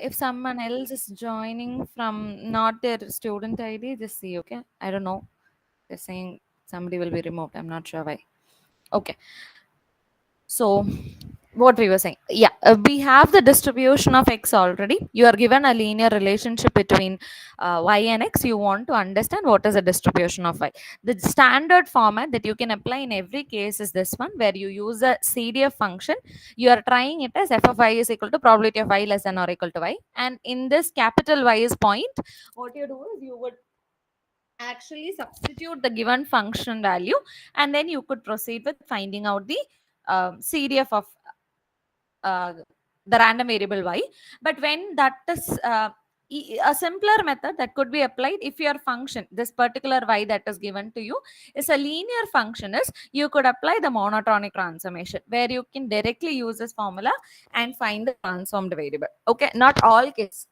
If someone else is joining from not their student ID, just see, okay? I don't know. They're saying somebody will be removed. I'm not sure why. Okay. So what we were saying, yeah, we have the distribution of x already. You are given a linear relationship between y and x. You want to understand what is the distribution of y. The standard format that you can apply in every case is this one, where you use a CDF function. You are trying it as f of y is equal to probability of y less than or equal to y, and in this capital Y is point, what you do is you would actually substitute the given function value, and then you could proceed with finding out the CDF of uh, the random variable y. But when that is a simpler method that could be applied, if your function, this particular y that is given to you, is a linear function, is you could apply the monotonic transformation, where you can directly use this formula and find the transformed variable. Okay, not all case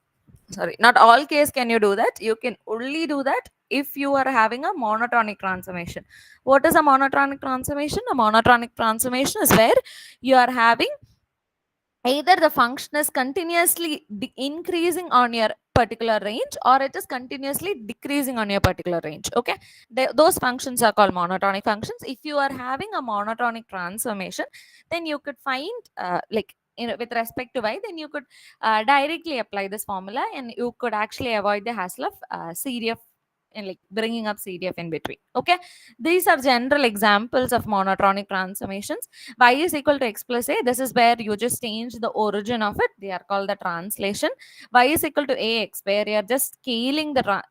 can you do that. You can only do that if you are having a monotonic transformation. What is a monotonic transformation? A monotonic transformation is where you are having either the function is continuously increasing on your particular range, or it is continuously decreasing on your particular range. Okay, those functions are called monotonic functions. If you are having a monotonic transformation, then you could find with respect to y, then you could directly apply this formula, and you could actually avoid the hassle of CDF and like bringing up CDF in between. Okay, these are general examples of monotonic transformations. Y is equal to x plus a. This is where you just change the origin of it. They are called the translation. Y is equal to ax, where you are just scaling the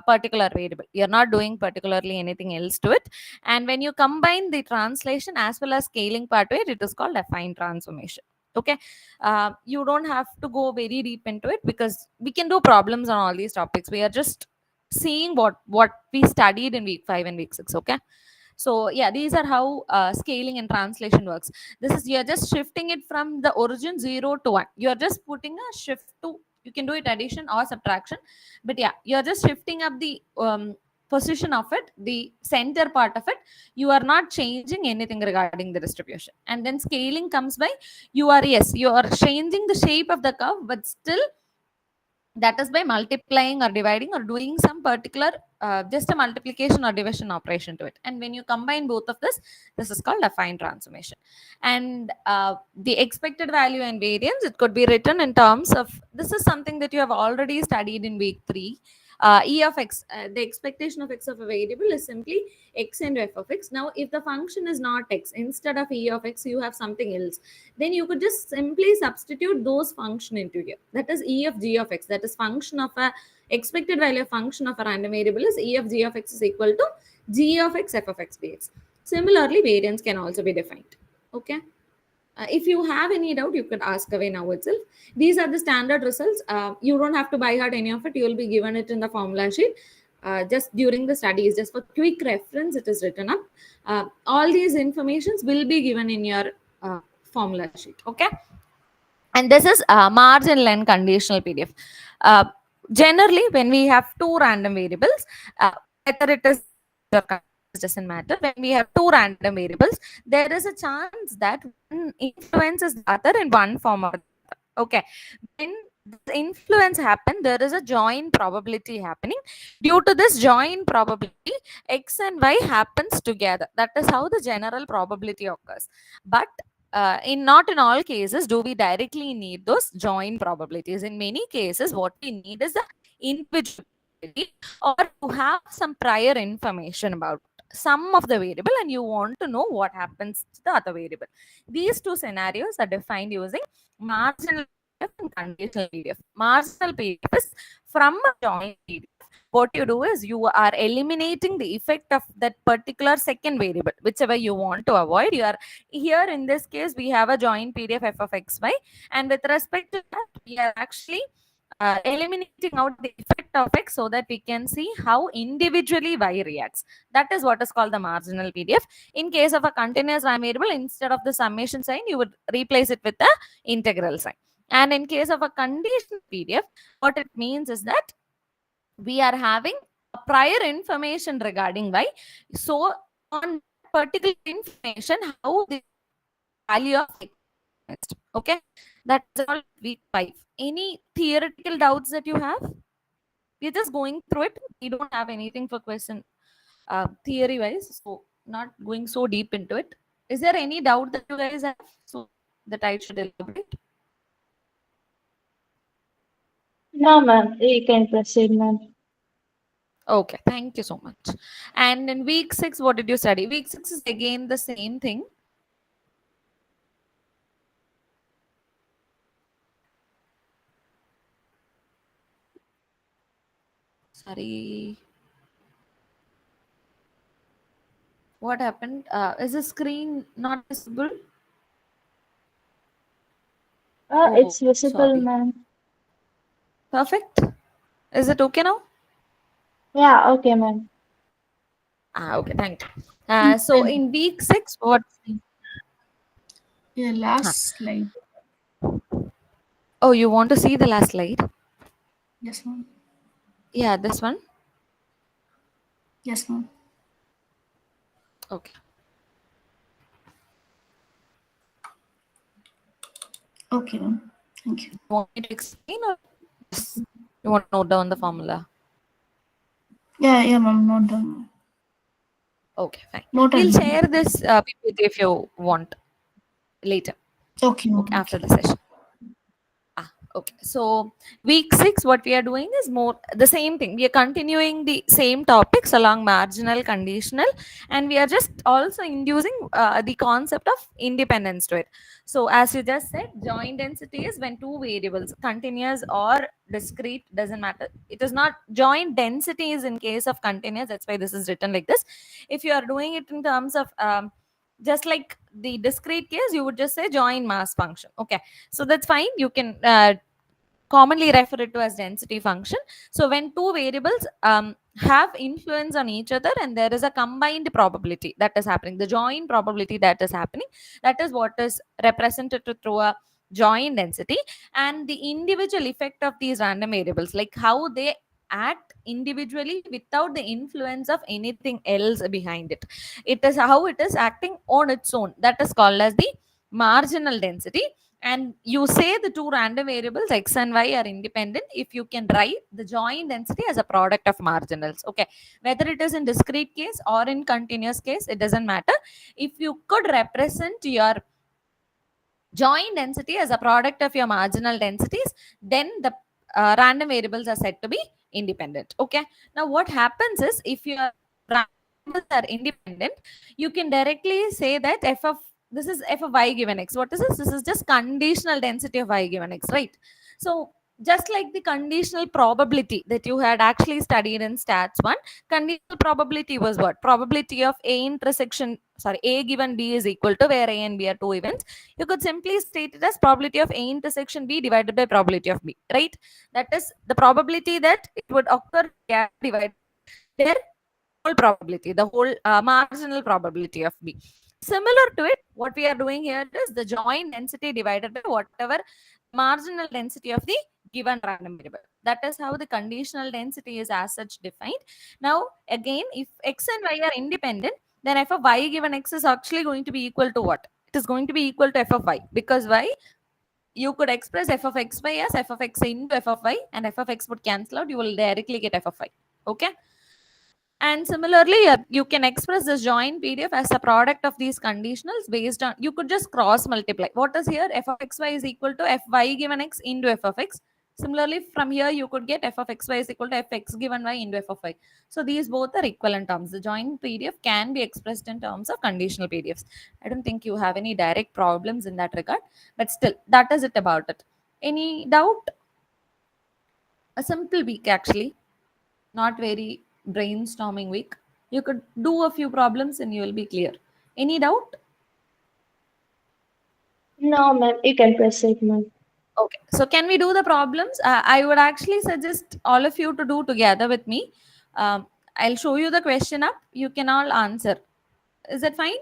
particular variable. You are not doing particularly anything else to it. And when you combine the translation as well as scaling part to it, it is called affine transformation. Okay, you don't have to go very deep into it, because we can do problems on all these topics. We are just seeing what we studied in week 5 and week 6. Okay, so yeah, these are how scaling and translation works. This is, you're just shifting it from the origin 0 to 1. You're just putting a shift to, you can do it addition or subtraction, but yeah, you're just shifting up the position of it, the center part of it. You are not changing anything regarding the distribution. And then scaling comes by, you are, yes, you are changing the shape of the curve, but still that is by multiplying or dividing or doing some particular just a multiplication or division operation to it. And when you combine both of this is called affine transformation. And the expected value and variance, it could be written in terms of, this is something that you have already studied in week 3. E of x, the expectation of x of a variable is simply x into f of x. Now if the function is not x, instead of e of x you have something else, then you could just simply substitute those function into here. That is e of g of x. That is function of a expected value of function of a random variable is e of g of x is equal to g of x f of x dx. Similarly, variance can also be defined. Okay. If you have any doubt, you could ask away now itself. These are the standard results. You don't have to buy hard any of it. You will be given it in the formula sheet. Just during the studies, just for quick reference, it is written up. All these informations will be given in your formula sheet. Okay, and this is marginal and conditional PDF. Uh, Generally, when we have two random variables, whether it is doesn't matter. When we have two random variables, there is a chance that one influences the other in one form or the other. Okay, when this influence happen, there is a joint probability happening. Due to this joint probability, x and y happens together. That is how the general probability occurs. But in not in all cases do we directly need those joint probabilities. In many cases, what we need is the individual probability, or to have some prior information about some of the variable and you want to know what happens to the other variable. These two scenarios are defined using marginal PDF and conditional PDF. Marginal PDF is from a joint PDF. What you do is you are eliminating the effect of that particular second variable, whichever you want to avoid. You are here, in this case we have a joint PDF f of xy, and with respect to that we are actually eliminating out the effect of x so that we can see how individually y reacts. That is what is called the marginal PDF. In case of a continuous variable, instead of the summation sign, you would replace it with the integral sign. And in case of a conditional PDF, what it means is that we are having a prior information regarding y. So on particular information, how the value of x. Okay, that's all week 5. Any theoretical doubts that you have? We're just going through it. We don't have anything for question theory wise, so not going so deep into it. Is there any doubt that you guys have so that I should elaborate? No, ma'am. You can proceed, ma'am. Okay, thank you so much. And in week 6, what did you study? Week 6 is again the same thing. Sorry, what happened? Is the screen not visible? Oh, It's visible, sorry. ma'am. Perfect. Is it okay now? Yeah, okay, ma'am. Okay, thank you. So And in week 6, what? yeah, Huh. last slide. Oh, you want to see the last slide? Yes, ma'am. Yeah, this one. Yes, ma'am. Okay. Okay, ma'am. Thank you. You want me to explain or just you want to note down the formula? Yeah, ma'am. Not done, ma'am. Okay, fine. Noted, We'll ma'am. share this PPT if you want later. Okay, Okay, ma'am. after Okay. the session. Okay. So week 6, what we are doing is more the same thing. We are continuing the same topics along marginal, conditional, and we are just also inducing the concept of independence to it. So as you just said, joint density is when two variables, continuous or discrete, doesn't matter. It is not joint density is in case of continuous. That's why this is written like this. If you are doing it in terms of just like the discrete case, you would just say joint mass function. Okay, so that's fine. You can commonly refer it to as density function. So when two variables have influence on each other and there is a combined probability that is happening, the joint probability that is happening, that is what is represented through a joint density. And the individual effect of these random variables, like how they act individually without the influence of anything else behind it, it is how it is acting on its own, that is called as the marginal density. And you say the two random variables x and y are independent if you can write the joint density as a product of marginals. Okay, whether it is in discrete case or in continuous case, it doesn't matter. If you could represent your joint density as a product of your marginal densities, then the random variables are said to be independent. Okay, now what happens is, if your random variables are independent, you can directly say that f of this is f of y given x. What is this? This is just conditional density of y given x, right? So just like the conditional probability that you had actually studied in stats 1, conditional probability was what? Probability of a intersection, sorry, a given b is equal to, where a and b are two events, you could simply state it as probability of A intersection B divided by probability of B, right? That is the probability that it would occur divided their whole probability, the whole marginal probability of B. Similar to it, what we are doing here is the joint density divided by whatever marginal density of the given random variable. That is how the conditional density is as such defined. Now, again, if x and y are independent, then f of y given x is actually going to be equal to what? It is going to be equal to f of y, because y, you could express f of xy as f of x into f of y, and f of x would cancel out. You will directly get f of y. Okay. And similarly, you can express this joint PDF as a product of these conditionals based on, you could just cross multiply. What is here? F of xy is equal to fy given x into f of x. Similarly, from here, you could get f of xy is equal to fx given y into f of y. So these both are equivalent terms. The joint PDF can be expressed in terms of conditional PDFs. I don't think you have any direct problems in that regard, but still, that is it about it. Any doubt? A simple week, actually, not very brainstorming week. You could do a few problems and you will be clear. Any doubt? No, ma'am. You can proceed, ma'am. Okay, so can we do the problems? I would actually suggest all of you to do together with me. I'll show you the question up. You can all answer. Is that fine?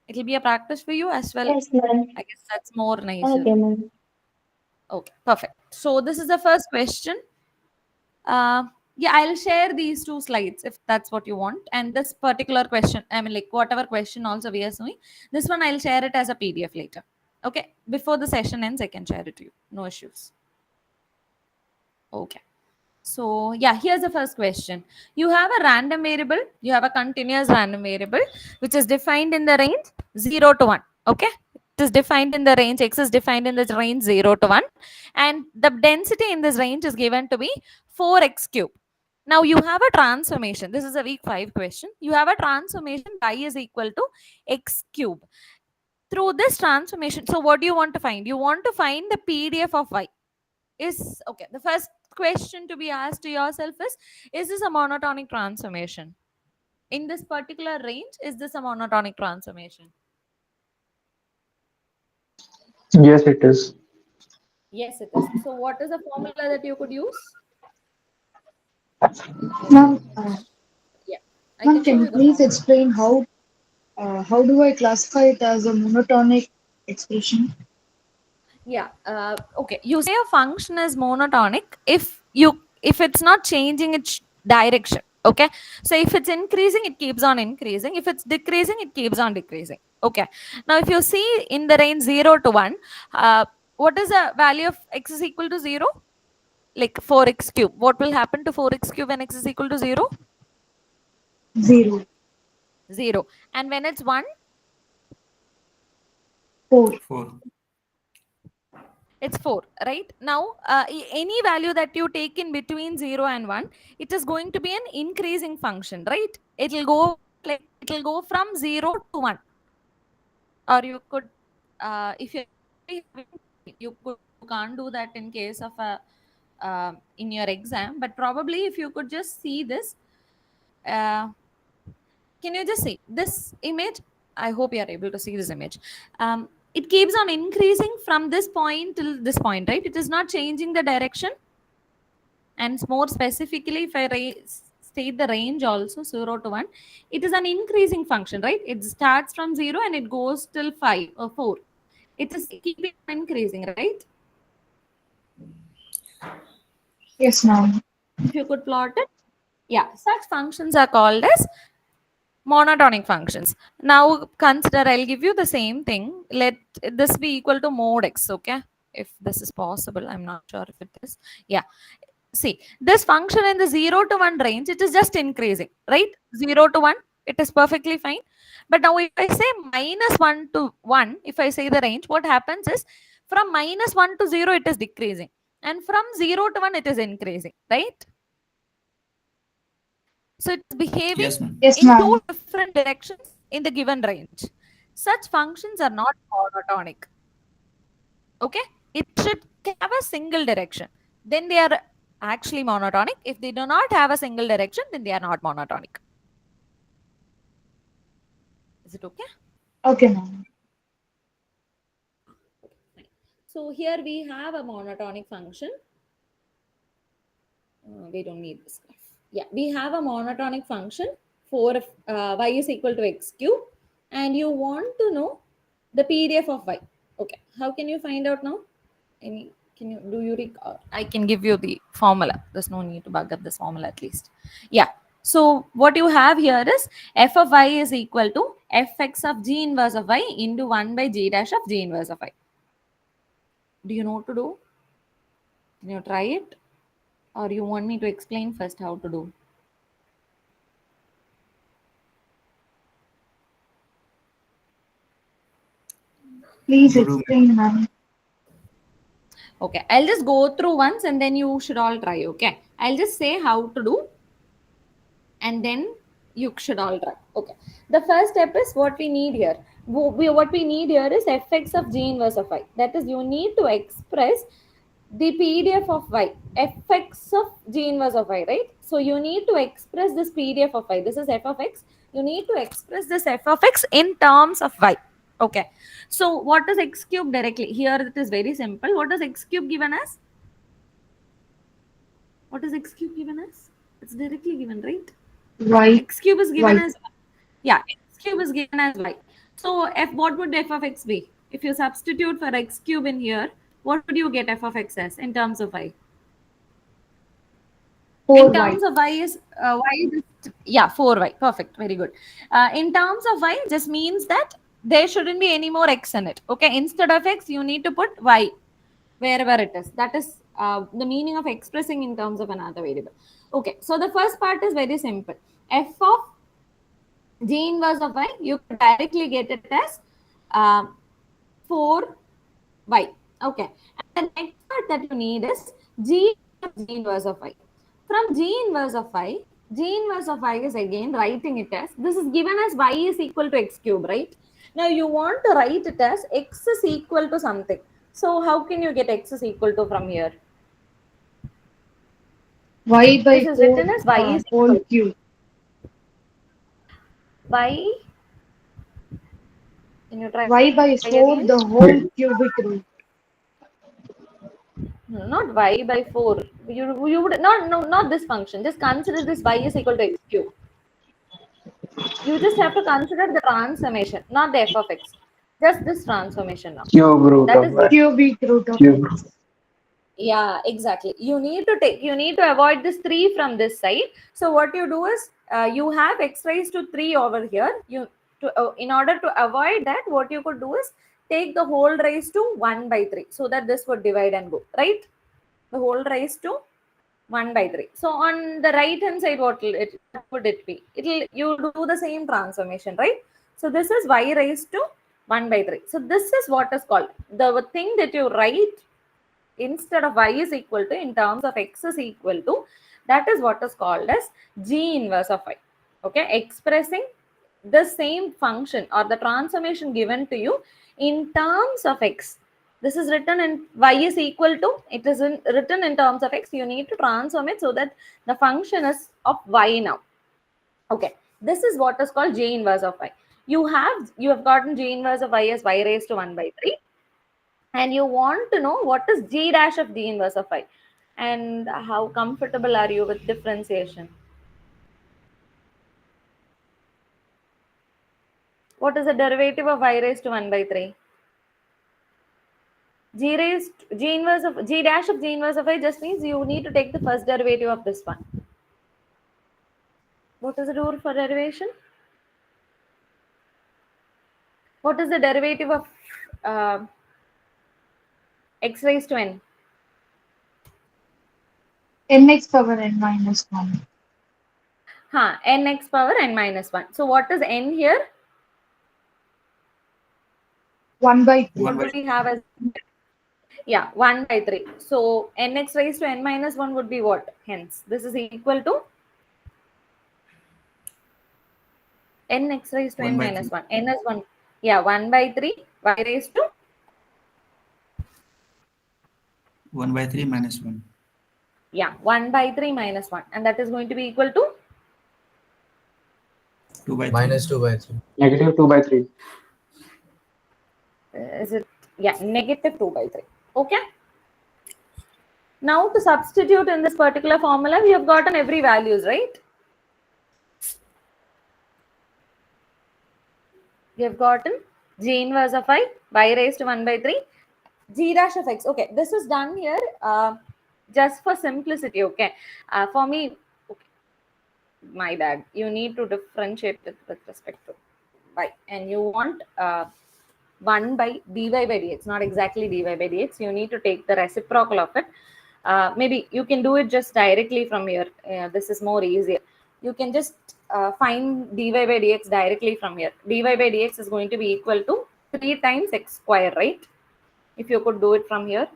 It'll be a practice for you as well. Yes, ma'am. I guess that's more nicer. Okay, ma'am. Okay, perfect. So this is the first question. Uh, yeah, I'll share these two slides if that's what you want. And this particular question, I mean, like whatever question also we are doing, this one I'll share it as a PDF later. Okay, before the session ends, I can share it to you. No issues. Okay. So yeah, here's the first question. You have a random variable, you have a continuous random variable, which is defined in the range 0 to 1. Okay. It is defined in the range, x is defined in the range 0 to 1. And the density in this range is given to be 4x cube. Now you have a transformation. This is a week 5 question. You have a transformation y is equal to x cube. Through this transformation, so what do you want to find? You want to find the PDF of y. Is okay. The first question to be asked to yourself is this a monotonic transformation? In this particular range, is this a monotonic transformation? Yes, it is. Yes, it is. So what is the formula that you could use? Ma'am, Yeah, I ma'am, can can show you you the please formula. explain how do I classify it as a monotonic expression? Yeah. Okay. You say a function is monotonic if it's not changing its direction. Okay. So if it's increasing, it keeps on increasing. If it's decreasing, it keeps on decreasing. Okay. Now, if you see in the range 0 to 1, what is the value of x is equal to 0? Like 4x cube. What will happen to 4x cube when x is equal to 0? 0, 0. And when it's 1, 4. 4. it's 4. Right. Now, any value that you take in between 0 and 1, it is going to be an increasing function, right? It'll go from 0 to 1. Or you could, if you can't do that in case of a in your exam, but probably if you could just see this, uh, can you just see this image? I hope you are able to see this image. It keeps on increasing from this point till this point, right? It is not changing the direction. And more specifically, if I state the range also 0 to 1, it is an increasing function, right? It starts from 0 and it goes till 5 or 4. It is keeping on increasing, right? Yes, ma'am. If you could plot it. Yeah, such functions are called as monotonic functions. Now consider, I'll give you the same thing. Let this be equal to mod x, okay? If this is possible, I'm not sure if it is. Yeah. See, this function in the 0 to 1 range, it is just increasing, right? 0 to 1, it is perfectly fine. But now if I say minus 1 to 1, if I say the range, what happens is from minus 1 to 0, it is decreasing. And from 0 to 1, it is increasing, right? So it's behaving Yes, ma'am. Yes, in two ma'am. different directions in the given range. Such functions are not monotonic. Okay? It should have a single direction. Then they are actually monotonic. If they do not have a single direction, then they are not monotonic. Is it okay? Okay, ma'am. So here we have a monotonic function. We don't need this graph. Yeah, we have a monotonic function for y is equal to x cube, and you want to know the PDF of y. Okay, how can you find out now? Any? Can you do you recall? I can give you the formula. There's no need to bug up this formula at least. Yeah. So what you have here is f of y is equal to fx of g inverse of y into 1 by g dash of g inverse of y. Do you know what to do? Can you try it? Or you want me to explain first how to do? Please You do, ma'am. explain, ma'am. Okay, I'll just go through once and then you should all try. Okay, I'll just say how to do and then you should all try. Okay, the first step is what we need here. What we need here is fx of g inverse of y. That is, you need to express the PDF of y, fx of g inverse of y, right? So you need to express this PDF of y. This is f of x. You need to express this f of x in terms of y. Okay. So what is x cube directly? Here it is very simple. What is x cube given as? What is x cube given as? It's directly given, right? Y, X cube is given Y. as, yeah, x cube is given as y. So what would f of x be? If you substitute for x cube in here, what would you get f of x as in terms of y? In 4Y. terms of y is yeah, 4y. Perfect, very good. In terms of y just means that there shouldn't be any more x in it. Okay, instead of x you need to put y wherever it is. That is the meaning of expressing in terms of another variable. Okay, so the first part is very simple. F of G inverse of y, you could directly get it as 4y. Okay, and the next part that you need is G inverse of y. From G inverse of y, G inverse of y is again writing it as, this is given as y is equal to x cube, right? Now you want to write it as x is equal to something. So how can you get x is equal to from here? Y This by is 4 written as y is whole equal cube. y. Can you try Y by 4 again? the whole cubic root. No, not y by 4. You would not, no, not this function. Just consider this y is equal to x cube. You just have to consider the transformation, not the f of x. Just this transformation now. Cube root That of is y. the, Cubic root of Cube. x. yeah, exactly. You need to avoid this 3 from this side. So what you do is, you have x raised to 3 over here. In order to avoid that, what you could do is take the whole raised to 1 by 3, so that this would divide and go, right? The whole raised to 1 by 3. So on the right hand side, what would it be? You do the same transformation, right? So this is y raised to 1 by 3. So this is what is called the thing that you write instead of y is equal to, in terms of x is equal to, that is what is called as G inverse of y. Okay, expressing the same function or the transformation given to you in terms of x. This is written in y is equal to, it is written in terms of x. You need to transform it so that the function is of y now. Okay, this is what is called J inverse of y. You have gotten J inverse of y as y raised to 1 by 3, and you want to know what is G dash of G inverse of y, and how comfortable are you with differentiation? What is the derivative of y raised to 1 by 3? G inverse of G dash of G inverse of y just means you need to take the first derivative of this one. What is the rule for derivation? What is the derivative of uh, x raised to n? Nx power n minus 1. Nx power n minus 1. So what is n here? 1 by 3. What do we have as? Yeah, 1 by 3. So nx raised to n minus 1 would be what? Hence, this is equal to nx raised to n minus 1. N is 1. Yeah, 1 by 3. Y raised to? 1 by 3 minus 1. Yeah, 1 by 3 minus 1. And that is going to be equal to? 2 by 3. Minus 2 by 3. Negative 2 by 3. Is it? Yeah, negative 2 by 3. Okay. Now to substitute in this particular formula, we have gotten every values, right? We have gotten G inverse of y raised to 1 by 3, G dash of x. Okay, this is done here just for simplicity. Okay, for me, okay, my bad. You need to differentiate it with respect to y, and you want 1 by dy by dx, not exactly dy by dx. You need to take the reciprocal of it. Maybe you can do it just directly from here. This is more easier. You can just find dy by dx directly from here. Dy by dx is going to be equal to 3 times x square, right? If you could do it from here,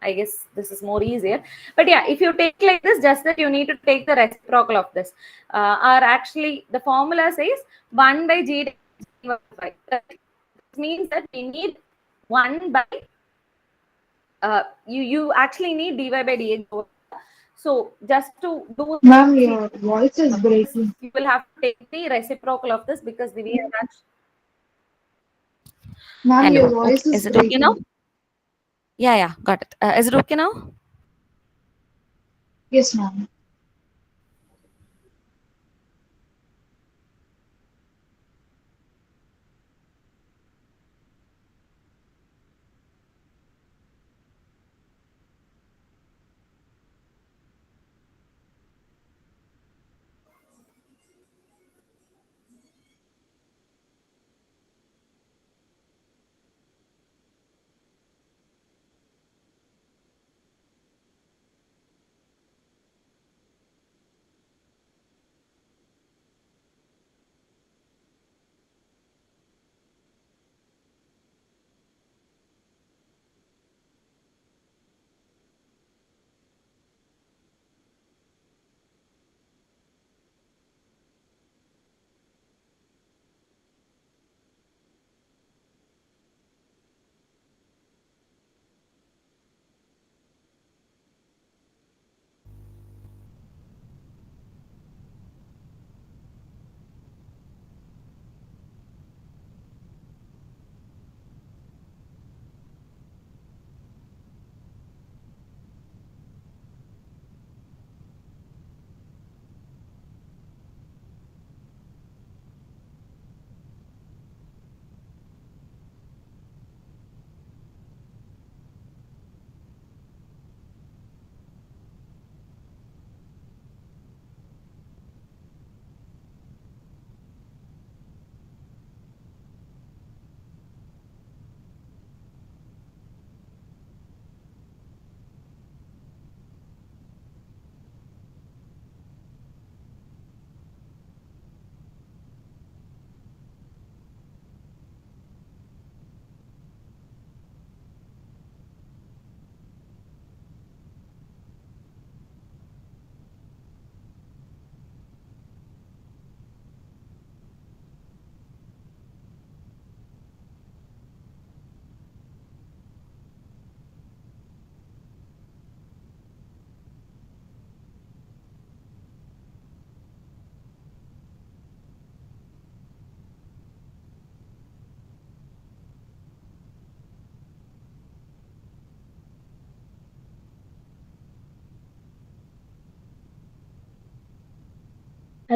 I guess this is more easier. But yeah, if you take like this, just that you need to take the reciprocal of this. Or actually, the formula says 1 by g dash y. This means that we need 1 by you actually need dy by dx. So just to do Ma'am, your voice is this, breaking. you will have to take the reciprocal of this because we are Ma'am, your hello. Okay, voice is is it okay now? breaking. Yeah, got it. Is it okay now? Yes, ma'am.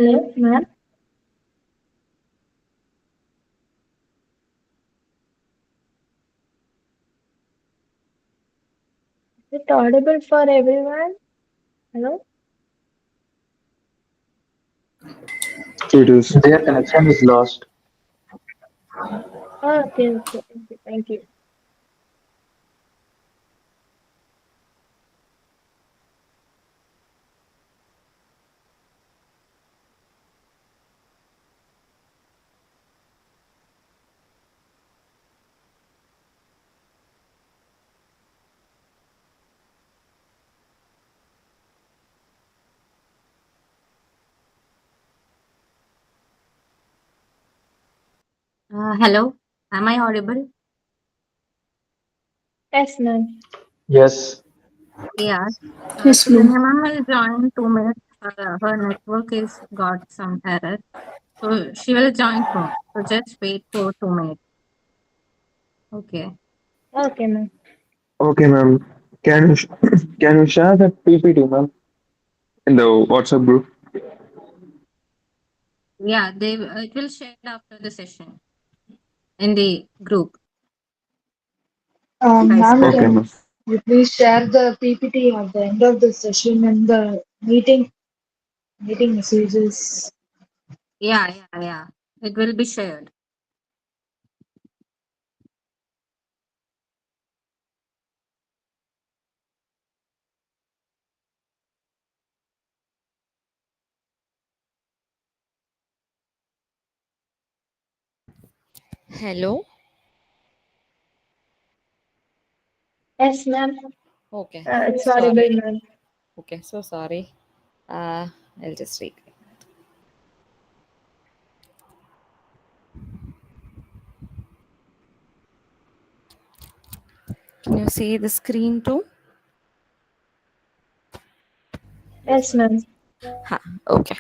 Hello, ma'am. Is it audible for everyone? Hello? It is. Their connection is lost. Oh, okay, okay. Thank you. Hello, am I audible? Yes, ma'am. Yes. Yeah. Yes, ma'am. Surya ma'am will join 2 minutes. Her network is got some error, so she will join soon. So just wait for 2 minutes. Okay. Okay, ma'am. Okay, ma'am. Can you can you share that PPT, ma'am, in the WhatsApp group? Yeah, they it will share after the session in the group. Guys, Ma'am, Okay, can ma'am. you please share the PPT at the end of the session and the meeting messages? yeah. It will be shared. Hello. Yes, ma'am. Okay. It's Sorry. audible, ma'am. Okay. So sorry. Uh, I'll just read. Can you see the screen too? Yes, ma'am. Ha, okay.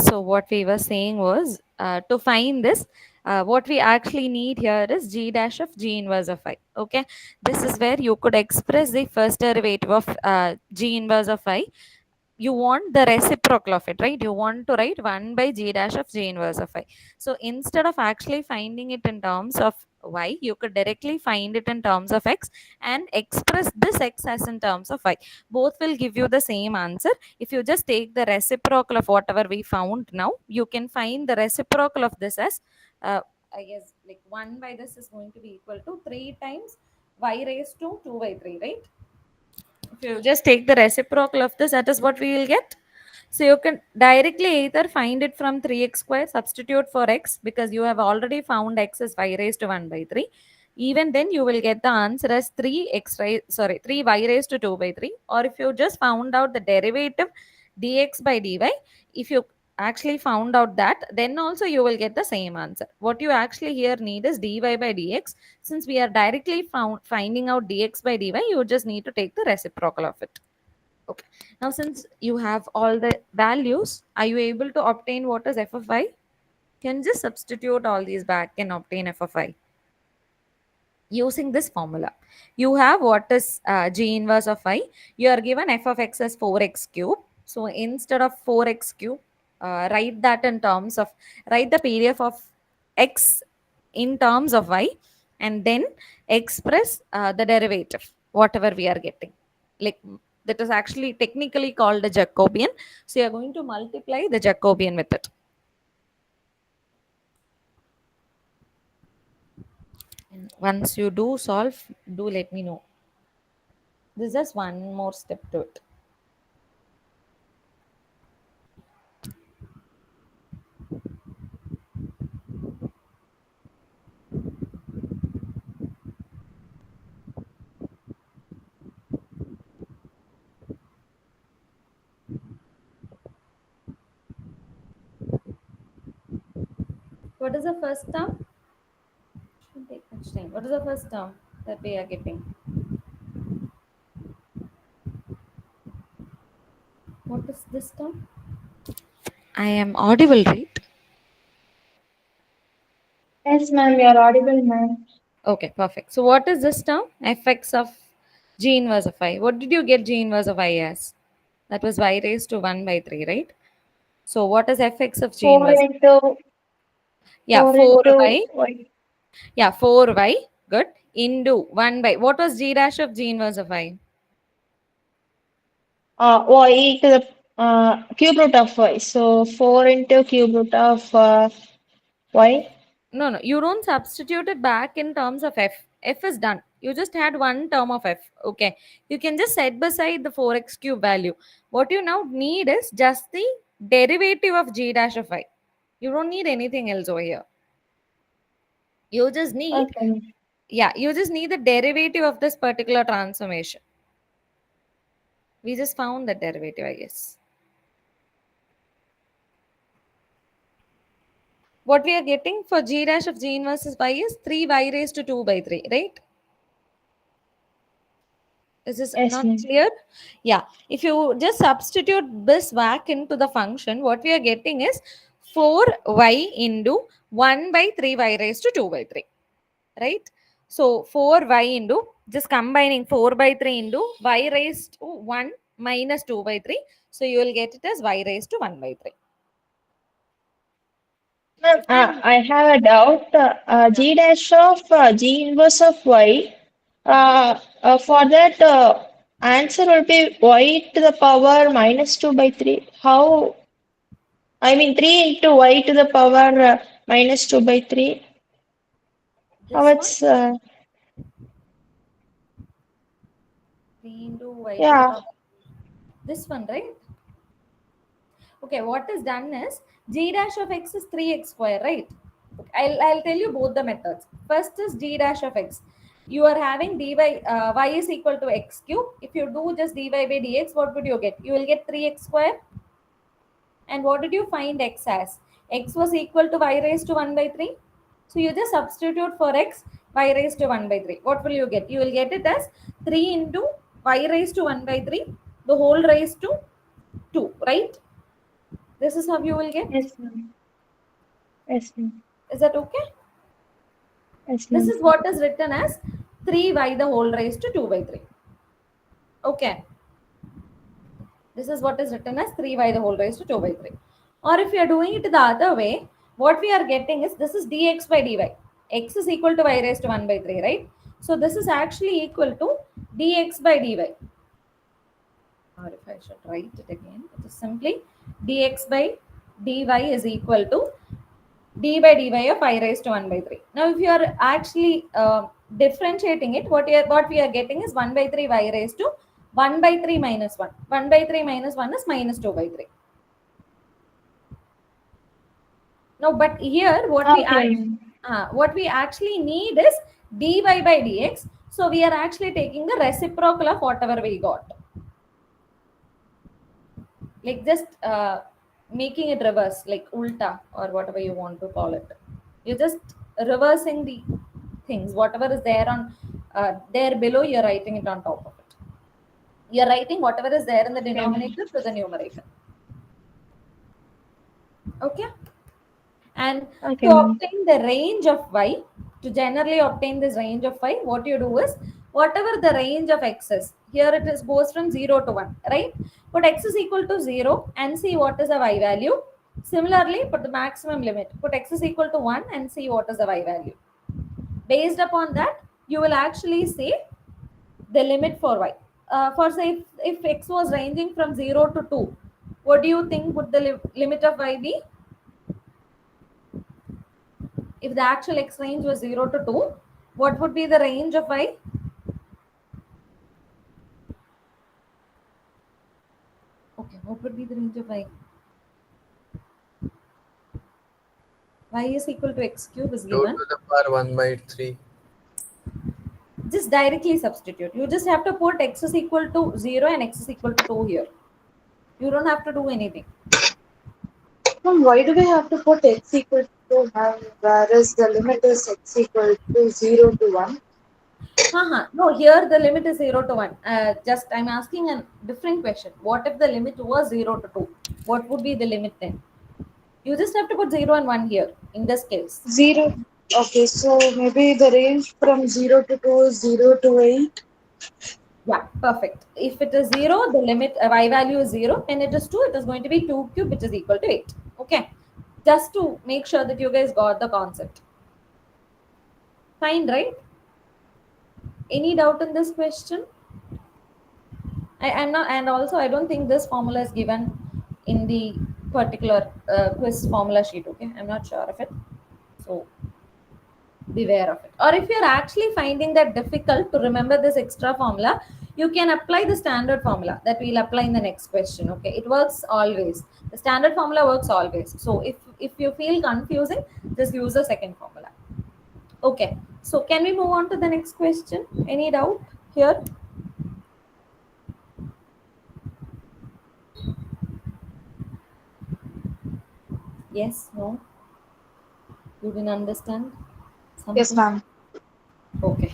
So what we were saying was to find this, what we actually need here is g dash of g inverse of I. Okay. This is where you could express the first derivative of g inverse of I. You want the reciprocal of it, right? You want to write 1 by g dash of g inverse of I. So instead of actually finding it in terms of y, you could directly find it in terms of x and express this x as in terms of y. Both will give you the same answer. If you just take the reciprocal of whatever we found now, you can find the reciprocal of this as I guess like 1 by this is going to be equal to 3 times y raised to 2 by 3, right? If you just take the reciprocal of this, that is what we will get. So you can directly either find it from 3x square, substitute for x because you have already found x as y raised to 1 by 3. Even then you will get the answer as 3y raised to 2 by 3. Or if you just found out the derivative dx by dy, if you actually found out that, then also you will get the same answer. What you actually here need is dy by dx. Since we are directly finding out dx by dy, you just need to take the reciprocal of it. Okay. Now, since you have all the values, are you able to obtain what is f of I? Can just substitute all these back and obtain f of I using this formula. You have what is g inverse of I. You are given f of x as 4x cube. So instead of 4x cube, write that in terms of, write the PDF of x in terms of y and then express the derivative, whatever we are getting. Like that is actually technically called a Jacobian. So you are going to multiply the Jacobian with it. And once you do solve, do let me know. There's just one more step to it. What is the first term? Shouldn't take much time. What is the first term that we are getting? What is this term? I am audible, right? Yes, ma'am. You are audible, ma'am. Okay, perfect. So what is this term? Fx of g inverse of I. What did you get g inverse of I as? That was y raised to 1 by 3, right? So what is fx of g 4 inverse? into Yeah, 4 4y. into y. Yeah, 4y. Good. Into 1 by. What was g dash of g inverse of y? Y to the cube root of y. So 4 into cube root of y. No, no. You don't substitute it back in terms of f. F is done. You just had one term of f. Okay. You can just set beside the 4x cube value. What you now need is just the derivative of g dash of y. You don't need anything else over here. You just need, Okay. yeah, you just need the derivative of this particular transformation. We just found the derivative, I guess. What we are getting for g dash of g inverse is y is 3y raised to 2 by 3, right? Is this Yes, not ma'am. clear? Yeah. If you just substitute this back into the function, what we are getting is 4y into 1 by 3y raised to 2 by 3. Right? So 4y into, just combining 4 by 3 into y raised to 1 minus 2 by 3. So you will get it as y raised to 1 by 3. Ma'am, And I have a doubt. G dash of G inverse of y. For that, answer will be y to the power minus 2 by 3. How? I mean, 3 into y to the power minus 2 by 3. How this one, it's, 3 into y to the yeah. power. This one, right? Okay, what is done is g dash of x is 3x square, right? I'll tell you both the methods. First is g dash of x. You are having dy y is equal to x cube. If you do just dy by dx, what would you get? You will get 3x square. And what did you find x as? X was equal to y raised to 1 by 3. So you just substitute for x, y raised to 1 by 3. What will you get? You will get it as 3 into y raised to 1 by 3, the whole raised to 2, right? This is how you will get. Yes, ma'am. Yes, ma'am. Is that okay? Yes, This ma'am. is what is written as 3y the whole raised to 2 by 3. Okay. This is what is written as 3y the whole raised to 2 by 3. Or if you are doing it the other way, what we are getting is this is dx by dy. X is equal to y raised to 1 by 3, right? So this is actually equal to dx by dy. Or if I should write it again, it is simply dx by dy is equal to d by dy of I raised to 1 by 3. Now, if you are actually differentiating it, what we are getting is 1 by 3 y raised to 1 by 3 minus 1. 1 by 3 minus 1 is minus 2 by 3. Now, but here Okay, ma'am. what we actually need is dy by dx. So we are actually taking the reciprocal of whatever we got. Like just making it reverse, like ulta or whatever you want to call it. You're just reversing the things. Whatever is there on there below, you're writing it on top of it. You're writing whatever is there in the Okay, ma'am. denominator to the numerator. Okay. And Okay, to ma'am. obtain the range of y, to generally obtain this range of y, what you do is whatever the range of x is, here it is goes from 0 to 1, right? Put x is equal to 0 and see what is the y value. Similarly, put the maximum limit. Put x is equal to 1 and see what is the y value. Based upon that, you will actually say the limit for y. For say, if x was ranging from 0 to 2, what do you think would the limit of y be? If the actual x range was 0 to 2, what would be the range of y? Okay, what would be the range of y? Y is equal to x cube is 2 given. to the power 1 by 3. Just directly substitute. You just have to put x is equal to 0 and x is equal to 2 here. You don't have to do anything. Ma'am, why do we have to put x equal to 1, whereas the limit is x equal to 0 to 1? No, here the limit is 0 to 1. Just I'm asking a different question. What if the limit was 0 to 2? What would be the limit then? You just have to put 0 and 1 here in this case. 0. Okay, so maybe the range from 0 to 2 is 0 to 8. Yeah, perfect. If it is 0, the limit y value is 0. When it is 2, it is going to be 2 cube, which is equal to 8. Okay. Just to make sure that you guys got the concept. Fine, right? Any doubt in this question? I'm not, and also I don't think this formula is given in the particular quiz formula sheet. Okay, I'm not sure of it. So beware of it. Or if you're actually finding that difficult to remember this extra formula, you can apply the standard formula that we'll apply in the next question. Okay, it works always. The standard formula works always. So if you feel confusing, just use the second formula. Okay, so can we move on to the next question? Any doubt here? Yes, no, you didn't understand Yes, something? ma'am. Okay.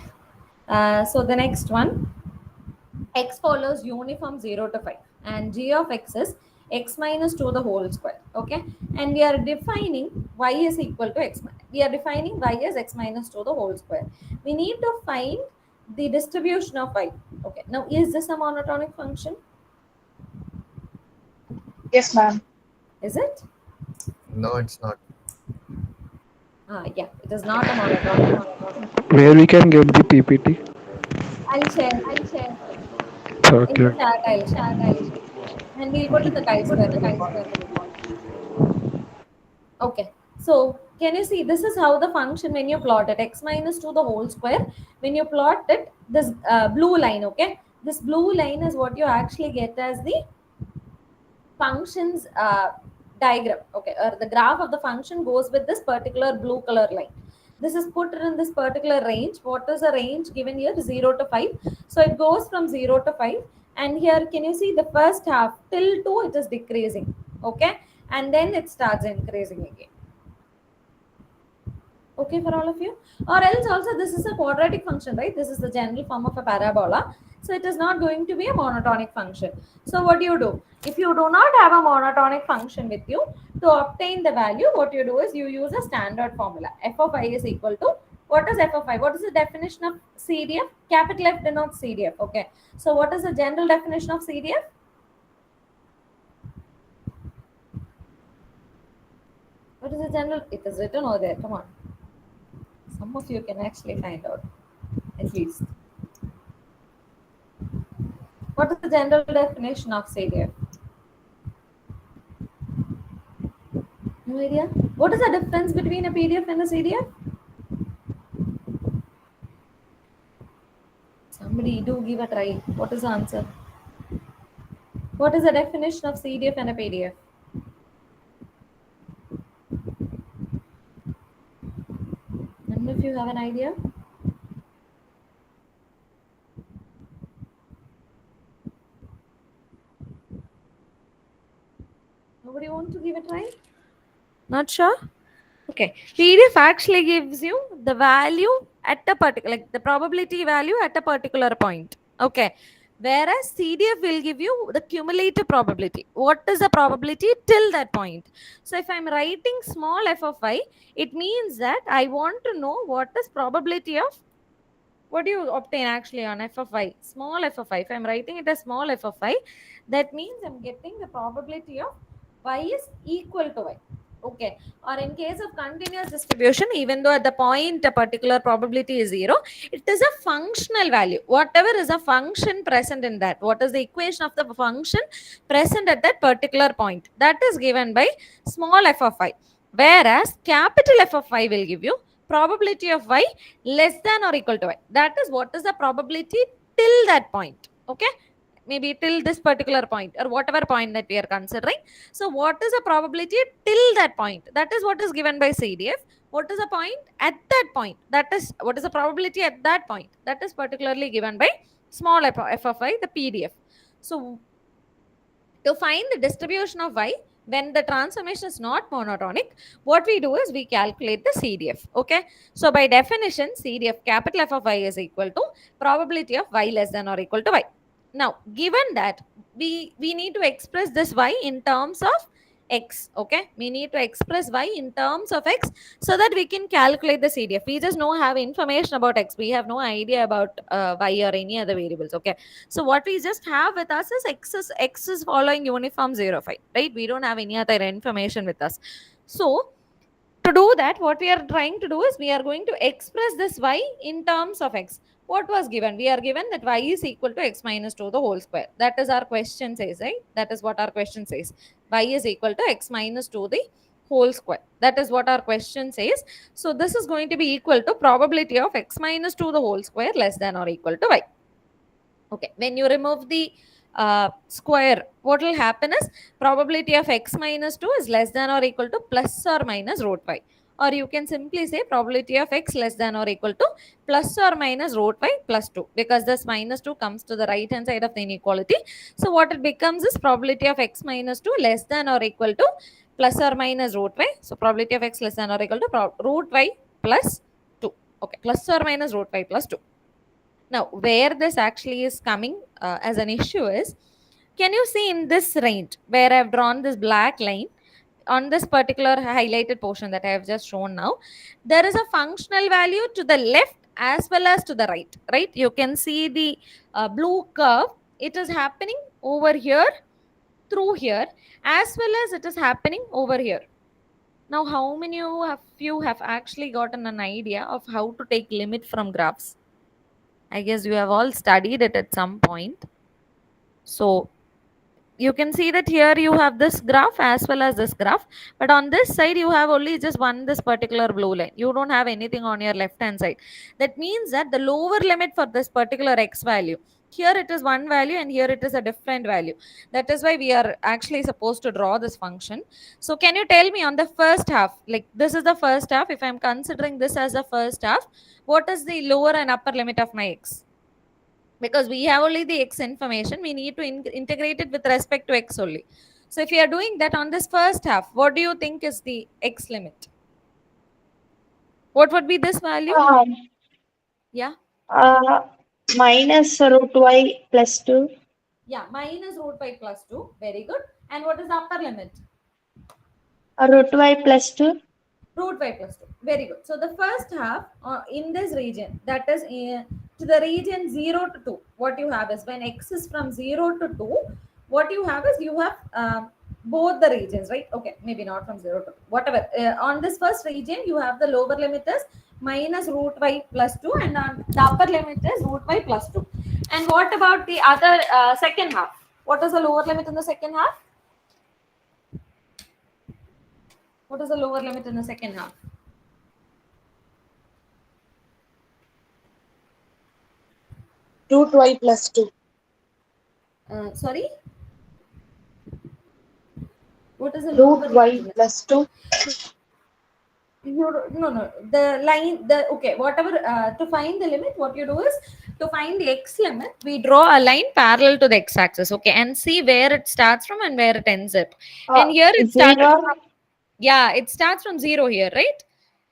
So the next one, x follows uniform 0 to 5 and g of x is x minus 2 the whole square. Okay, and we are defining y is equal to we are defining y as x minus 2 the whole square. We need to find the distribution of y. Okay, now is this a monotonic function? Yes, ma'am. Is it? No, it's not. Yeah, it is not a monotonic. Where we can get the PPT? I'll share in the Okay. chat. I'll share, and we'll put in the chi-square rule. Okay, so can you see this is how the function when you plot it x minus 2 the whole square, when you plot it, this blue line, okay, this blue line is what you actually get as the function's diagram. Okay, or the graph of the function goes with this particular blue color line. This is put in this particular range. What is the range given here? 0 to 5. So it goes from 0 to 5, and here can you see the first half till 2 it is decreasing. Okay, and then it starts increasing again. Okay for all of you? Or else also this is a quadratic function, right? This is the general form of a parabola, so it is not going to be a monotonic function. So what do you do if you do not have a monotonic function with you? To obtain the value, what you do is you use a standard formula. F of I is equal to, what is f of I? What is the definition of CDF? Capital F denotes CDF. Okay, so what is the general definition of CDF? What is the general? It is written over there, come on, some of you can actually find out at least. What is the general definition of CDF? No idea? What is the difference between a PDF and a CDF? Somebody do give a try. What is the answer? What is the definition of CDF and a PDF? None of you have an idea? Nobody wants to give a try? Not sure? Okay. PDF actually gives you the value at a particular, like the probability value at a particular point. Okay. Whereas CDF will give you the cumulative probability. What is the probability till that point? So if I'm writing small f of I, it means that I want to know what is probability of, what do you obtain actually on f of I? Small f of I. If I'm writing it as small f of I, that means I'm getting the probability of y is equal to y. Okay, or in case of continuous distribution, even though at the point a particular probability is 0, it is a functional value. Whatever is a function present in that, what is the equation of the function present at that particular point, that is given by small f of I. Whereas capital F of I will give you probability of y less than or equal to y. That is what is the probability till that point. Okay, maybe till this particular point or whatever point that we are considering. So what is the probability till that point? That is what is given by CDF. What is the point at that point? That is what is the probability at that point? That is particularly given by small f of I, the PDF. So to find the distribution of y when the transformation is not monotonic, what we do is we calculate the CDF. Okay, so by definition, CDF capital F of y is equal to probability of y less than or equal to y. Now given that we need to express this y in terms of x. Okay, we need to express y in terms of x so that we can calculate the CDF. We just don't have information about x, we have no idea about y or any other variables. Okay, so what we just have with us is x is following uniform 0 5, right? We don't have any other information with us. So to do that, what we are trying to do is we are going to express this y in terms of x. What was given? We are given that y is equal to x minus 2 the whole square. That is our question says, right? That is what our question says. Y is equal to x minus 2 the whole square. That is what our question says. So this is going to be equal to probability of x minus 2 the whole square less than or equal to y. Okay, when you remove the square, what will happen is probability of x minus 2 is less than or equal to plus or minus root y. Or you can simply say probability of x less than or equal to plus or minus root y plus 2, because this minus 2 comes to the right hand side of the inequality. So what it becomes is probability of x minus 2 less than or equal to plus or minus root y. So probability of x less than or equal to root y plus 2. Okay, plus or minus root y plus 2. Now, where this actually is coming as an issue is, can you see in this range where I've drawn this black line on this particular highlighted portion that I have just shown now, there is a functional value to the left as well as to the right, right? You can see the blue curve. It is happening over here, through here, as well as it is happening over here. Now, how many of you have actually gotten an idea of how to take limit from graphs? I guess you have all studied it at some point. So you can see that here you have this graph as well as this graph, but on this side you have only just this particular blue line. You don't have anything on your left hand side. That means that the lower limit for this particular x value, here it is one value and here it is a different value. That is why we are actually supposed to draw this function. So can you tell me on the first half, like this is the first half, if I'm considering this as the first half, what is the lower and upper limit of my x? Because we have only the x information, we need to integrate it with respect to x only. So if you are doing that on this first half, what do you think is the x limit? What would be this value? Um, Yeah, uh, minus root y plus 2. yeah, minus root y plus 2. Very good. And what is the upper limit? Root y plus 2. Root y plus 2. Very good. So the first half in this region, that is to the region 0 to 2, what you have is when x is from 0 to 2, what you have is you have both the regions, right? Okay, maybe not from 0 to 2, whatever. On this first region, you have the lower limit is minus root y plus 2, and on the upper limit is root y plus 2. And what about the other second half? What is the lower limit in the second half? What is the lower limit in the second half? Root y plus 2. Sorry? What is the Root lower y limit? plus 2. No. The line, okay, whatever, to find the limit, what you do is, to find the x limit, we draw a line parallel to the x axis, okay, and see where it starts from and where it ends up. And here it started 0. from, yeah, it starts from 0 here, right?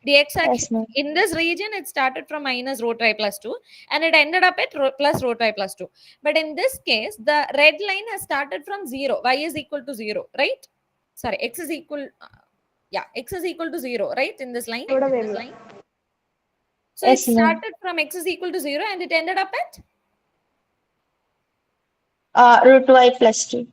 The x axis Yes, ma'am. in this region, it started from minus root y plus 2 and it ended up at plus root y plus 2. But in this case, the red line has started from 0. Y is equal to 0, right? Sorry, x is equal, yeah, x is equal to 0, right, in this line. So it Yes, ma'am. started from x is equal to 0 and it ended up at, Root y plus 2.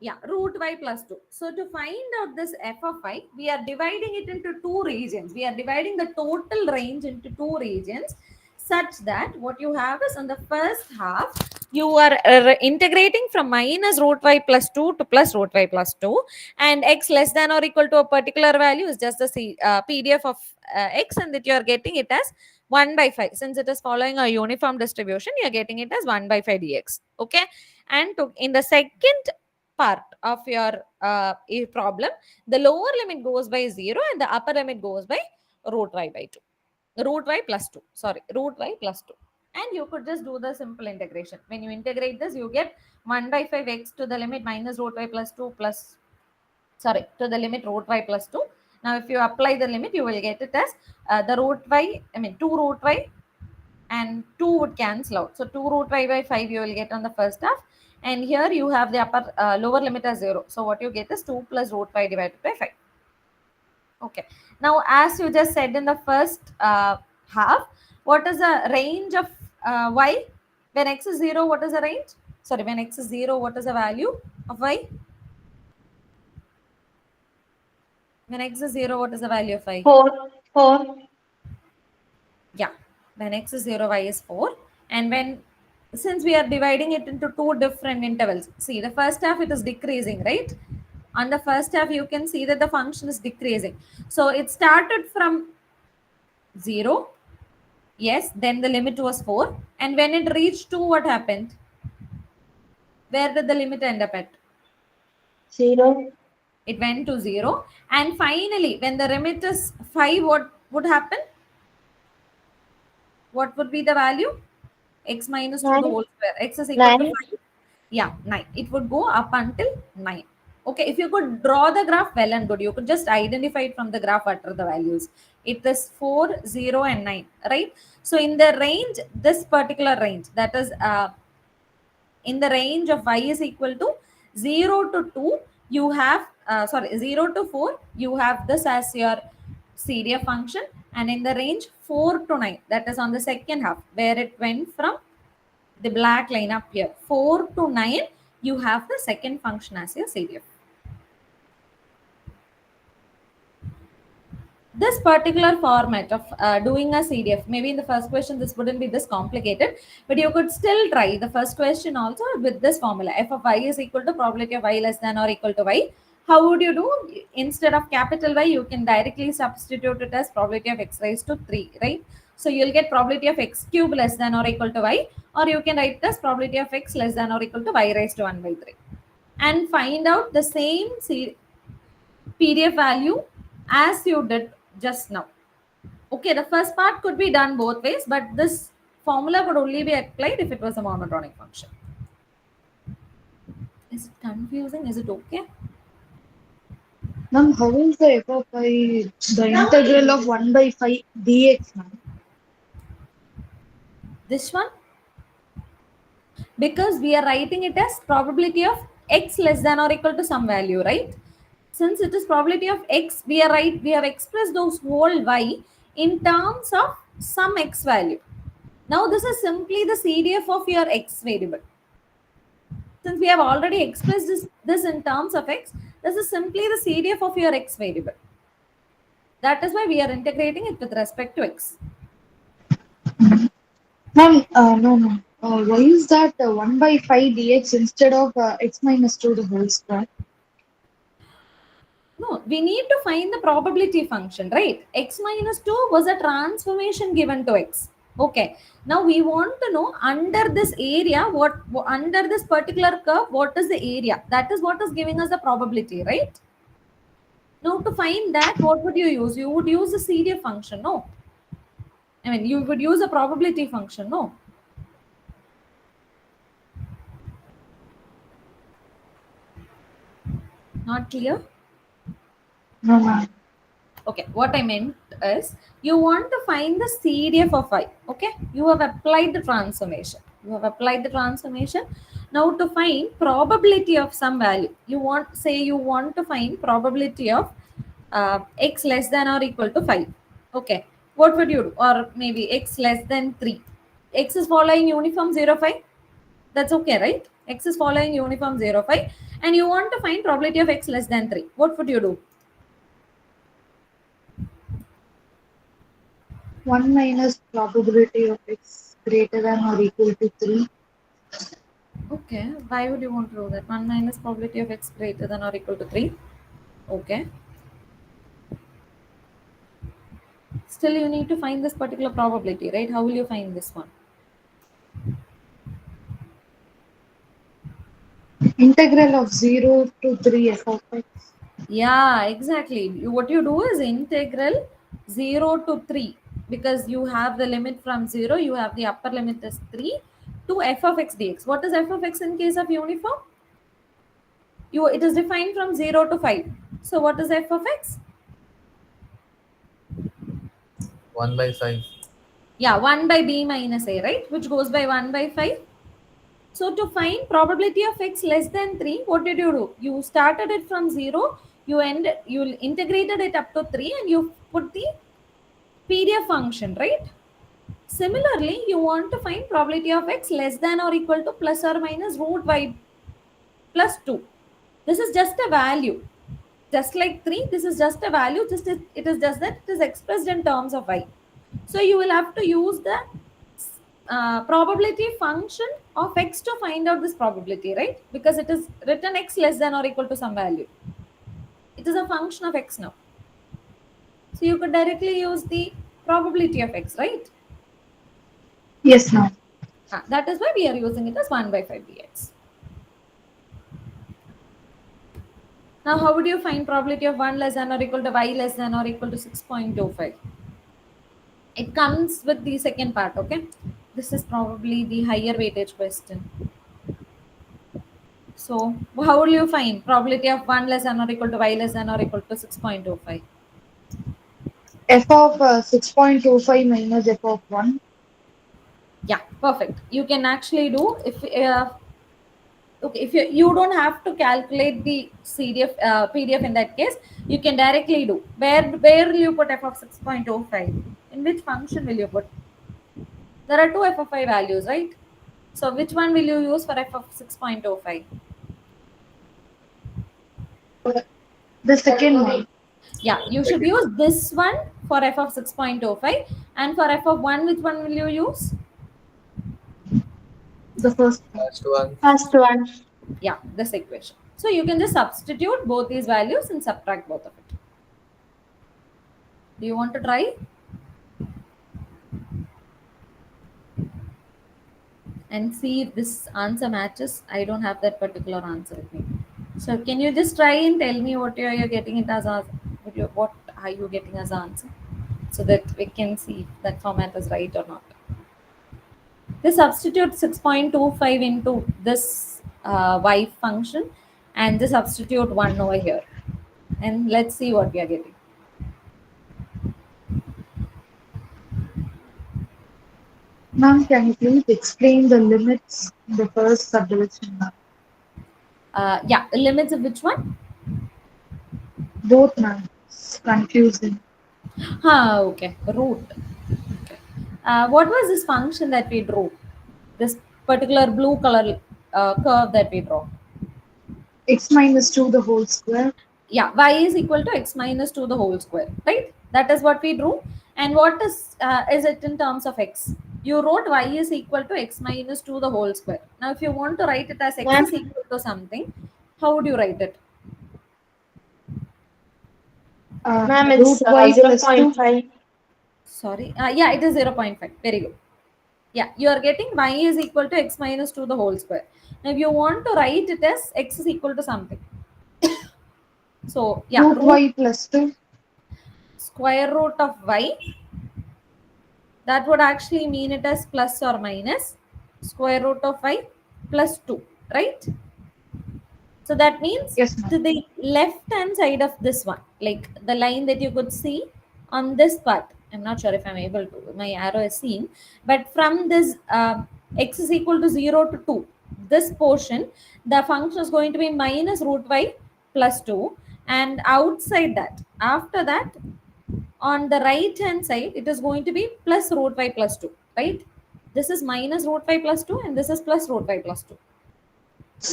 yeah, root y plus 2. So to find out this f of y, we are dividing it into two regions. We are dividing the total range into two regions, such that what you have is on the first half, you are integrating from minus root y plus 2 to plus root y plus 2, and x less than or equal to a particular value is just the PDF of x, and that you are getting it as 1 by 5. Since it is following a uniform distribution, you are getting it as 1 by 5 dx. Okay. And in the second part of your problem, the lower limit goes by 0 and the upper limit goes by root y by 2. Root y plus 2. Sorry, root y plus 2. And you could just do the simple integration. When you integrate this, you get 1 by 5x to the limit minus root y plus 2 plus, sorry, to the limit root y plus 2. Now, if you apply the limit, you will get it as the root y, 2 root y and 2 would cancel out. So 2 root y by 5 you will get on the first half, and here you have the upper lower limit as 0. So what you get is 2 plus root 5 divided by 5. Okay, now as you just said in the first half, what is the range of y when x is 0? What is the range? Sorry, when x is 0, what is the value of y? When x is 0, what is the value of y? 4. 4. Yeah, when x is 0, y is 4. And when, since we are dividing it into two different intervals, see the first half it is decreasing, right? On the first half you can see that the function is decreasing. So it started from 0, yes, then the limit was 4, and when it reached 2, what happened? Where did the limit end up at? 0. It went to 0, and finally when the limit is 5, what would happen? What would be the value? X minus 2 the 9. whole square. X is equal to 9. 5. Yeah, 9. It would go up until 9. Okay, if you could draw the graph, well and good. You could just identify it from the graph, what are the values. It is 4, 0 and 9, right? So in the range, this particular range, that is in the range of y is equal to 0 to 2, you have 0 to 4, you have this as your CDF function. And in the range 4 to 9, that is on the second half where it went from the black line up here, 4 to 9, you have the second function as your CDF. This particular format of doing a CDF, maybe in the first question this wouldn't be this complicated, but you could still try the first question also with this formula. F of y is equal to probability of y less than or equal to y. How would you do? Instead of capital Y, you can directly substitute it as probability of x raised to 3, right? So you'll get probability of x cube less than or equal to y, or you can write it as probability of x less than or equal to y raised to 1 by 3. And find out the same PDF value as you did just now. Okay, the first part could be done both ways, but this formula could only be applied if it was a monotonic function. Is it confusing? Is it okay? Ma'am, how is the f of I, the integral of 1 by 5 dx, ma'am? This one? Because we are writing it as probability of x less than or equal to some value, right? Since it is probability of x, we have expressed those whole y in terms of some x value. Now this is simply the CDF of your x variable. Since we have already expressed this in terms of x, this is simply the CDF of your x variable. That is why we are integrating it with respect to x. Ma'am, no, no. Why is that 1 by 5 dx instead of x minus 2 the whole square? No, we need to find the probability function, right? X minus 2 was a transformation given to x. Okay. Now we want to know under this area, what under this particular curve, what is the area? That is what is giving us the probability, right? Now to find that, what would you use? You would use the CDF function, no? I mean, you would use a probability function, no? Not clear? No, ma'am. Okay, what I meant is you want to find the CDF of y. Okay, you have applied the transformation. Now to find probability of some value, you want to find probability of x less than or equal to 5. Okay, what would you do? Or maybe x less than 3. X is following uniform 0, 5. That's okay, right? X is following uniform 0, 5, and you want to find probability of x less than 3. What would you do? 1 minus probability of x greater than or equal to 3. Okay, why would you want to do that? 1 minus probability of x greater than or equal to 3. Okay. Still, you need to find this particular probability, right? How will you find this one? Integral of 0 to 3 f of x. Yeah, exactly. What you do is integral 0 to 3, because you have the limit from 0, you have the upper limit is 3 to f of x dx. What is f of x in case of uniform? It is defined from 0 to 5. So what is f of x? 1 by 5. Yeah, 1 by b minus a, right? Which goes by 1 by 5. So to find probability of x less than 3, what did you do? You started it from 0, you integrated it up to 3, and you put the PDF function, right? Similarly, you want to find probability of x less than or equal to plus or minus root y plus 2. This is just a value. Just like 3, this is just a value. It is just that it is expressed in terms of y. So you will have to use the probability function of x to find out this probability, right? Because it is written x less than or equal to some value. It is a function of x now. So you could directly use the probability of x, right? Yes, ma'am. That is why we are using it as 1 by 5 dx. Now, how would you find probability of 1 less than or equal to y less than or equal to 6.25? It comes with the second part, okay? This is probably the higher weightage question. So, how will you find probability of 1 less than or equal to y less than or equal to 6.25? F of 6.25 minus f of 1. Yeah, perfect. You can actually do if you don't have to calculate the CDF PDF in that case, you can directly do. Where will you put f of 6.05? In which function will you put? There are two f of I values, right? So which one will you use for f of 6.05? The second one. Yeah, you should use this one for f of 6.05, and for f of 1, which one will you use? The first one. Last one. First one. Yeah, this equation. So you can just substitute both these values and subtract both of it. Do you want to try? And see if this answer matches. I don't have that particular answer with me. So can you just try and tell me what you're getting it as what are you getting as answer, so that we can see if that format is right or not. Just substitute 6.25 into this y function, and just substitute 1 over here, and let's see what we are getting. Ma'am, can you please explain the limits in the first subdivision, ma'am? Yeah, the limits of which one? Both, ma'am. It's confusing. Okay, root. Okay. What was this function that we drew? This particular blue color curve that we draw. X minus 2 the whole square. Yeah, y is equal to x minus 2 the whole square, right? That is what we drew. And what is it in terms of x? You wrote y is equal to x minus 2 the whole square. Now, if you want to write it as x Ma'am, is equal to something, how would you write it? ma'am, Root it's y plus 2. 0.5. Sorry. Yeah, it is 0.5. Very good. Yeah, you are getting y is equal to x minus 2 the whole square. Now, if you want to write it as x is equal to something. So, yeah, Root root y plus 2. square root of y, that would actually mean it as plus or minus square root of y plus 2, right? So that means Yes, ma'am. to the left hand side of this one, like the line that you could see on this part. I'm not sure if I'm able to, my arrow is seen, but from this x is equal to 0 to 2, this portion, the function is going to be minus root y plus 2. And outside that, after that, on the right hand side, it is going to be plus root y plus 2, right? This is minus root y plus 2, and this is plus root y plus 2.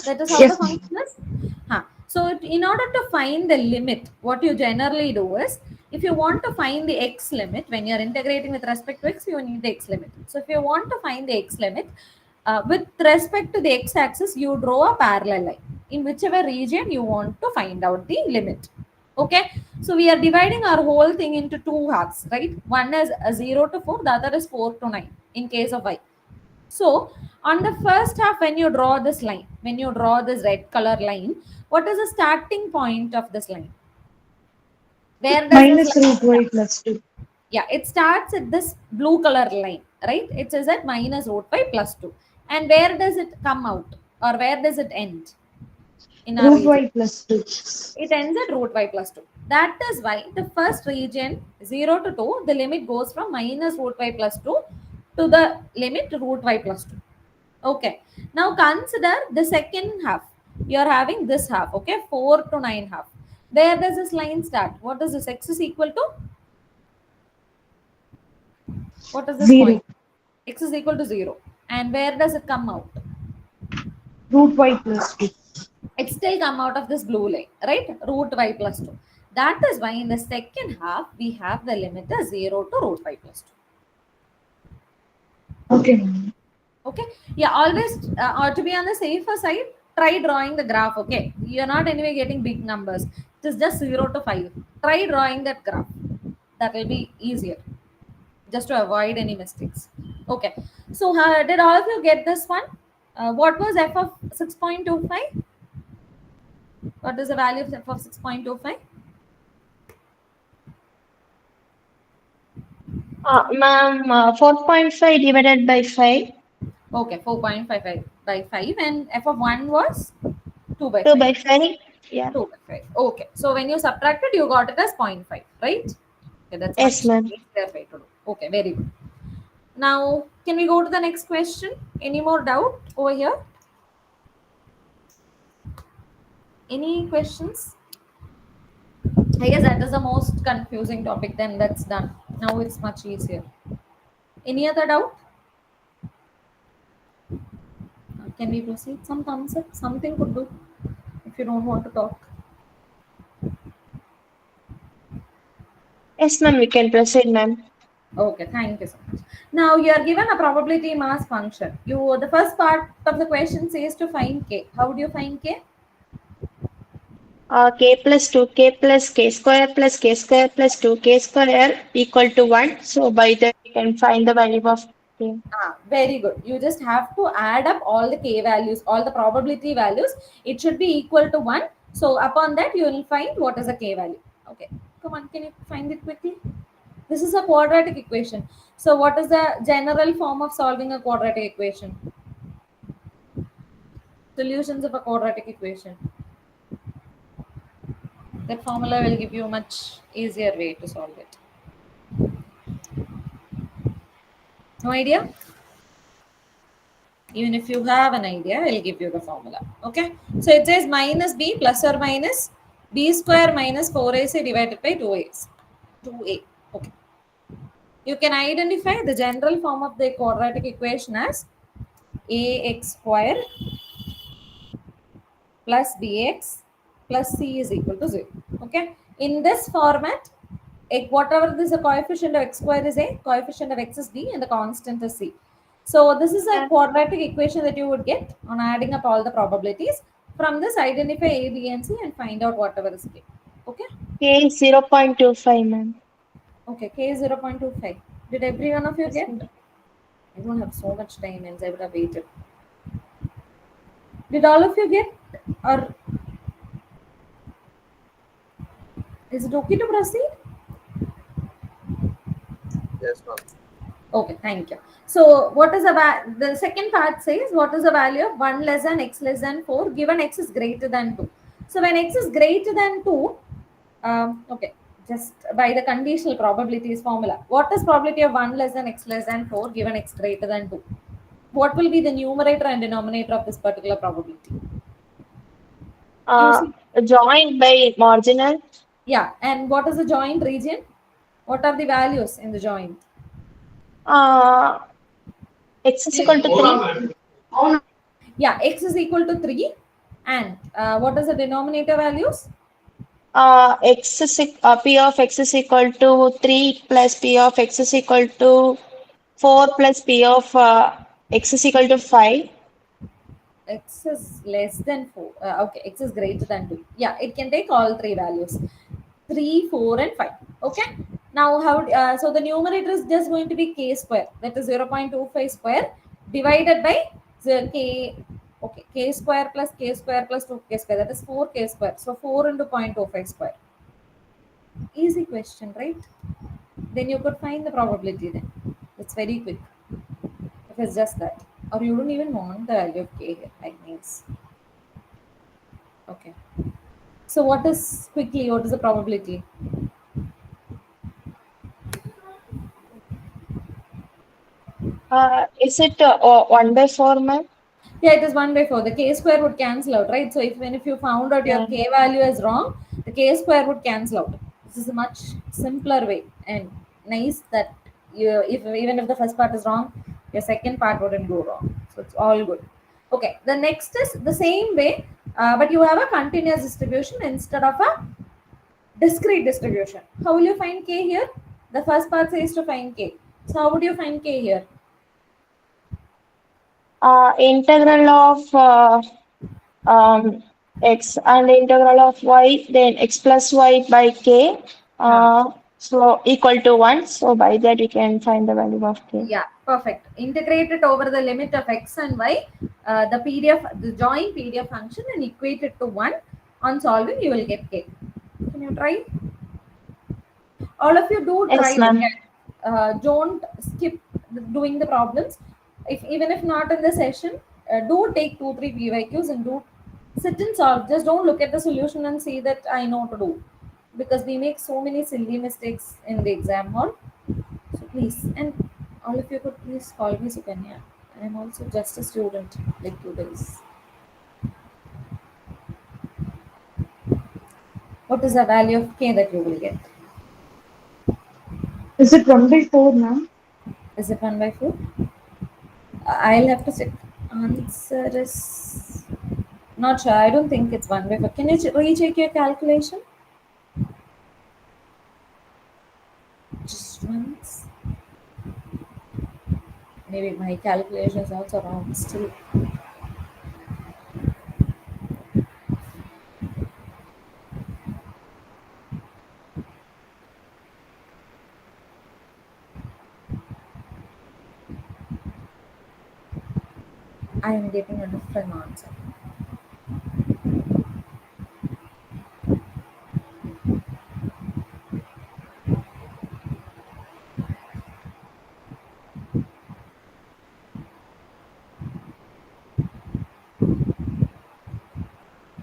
That is how the Yes, ma'am. function is. So in order to find the limit, what you generally do is, if you want to find the x limit, when you're integrating with respect to x, you need the x limit. So if you want to find the x limit, with respect to the x-axis, you draw a parallel line in whichever region you want to find out the limit. Okay, so we are dividing our whole thing into two halves, right? One is 0 to 4, the other is 4 to 9 in case of y. So on the first half, when you draw this line, when you draw this red color line, what is the starting point of this line? Where does this Minus line root start? y plus 2. Yeah, it starts at this blue color line, right? It says at minus root y plus 2. And where does it come out, or where does it end in our Root region? y plus 2. It ends at root y plus 2. That is why the first region 0 to 2, the limit goes from minus root y plus 2 to the limit root y plus 2. Okay. Now consider the second half. You are having this half. Okay. 4 to 9 half. Where does this line start? What is this? X is equal to? What is this Zero. point? X is equal to 0. And where does it come out? Root y plus 2. It still come out of this blue line, right? Root y plus 2. That is why in the second half, we have the limit as 0 to root y plus 2. Okay, ma'am. Okay. Yeah, always, or to be on the safer side, try drawing the graph. Okay. You're not anyway getting big numbers. It is just 0 to 5. Try drawing that graph. That will be easier, just to avoid any mistakes. Okay. So, did all of you get this one? What was f of 6.25? What is the value of f of 6.25? Ma'am, 4.5 divided by 5, Okay, 4.55 by 5, and f of 1 was 2 by 2 5. by 5. Yeah. 2 by 5. Okay, so when you subtracted, you got it as 0.5, right? Okay, that's Yes, much ma'am. easier way to do. Okay, very good. Now, can we go to the next question? Any more doubt over here? Any questions? I guess that is the most confusing topic. Then that's done. Now it's much easier. Any other doubt? Can we proceed? Some thumbs up. Something could do if you don't want to talk. Yes, ma'am, we can proceed, ma'am. Okay, thank you so much. Now you are given a probability mass function. The first part of the question says to find k. How do you find k? K plus 2, k plus k square plus 2, k square equal to 1. So by that we can find the value of k. Very good. You just have to add up all the k values, all the probability values. It should be equal to 1. So upon that you will find what is the k value. Okay, come on, can you find it quickly? This is a quadratic equation. So what is the general form of solving a quadratic equation? Solutions of a quadratic equation. That formula will give you a much easier way to solve it. No idea? Even if you have an idea, I'll give you the formula. Okay. So it says minus b plus or minus b square minus 4ac divided by 2a. 2a. Okay. You can identify the general form of the quadratic equation as ax square plus bx plus c is equal to 0. Okay. In this format, whatever this a coefficient of x square is a, coefficient of x is b, and the constant is c. So this is a Yeah. quadratic equation that you would get on adding up all the probabilities. From this, identify a, b, and c and find out whatever is k. Okay. K is 0.25, ma'am. Okay. K is 0.25. Did every one of you Yes, get? ma'am. I don't have so much time, and I would have waited. Did all of you get? Or is it okay to proceed? Yes, ma'am. Okay, thank you. So, what is the second part says what is the value of 1 less than x less than 4 given x is greater than 2. So, when x is greater than 2, okay, just by the conditional probabilities formula, what is probability of 1 less than x less than 4 given x greater than 2? What will be the numerator and denominator of this particular probability? You Uh, see, Joined by marginal. yeah, and what is the joint region? What are the values in the joint? Uh, X is equal to 3. Yeah, x is equal to 3, and what is the denominator values? P of x is equal to 3 plus P of x is equal to 4 plus P of x is equal to 5. X is less than 4. Okay, x is greater than 2. Yeah, it can take all three values, 3, 4, and 5. Okay. Now, so the numerator is just going to be k square, that is 0.25 square divided by the k. Okay, k square plus k square plus 2k square, that is 4k square. So 4 into 0.25 square. Easy question, right? Then you could find the probability then. It's very quick. If it's just that. Or you don't even want the value of k here. I means. Okay. So what is the probability? Is it 1 by 4, ma'am? Yeah, it is 1 by 4. The k square would cancel out, right? So if you found out your Yeah. k value is wrong, the k square would cancel out. This is a much simpler way, and nice that you, if even if the first part is wrong, your second part wouldn't go wrong. So it's all good. Okay, the next is the same way, but you have a continuous distribution instead of a discrete distribution. How will you find k here? The first part says to find k. So how would you find k here? Integral of um, x and the integral of y, then x plus y by k. Huh. So equal to 1. So by that we can find the value of k. Yeah, perfect. Integrate it over the limit of x and y, the PDF, the join PDF function, and equate it to 1. On solving, you will get k. Can you try? All of you do try, Yes, ma'am. okay? Don't skip doing the problems. If even if not in the session, do take 2 3 PYQs and do sit and solve. Just don't look at the solution and see that I know to do, because we make so many silly mistakes in the exam hall. So please, and all of you could please call me Sukanya. I am also just a student like you guys. What is the value of k that you will get? Is it 1/4, ma'am? Is it 1 by 4? I'll have to check. Answer is not sure. I don't think it's 1 by 4. Can you recheck your calculation? Just once. Maybe my calculation is also wrong still. I am getting a different answer.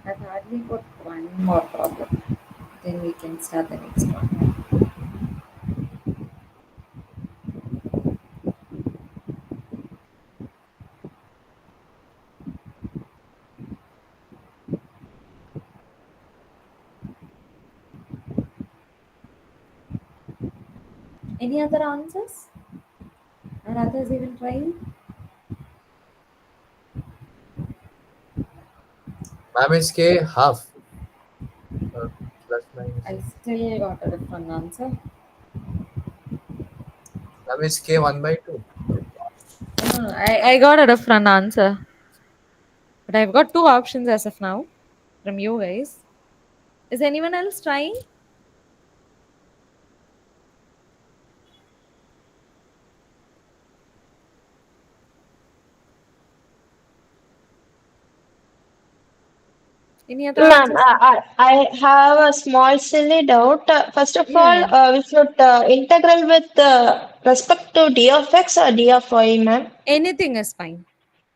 I've hardly got one more problem. Then we can start the next one. Any other answers? Are others even trying? Ma'am is K half. Plus minus. I still got a different answer. Ma'am is K 1/2. No, I got a different answer. But I've got two options as of now from you guys. Is anyone else trying? Any other Ma'am, answers? I have a small silly doubt. First of Yeah, all, yeah. we should integral with respect to d of x or d of y, ma'am. Anything is fine.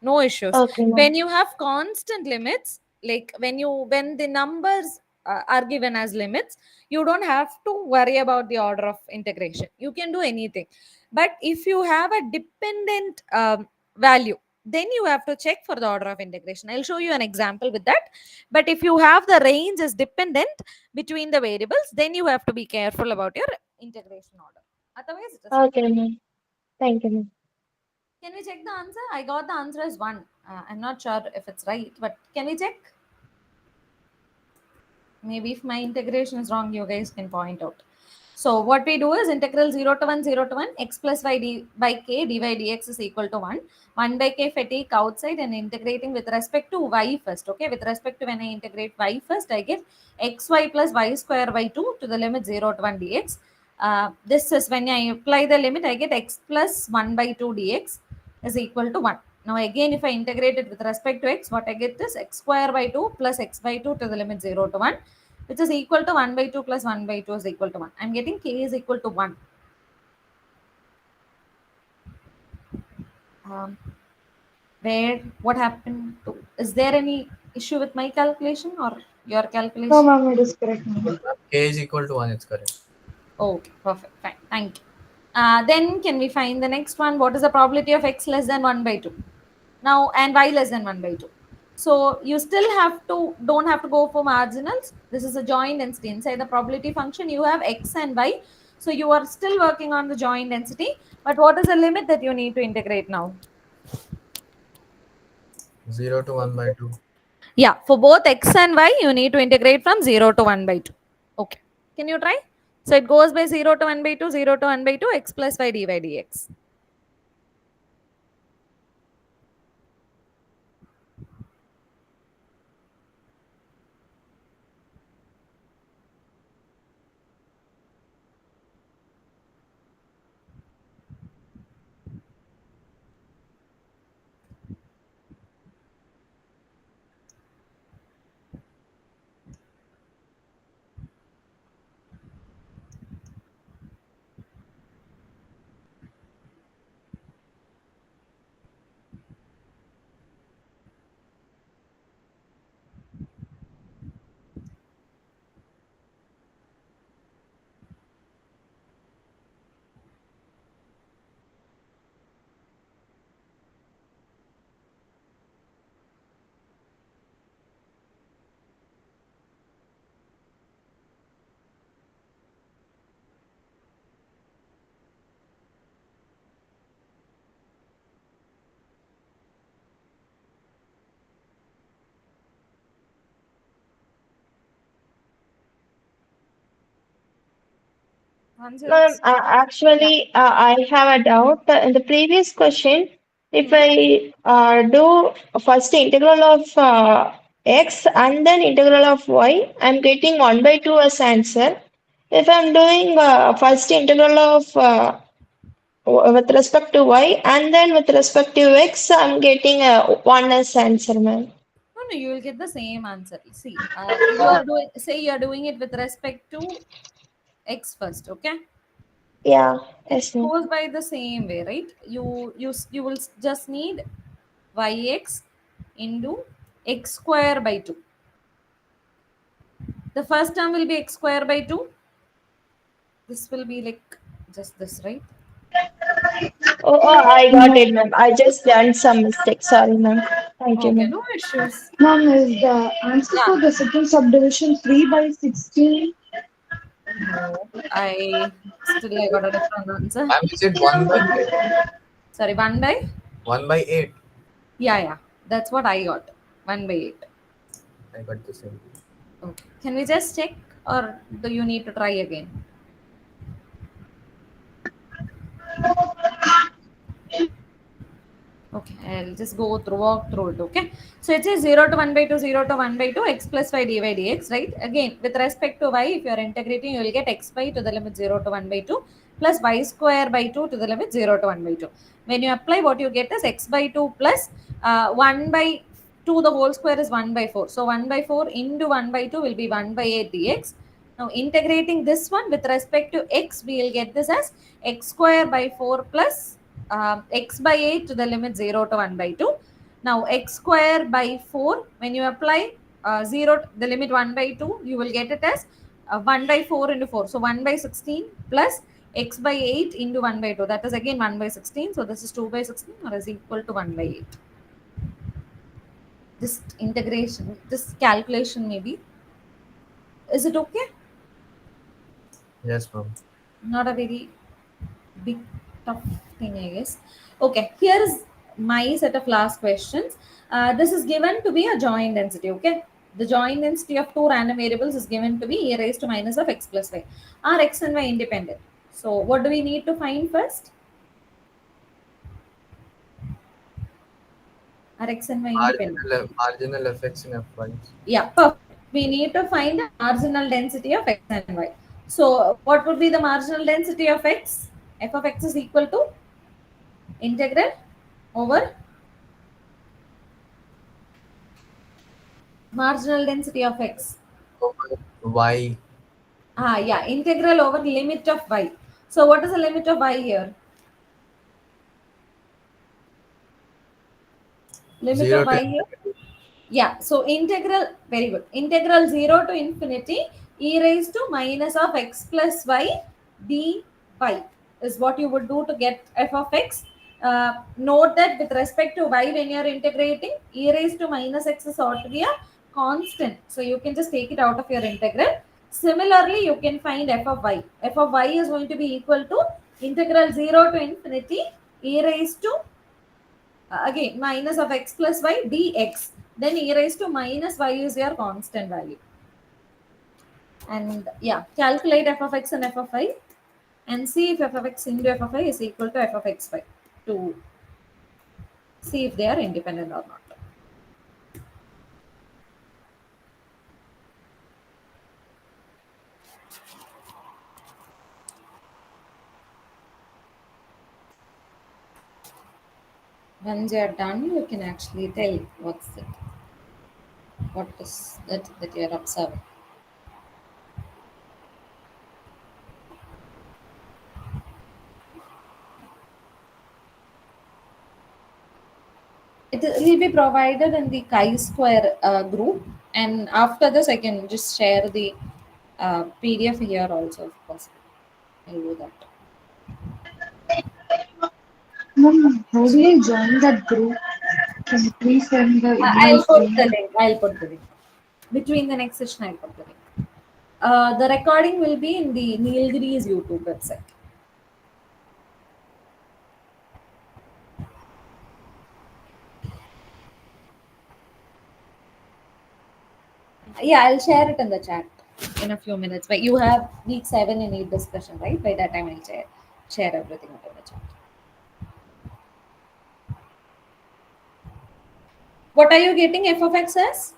No issues. Okay, ma'am. When you have constant limits, like when the numbers are given as limits, you don't have to worry about the order of integration. You can do anything. But if you have a dependent value, then you have to check for the order of integration. I'll show you an example with that. But if you have the range as dependent between the variables, then you have to be careful about your integration order. Otherwise, it is fine. Okay, ma'am. Thank you, ma'am. Can we check the answer? I got the answer as 1. I'm not sure if it's right, but can we check? Maybe if my integration is wrong, you guys can point out. So what we do is integral 0 to 1, 0 to 1, x plus y by k dy dx is equal to 1. 1 by k fatigue outside and integrating with respect to y first. Okay, with respect to when I integrate y first, I get xy plus y square by 2 to the limit 0 to 1 dx. This is when I apply the limit, I get x plus 1 by 2 dx is equal to 1. Now again, if I integrate it with respect to x, what I get is x square by 2 plus x by 2 to the limit 0 to 1, which is equal to 1 by 2 plus 1 by 2 is equal to 1. I'm getting k is equal to 1. Um, what happened to, is there any issue with my calculation or your No, calculation? ma'am, it is correct, ma'am. Ma'am, K is equal to 1. It's correct. Okay, perfect, fine, thank you. Then can we find the next one? What is the probability of x less than 1 by 2? Now, and y less than 1 by 2. So you still don't have to go for marginals. This is a joint density. Inside the probability function, you have x and y. So you are still working on the joint density. But what is the limit that you need to integrate now? 0 to 1 by 2. Yeah, for both x and y, you need to integrate from 0 to 1 by 2. Okay. Can you try? So it goes by 0 to 1 by 2, 0 to 1 by 2, x plus y dy dx. Ma'am, Answers? Yeah. I have a doubt. In the previous question, if Hmm. I do first integral of x and then integral of y, I'm getting 1 by 2 as answer. If I'm doing first integral of with respect to y and then with respect to x, I'm getting 1 as answer, ma'am. No, no, you will get the same answer. See, you are doing, say you are doing it with respect to x first, okay? Yeah, It yes, ma'am. goes by the same way, right? You will just need yx into x square by 2. The first term will be x square by 2. This will be like just this, right? I got it, ma'am. I just done some mistake. Sorry, ma'am. Thank you, Okay, ma'am. no issues. Ma'am, is the answer Yeah. for the second subdivision 3 by 16? No, I got a different answer. Ma'am, is it 1 by 8? Sorry, 1 by? 1 by 8. Yeah, yeah. That's what I got. 1 by 8. I got the same. Okay. Can we just check or do you need to try again? Okay, I'll just walk through it. Okay, so it says 0 to 1 by 2, 0 to 1 by 2, x plus y dy dx, right? Again, with respect to y, if you are integrating, you will get x by to the limit 0 to 1 by 2 plus y square by 2 to the limit 0 to 1 by 2. When you apply, what you get is x by 2 plus 1 by 2, the whole square is 1 by 4. So 1 by 4 into 1 by 2 will be 1 by 8 dx. Now integrating this one with respect to x, we will get this as x square by 4 plus x by 8 to the limit 0 to 1 by 2. Now x square by 4, when you apply 0, the limit 1 by 2, you will get it as 1 by 4 into 4. So 1 by 16 plus x by 8 into 1 by 2. That is again 1 by 16. So this is 2 by 16 or is equal to 1 by 8. This integration, this calculation maybe. Is it okay? Yes, ma'am. Not a very big tough thing, I guess. Okay, here is my set of last questions. This is given to be a joint density. Okay, the joint density of two random variables is given to be e raised to minus of x plus y. Are x and y independent? So what do we need to find first? Are x and y independent? Marginal effects in F1s. Yeah, perfect. We need to find the marginal density of x and y. So what would be the marginal density of x? F of x is equal to integral over marginal density of x. Over Y. Yeah, integral over limit of y. So what is the limit of y here? Limit 0 of to y here? Yeah, so integral, very good. Integral 0 to infinity e raised to minus of x plus y dy is what you would do to get f of x. Note that with respect to y, when you are integrating, e raised to minus x is ought to be a constant. So you can just take it out of your integral. Similarly, you can find f of y. F of y is going to be equal to integral 0 to infinity e raised to again minus of x plus y dx. Then e raised to minus y is your constant value. And yeah, calculate f of x and f of y and see if f of x into f of y is equal to f of xy to see if they are independent or not. Once you are done, you can actually tell what's it, what is that you are observing. It will be provided in the chi-square group, and after this, I can just share the PDF here also, if possible. I'll do that. Ma'am, how do I join that group? Can you please send the I'll invite put the link? link. I'll put the link. Between the next session, I'll put the link. The recording will be in the Nilgiri's YouTube website. Yeah, I'll share it in the chat in a few minutes. But you have week 7 and 8 discussion, right? By that time, I'll share everything in the chat. What are you getting f of x as?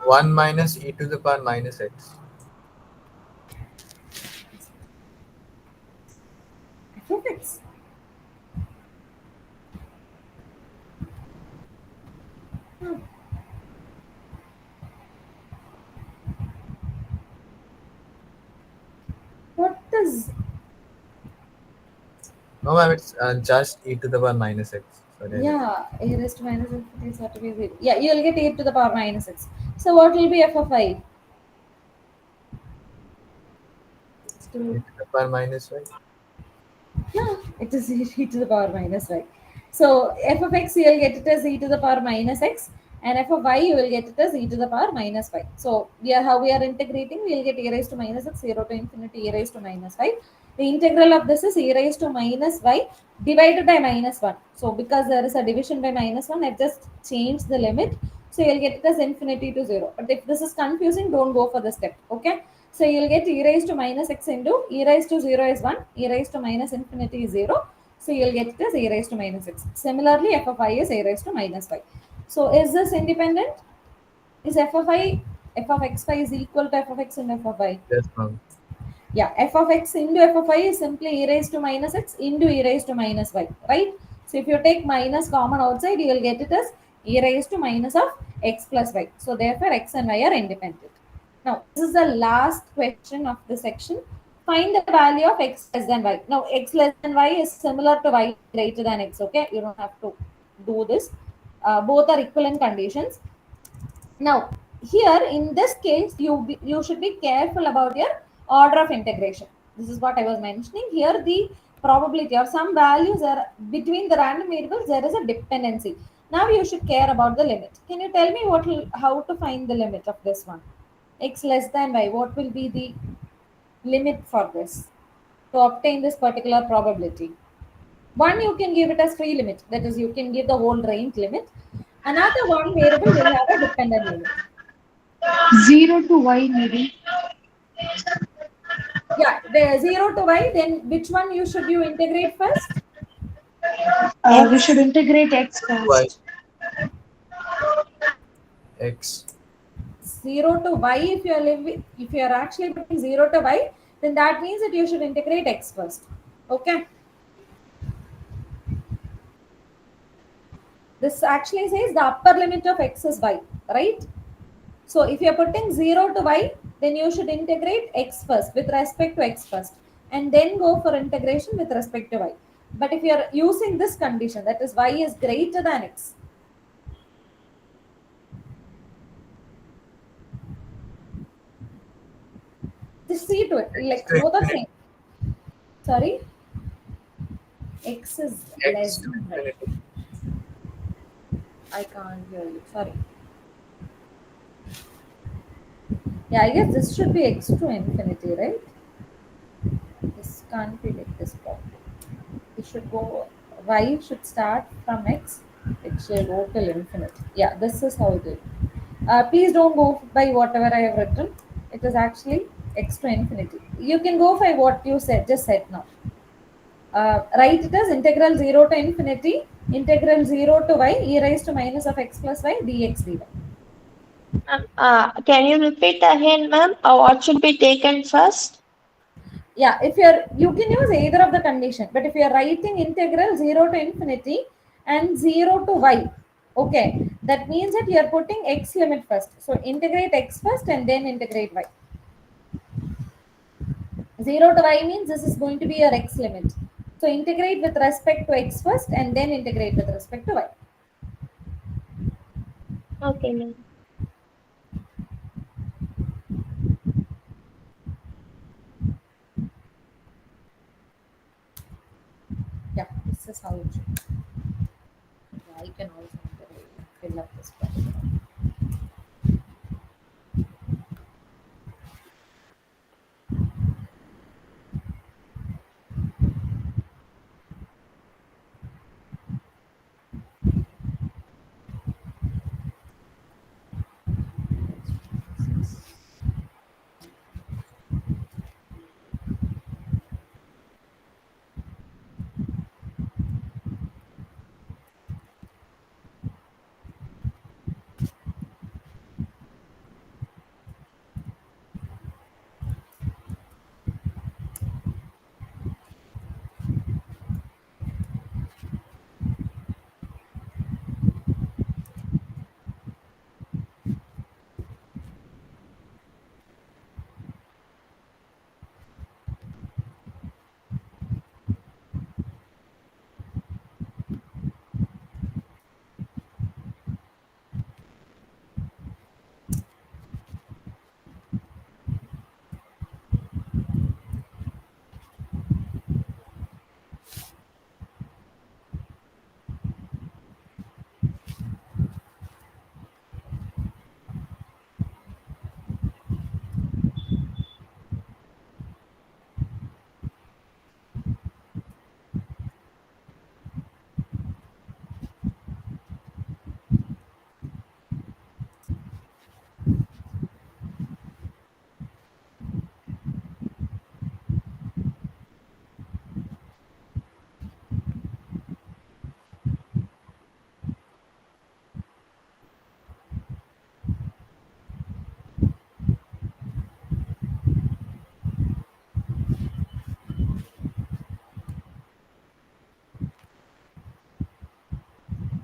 1 minus e to the power minus x. F of x. Hmm. What is? No, ma'am, it's just e to the power minus x. Sorry. Yeah, a raised to minus infinity is ought to be 0. Yeah, you'll get a to the power minus x. So what will be f of I? E Still, to the power minus y. yeah, it is e to the power minus y. So f of x you'll get it as e to the power minus x, and f of y you will get it as e to the power minus y. So we are how we are integrating, we'll get e raised to minus x 0 to infinity e raised to minus y. The integral of this is e raised to minus y divided by minus 1. So because there is a division by minus 1, I've just changed the limit. So you'll get it as infinity to 0. But if this is confusing, don't go for the step. Okay. So you'll get e raised to minus x into e raised to 0 is 1, e raised to minus infinity is 0. So you'll get it as a raised to minus x. Similarly, f of I is a raised to minus y. So is this independent? Is f of I, f of xy is equal to f of x and f of y? Yes, ma'am. Yeah, f of x into f of y is simply e raised to minus x into e raised to minus y, right? So if you take minus common outside, you will get it as e raised to minus of x plus y. So therefore, x and y are independent. Now, this is the last question of the section. Find the value of x less than y. Now, x less than y is similar to y greater than x, okay? You don't have to do this. Both are equivalent conditions. Now, here in this case, you should be careful about your order of integration. This is what I was mentioning. Here, the probability or some values are between the random variables, there is a dependency. Now, you should care about the limit. Can you tell me how to find the limit of this one? X less than y. What will be the limit for this to obtain this particular probability? One, you can give it as free limit. That is, you can give the whole range limit. Another one variable will have a dependent limit. 0 to y maybe. Yeah, the 0 to y, then which one you integrate first? We should integrate x Y, first. x. 0 to y, if you are actually putting 0 to y, then that means that you should integrate x first. Okay. This actually says the upper limit of x is y, right? So if you are putting 0 to y, then you should integrate x first with respect to x first, and then go for integration with respect to y. But if you are using this condition, that is y is greater than x, Just see to it. X Like to both are infinity. same. Sorry, x is less X to than y. infinity. I can't hear you. Sorry. Yeah, I guess this should be x to infinity, right? This can't be like this problem. It should go. Y should start from x. It should go till infinity. Yeah, this is how it is. Please don't go by whatever I have written. It is actually x to infinity. You can go by what you said. Just said now. Write it as integral 0 to infinity, integral 0 to y, e raised to minus of x plus y, dx dy. Can you repeat again, ma'am? What should be taken first? Yeah, if you can use either of the condition, but if you're writing integral 0 to infinity and 0 to y, okay, that means that you're putting x limit first. So integrate x first and then integrate y. 0 to y means this is going to be your x limit. So integrate with respect to x first and then integrate with respect to y. Okay, ma'am. Yeah, this is how it should. Yeah, you can also fill up this question.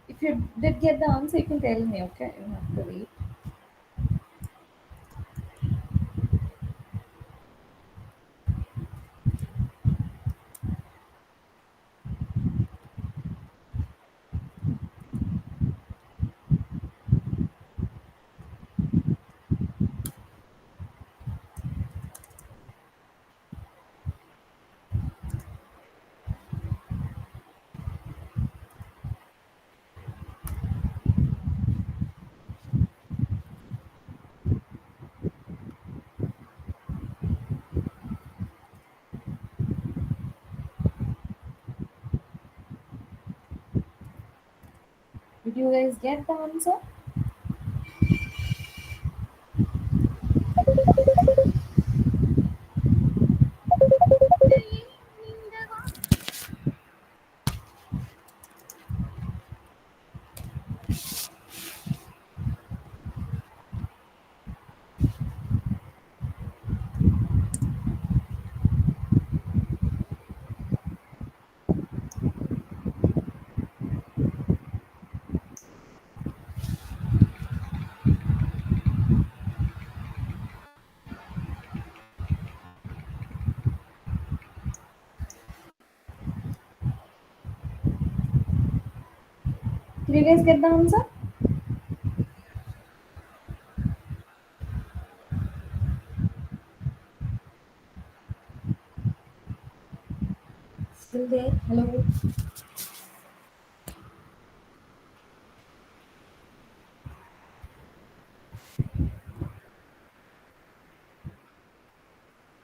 If you did get the answer, you can tell me, okay? You don't have to wait. Did you guys get the answer? Did you guys get the answer? still there? Hello?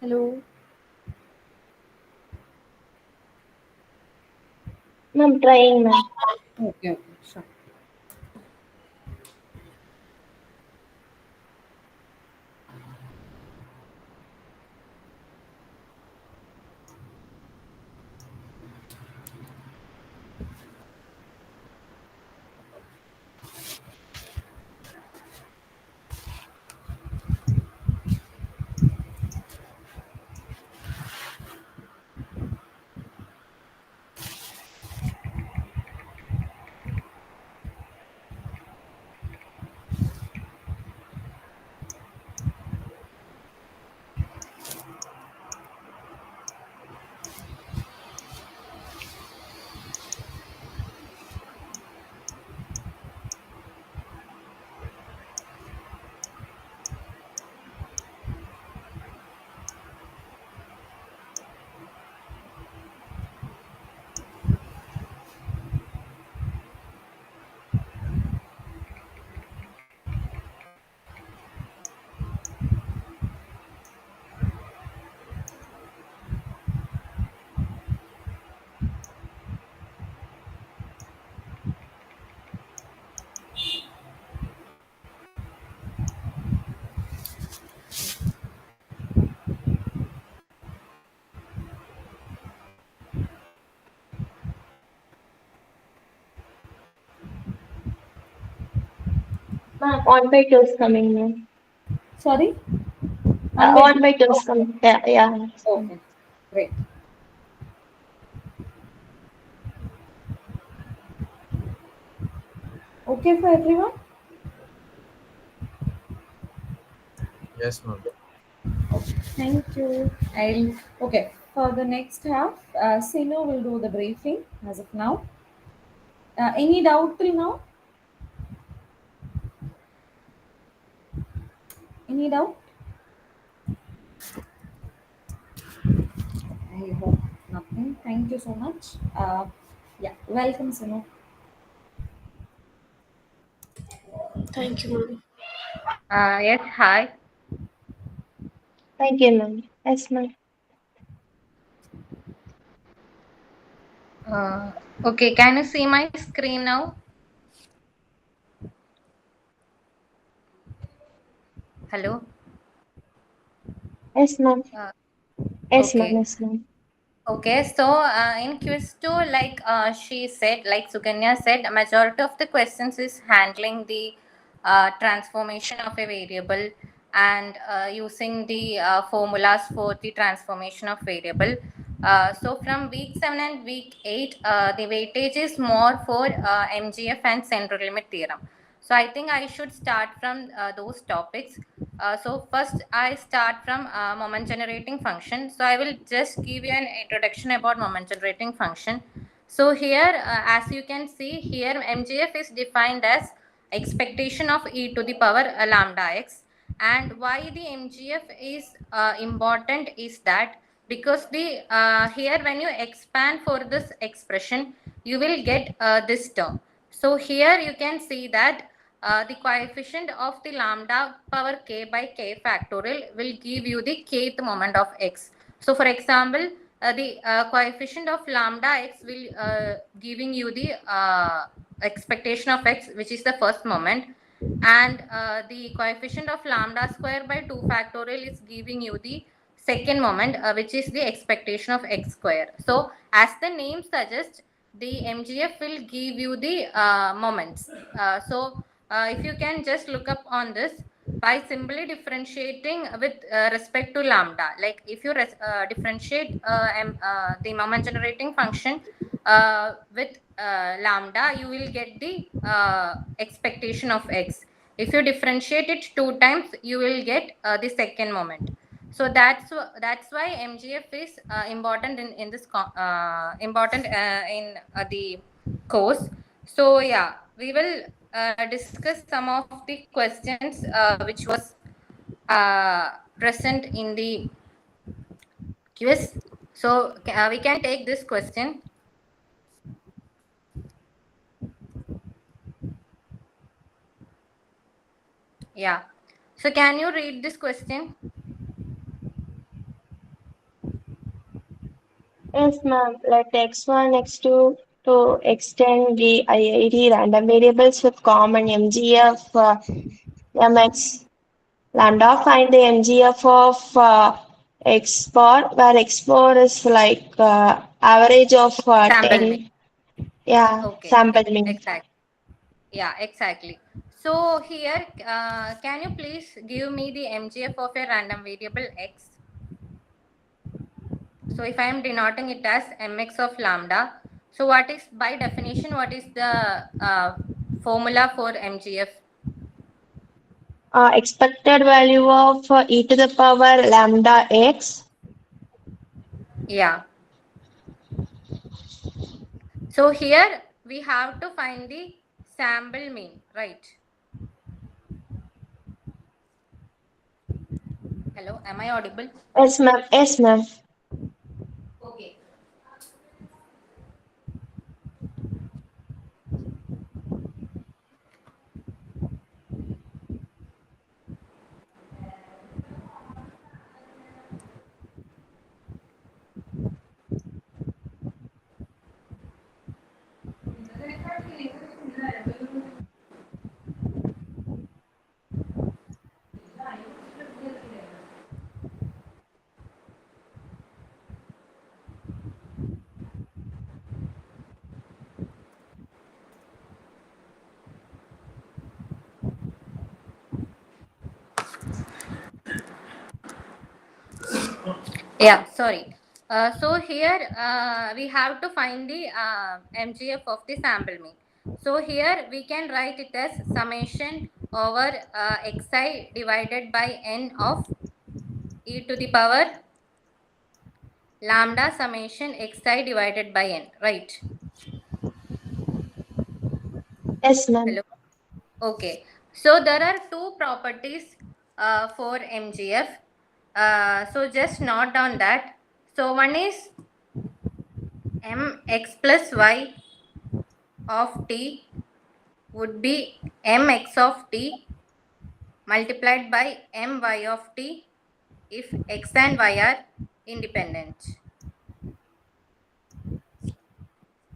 Hello? I'm trying, ma'am. Okay, okay, sure. Ma'am, 1 by 2 is coming, ma'am. Sorry? 1 by 2? 1 by 2 is Okay. coming. Yeah, yeah. It's coming. Okay. Great. Okay for everyone? Yes, ma'am. Okay. Thank you. I'll okay. For the next half, Sino will do the briefing as of now. Any doubt till now? Any doubt? I hope nothing. Thank you so much. Yeah, welcome, Sino. Thank you, ma'am. Yes, hi. Thank you, ma'am. Yes, ma'am. Okay, can you see my screen now? Hello. Yes, ma'am. Uh, Yes, ma'am. okay. Yes, ma'am. Okay, so in quiz 2, like she said, like Sukanya said, a majority of the questions is handling the transformation of a variable and using the formulas for the transformation of variable. So from week 7 and week 8, the weightage is more for MGF and central limit theorem. So I think I should start from those topics. So first I start from moment generating function. So I will just give you an introduction about moment generating function. So here, as you can see here, MGF is defined as expectation of e to the power lambda x. And why the MGF is important is that because the here when you expand for this expression, you will get this term. So here you can see that the coefficient of the lambda power k by k factorial will give you the kth moment of x. So for example, the coefficient of lambda x will giving you the expectation of x, which is the first moment, and the coefficient of lambda square by 2 factorial is giving you the second moment, which is the expectation of x square. So as the name suggests, the MGF will give you the moments. If you can just look up on this by simply differentiating with respect to lambda, like if you differentiate the moment generating function with lambda, you will get the expectation of x. If you differentiate it two times, you will get the second moment. So that's why MGF is important in this important in the course. So yeah, we will discuss some of the questions which was present in the quiz. So we can take this question. Yeah. So can you read this question? Yes, ma'am. Let x1, x2 to extend the IID random variables with common MGF mx lambda. Find the MGF of x bar, where x bar is like average of Sample mean. 10. Yeah, Okay. sample mean. Exactly. Yeah, exactly. So here, can you please give me the MGF of a random variable x? So if I am denoting it as mx of lambda, so what is, by definition, what is the formula for MGF? Expected value of e to the power lambda x. Yeah. So here we have to find the sample mean, right? Hello, am I audible? Yes, ma'am. Yes, ma'am. Okay. Yeah, sorry. So here we have to find the MGF of the sample mean. So here we can write it as summation over xi divided by n of e to the power lambda summation xi divided by n, right? Yes, ma'am. Hello. Okay. So there are two properties for MGF. So just note down that. So one is mx plus y of t would be mx of t multiplied by my of t if x and y are independent.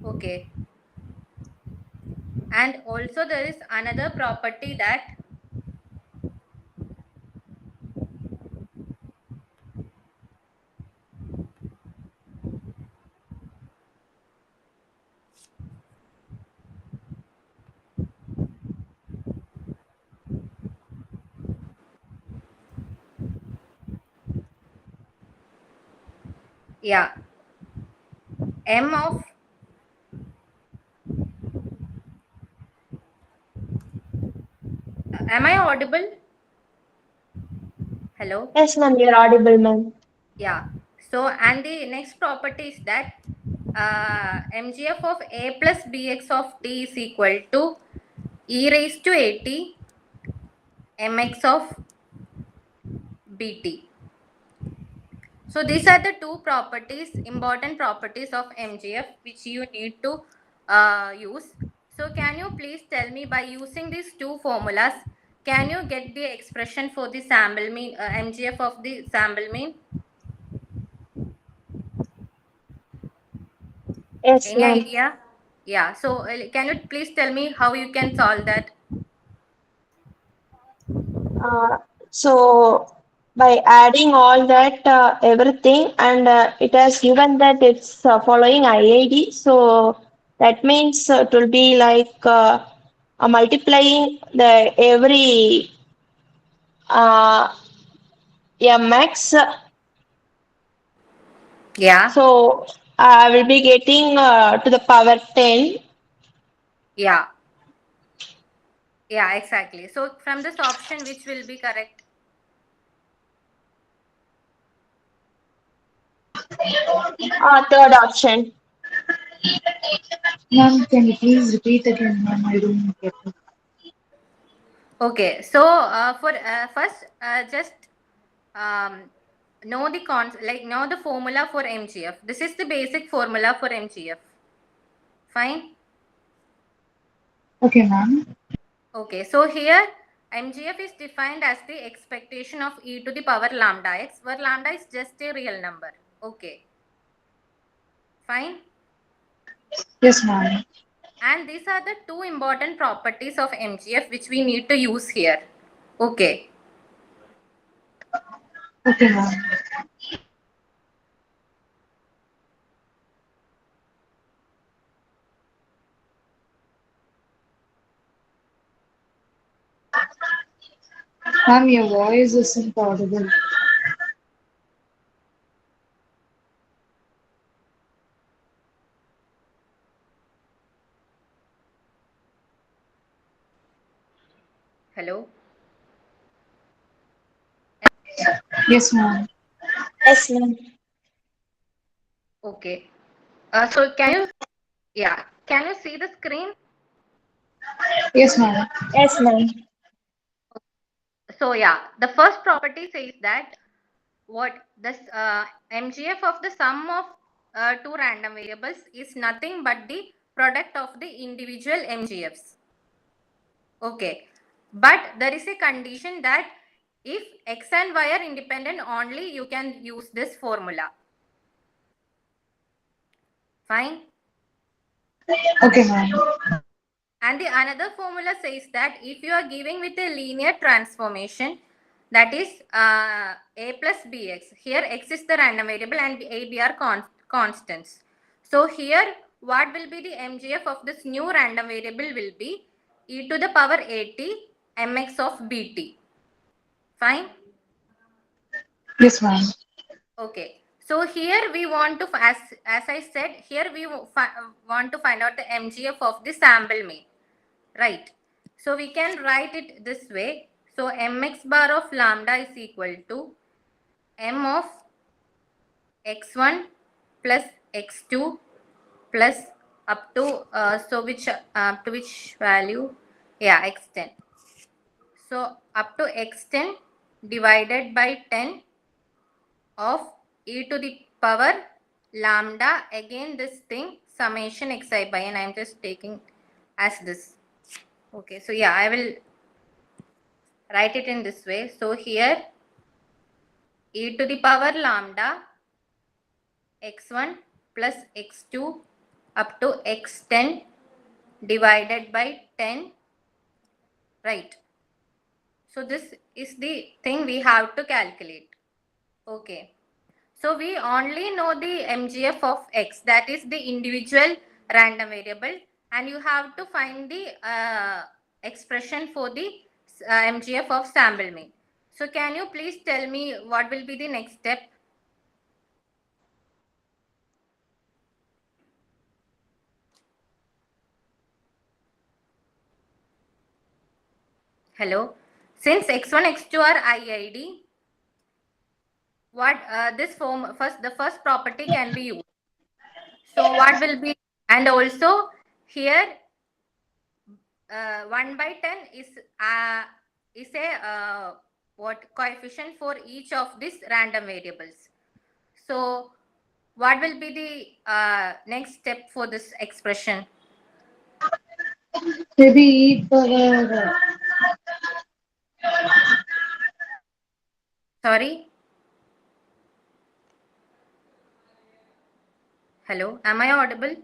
Okay. And also there is another property that yeah, m of, am I audible? Hello. Yes, ma'am. You're audible, ma'am. Yeah. So and the next property is that MGF of a plus bx of t is equal to e raised to at mx of bt. So these are the two properties, important properties of MGF, which you need to use. So can you please tell me, by using these two formulas, can you get the expression for the sample mean, MGF of the sample mean? Yes, Any ma'am. idea? Yeah. So can you please tell me how you can solve that? Uh, so by adding all that everything, and it has given that it's following IID, so that means it will be like multiplying the every uh, mx. Yeah. So I will be getting to the power 10. Yeah. Yeah. Exactly. So from this option, which will be correct? Third option. Ma'am, can you please repeat again, ma'am? I don't get it. Okay. So for first, just um, know the know the formula for MGF. This is the basic formula for MGF. Fine. Okay, ma'am. Okay, so here MGF is defined as the expectation of e to the power lambda x, where lambda is just a real number. Okay, fine. Yes, ma'am. And these are the two important properties of MGF which we need to use here. Okay. Okay, ma'am. Ma'am, your voice isn't audible. Hello. Yes, ma'am. Yes, ma'am. Okay. So can you, yeah, can you see the screen? Yes, ma'am. Yes, ma'am. So yeah, the first property says that what this MGF of the sum of two random variables is nothing but the product of the individual MGFs. Okay, but there is a condition that if x and y are independent only, you can use this formula. Fine. Okay, ma'am. And the another formula says that if you are giving with a linear transformation, that is a plus bx. Here x is the random variable and a, b are constants. So here what will be the MGF of this new random variable will be e to the power at mx of bt. Fine. Yes, ma'am. Okay. So here we want to, as I said, here we want to find out the MGF of the sample mean. Right. So we can write it this way. So mx bar of lambda is equal to m of x1 plus x2 plus up to so which up to which value? Yeah, x10. So up to x10 divided by 10 of e to the power lambda, again this thing summation xi by n. I am just taking as this. Okay, so yeah, I will write it in this way. So here e to the power lambda x1 plus x2 up to x10 divided by 10, right? So this is the thing we have to calculate. Okay. So we only know the MGF of x, that is the individual random variable, and you have to find the expression for the MGF of sample mean. So can you please tell me what will be the next step? Hello. Since x1, x2 are IID, what this form first the first property can be used. So what will be, and also here 1 by 10 is a what coefficient for each of these random variables. So what will be the next step for this expression? Maybe eat for Sorry. Hello, am I audible?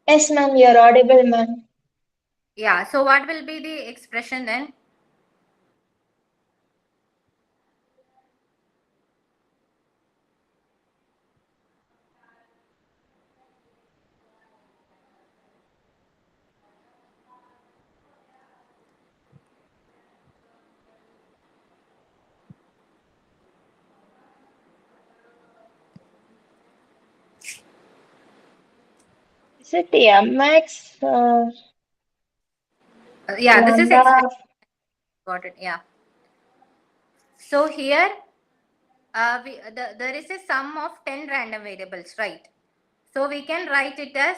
Yes, ma'am. You're audible, ma'am. Yeah, so what will be the expression then? Is it the MX Yeah, this is lambda? expression. Got it. Yeah. So here there is a sum of 10 random variables, right? So we can write it as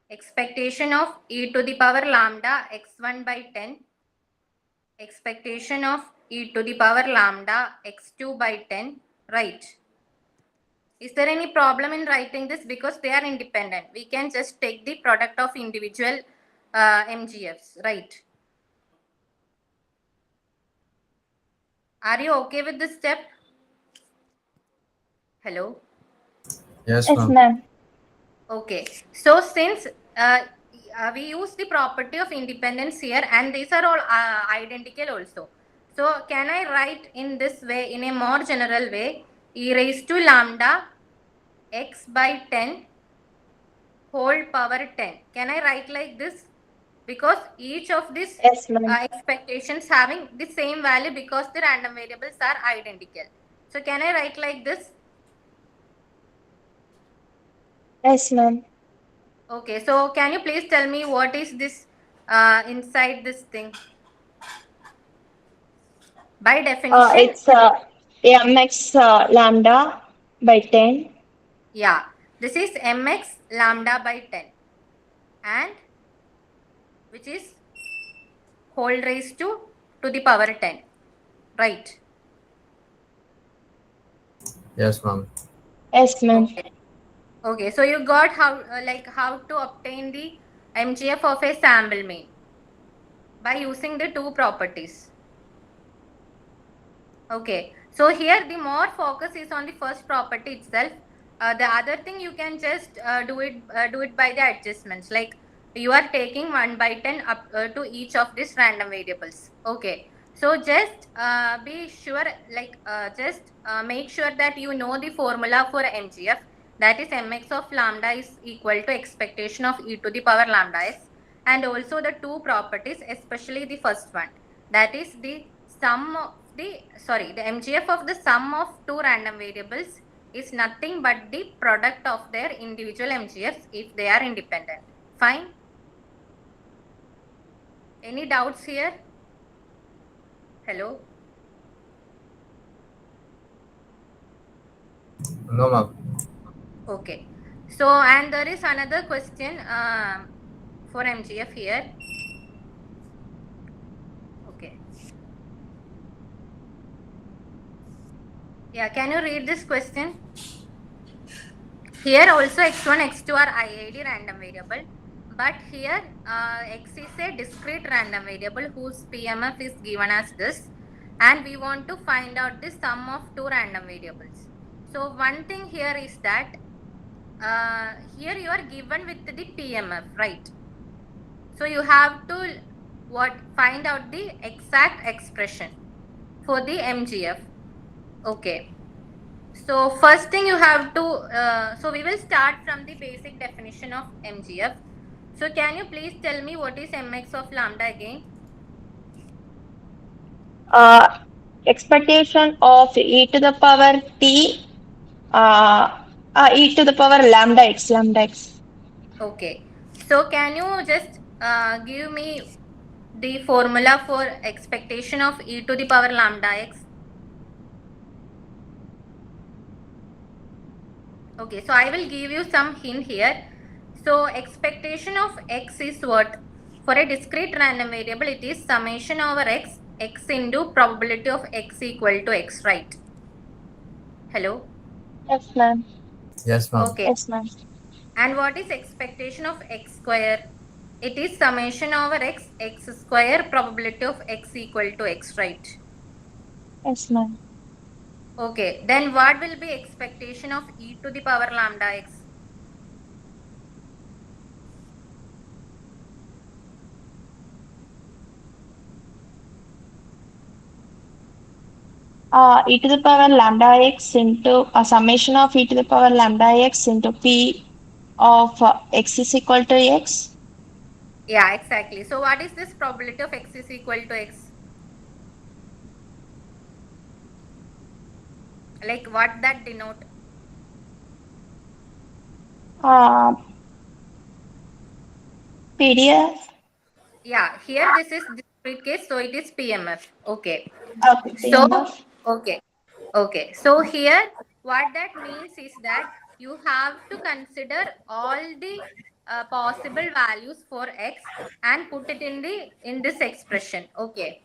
expectation of e to the power lambda x1 by 10 expectation of e to the power lambda x2 by 10, right? Is there any problem in writing this? Because they are independent. We can just take the product of individual MGFs, right? Are you okay with this step? Hello? Yes, Yes, ma'am. ma'am. Okay. So since we use the property of independence here and these are all identical also. So can I write in this way, in a more general way, e raised to lambda x by 10 whole power 10. Can I write like this? Because each of these Yes, ma'am. expectations having the same value because the random variables are identical. So can I write like this? Yes, ma'am. Okay, so can you please tell me what is this inside this thing? By definition, It's mx lambda by 10. yeah, this is mx lambda by 10 and which is whole raised to the power 10, right? Yes, ma'am. Yes, ma'am. Okay. Okay, so you got how how to obtain the MGF of a sample mean by using the two properties. Okay, so here the more focus is on the first property itself. The other thing you can just do it by the adjustments. Like you are taking 1/10 up to each of these random variables. Okay, so just be sure, just make sure that you know the formula for MGF. That is mx of lambda is equal to expectation of e to the power lambda s, and also the two properties, especially the first one, that is the sum of the MGF of the sum of two random variables is nothing but the product of their individual MGFs if they are independent. Fine. Any doubts here? Hello. No, ma'am. Okay, so and there is another question for MGF here. Okay, yeah, can you read this question? Here also x1, x2 are IID random variable, but here x is a discrete random variable whose PMF is given as this, and we want to find out the sum of two random variables. So one thing here is that here you are given with the PMF, right? So you have to find out the exact expression for the MGF. Okay. So first thing you have to, so we will start from the basic definition of MGF. So can you please tell me what is mx of lambda again? Uh, Expectation of e to the power t, uh, e to the power lambda x. Okay. So can you just give me the formula for expectation of e to the power lambda x? Okay. So I will give you some hint here. So expectation of x is what? For a discrete random variable, it is summation over x into probability of x equal to x, right? Hello. Yes, ma'am. Yes, ma'am. Okay. Yes, ma'am. And what is expectation of x square? It is summation over x square probability of x equal to x, right? Yes, ma'am. Okay. Then what will be expectation of e to the power lambda x? E to the power lambda x into a summation of e to the power lambda x into p of x is equal to x. Yeah, exactly. So what is this probability of x is equal to x? Like what that denote? Uh, PDF. Yeah, here this is discrete case, so it is PMF. Okay. So, PMF. okay. Okay. So here what that means is that you have to consider all the possible values for x and put it in this expression. Okay.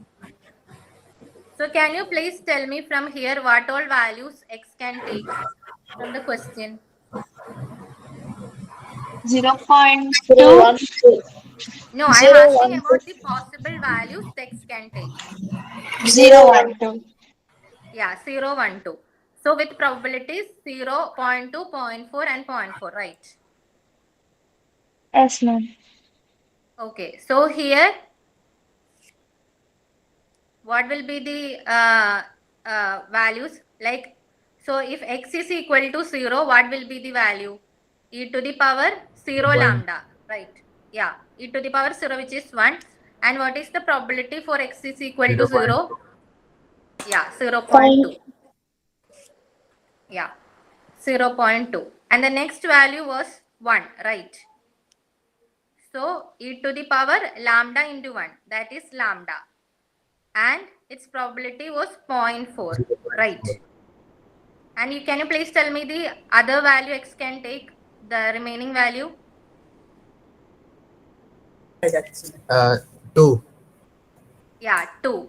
So can you please tell me from here what all values x can take from the question? 0.2. 0.1. No, I am Zero asking one two about the possible values x can take. 0.12. Yeah, 0, 1, 2. So with probabilities 0, 0.2, 0.4 and 0.4, right? Yes, ma'am. Okay, so here what will be the values? Like, so if x is equal to 0, what will be the value? E to the power 0 1. lambda, right? Yeah, e to the power 0, which is 1. And what is the probability for x is equal to 0? 0.2. Yeah, 0.2. point Yeah, 0.2. And the next value was 1, right? So e to the power lambda into 1, that is lambda. And its probability was 0.4, right? 0.4. And can you please tell me the other value x can take, the remaining value? 2. Yeah, 2.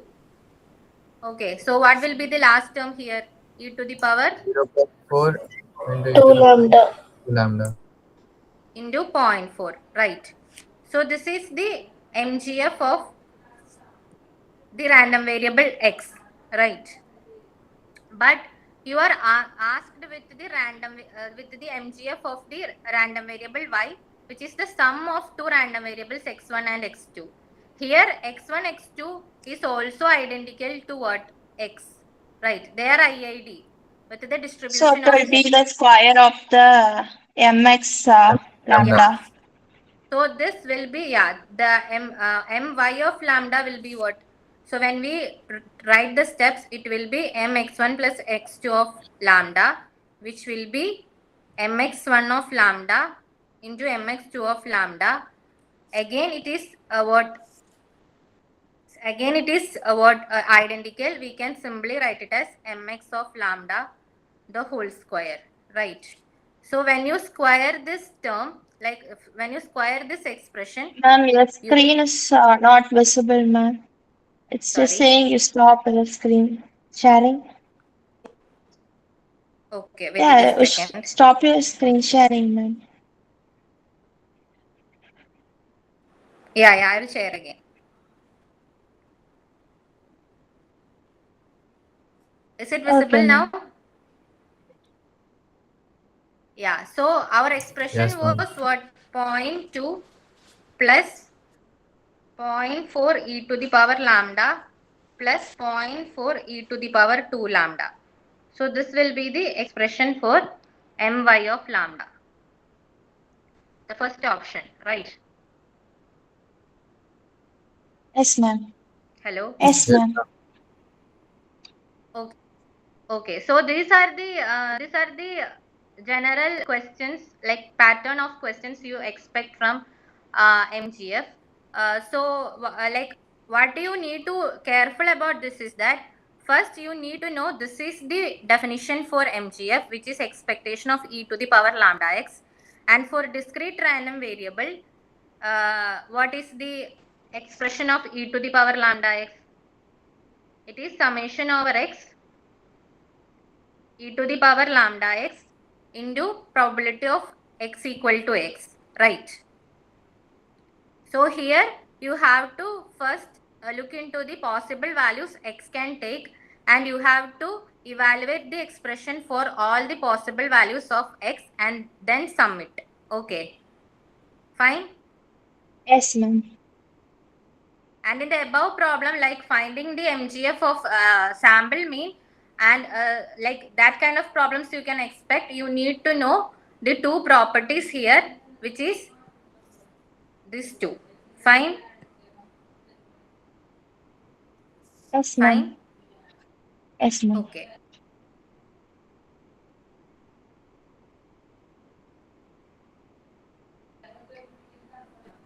Okay, so what will be the last term here? E to the power 0.4 into e 2 to the power lambda. 2 lambda. into 0.4, right? So this is the MGF of the random variable x, right? But you are asked with the random with the MGF of the random variable y, which is the sum of two random variables x1 and x2. Here x1 x2 is also identical to what? X, right? They are IID with the So distribution it of will be the square of the mx Lambda. yeah. lambda. So this will be, yeah, the my of lambda will be what? So when we write the steps, it will be mx1 plus x2 of lambda, which will be mx1 of lambda into mx2 of lambda. Again, it is what? Again, it is what identical. We can simply write it as mx of lambda, the whole square, right? So when you square this term, like when you square this expression, Ma'am, your you will, screen is not visible, ma'am. It's just sorry. saying you stop the screen sharing. Okay, wait just a Yeah, second. stop your screen sharing, ma'am. Yeah, I will share again. Is it Okay, visible now? ma'am. Yeah, so our expression Yes, ma'am. was what? 0.2 plus 0.4 e to the power lambda plus 0.4 e to the power 2 lambda. So this will be the expression for my of lambda. The first option, right? Yes, ma'am. Hello? Yes, Yes, ma'am. ma'am. Okay. Okay, so these are the general questions, like pattern of questions you expect from MGF. Like what you need to careful about this is that first you need to know this is the definition for MGF, which is expectation of e to the power lambda x, and for discrete random variable, what is the expression of e to the power lambda x? It is summation over x e to the power lambda x into probability of x equal to x, right? So here you have to first look into the possible values x can take, and you have to evaluate the expression for all the possible values of x and then sum it. Okay, fine. Yes, ma'am. And in the above problem, like finding the MGF of sample mean and like that kind of problems you can expect, you need to know the two properties here, which is these two. Fine, Yes, fine. ma'am. Yes, ma'am. Okay.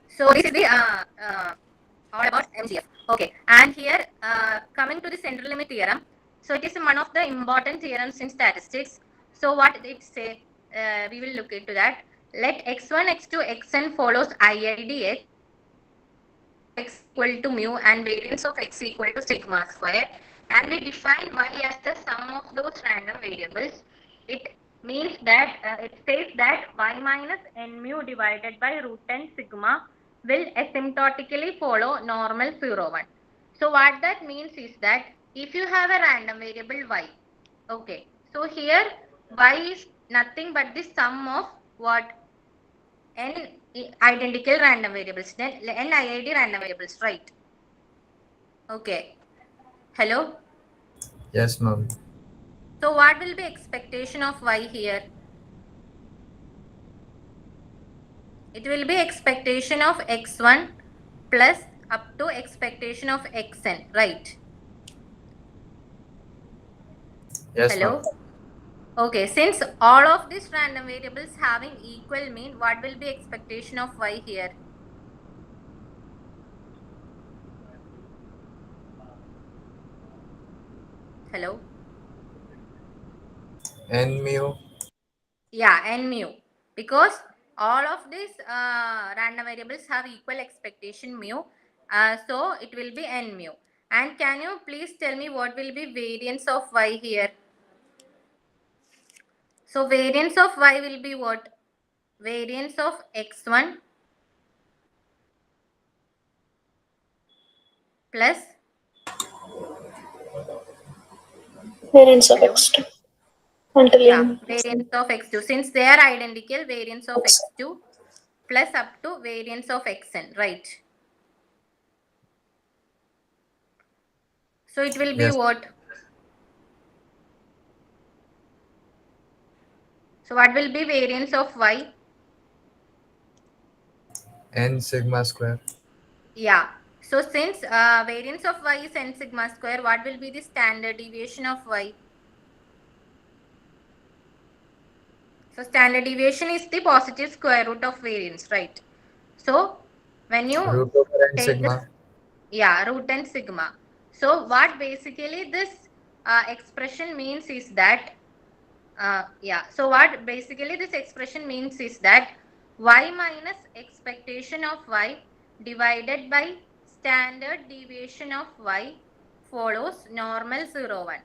So this is the all about MGF. Okay, and here coming to the central limit theorem. So it is one of the important theorems in statistics. So what it say? We will look into that. Let x1, x2, xn follows IID x equal to mu and variance of x equal to sigma square. and we define y as the sum of those random variables, it means that it says that y minus n mu divided by root n sigma will asymptotically follow normal 0 1. So what that means is that if you have a random variable y, okay, so here y is nothing but the sum of what, n identical random variables, then n IID random variables, right? Okay. Hello. Yes, ma'am. So what will be expectation of y here? It will be expectation of x1 plus up to expectation of xn, right? Yes, ma'am. Hello. Okay, since all of these random variables having equal mean, what will be expectation of y here? Hello. N mu. Yeah, n mu, because all of these random variables have equal expectation mu, so it will be n mu. And can you please tell me what will be variance of y here? So variance of y will be what? Variance of x1 plus, Variance of hello, x2 until yeah, n. variance of x2. Since they are identical, variance of x2 plus up to variance of xn, right? So it will be Yes. what? So what will be variance of y? N sigma square. Yeah. So since variance of y is n sigma square, what will be the standard deviation of y? So standard deviation is the positive square root of variance, right? So when you Root over n take this, sigma. yeah, root and sigma. So what basically this expression means is that, yeah, so what basically this expression means is that y minus expectation of y divided by standard deviation of y follows normal 0 1.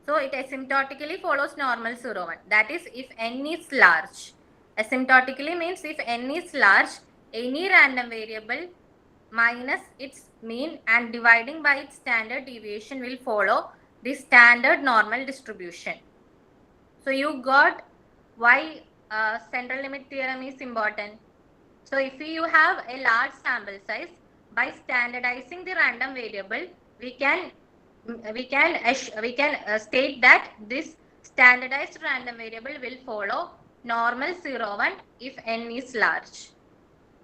So it asymptotically follows normal 0 1. That is if n is large. Asymptotically means if n is large, any random variable minus its mean and dividing by its standard deviation will follow the standard normal distribution. So you got why central limit theorem is important. So if you have a large sample size, by standardizing the random variable, we can state that this standardized random variable will follow normal 0 1 if n is large.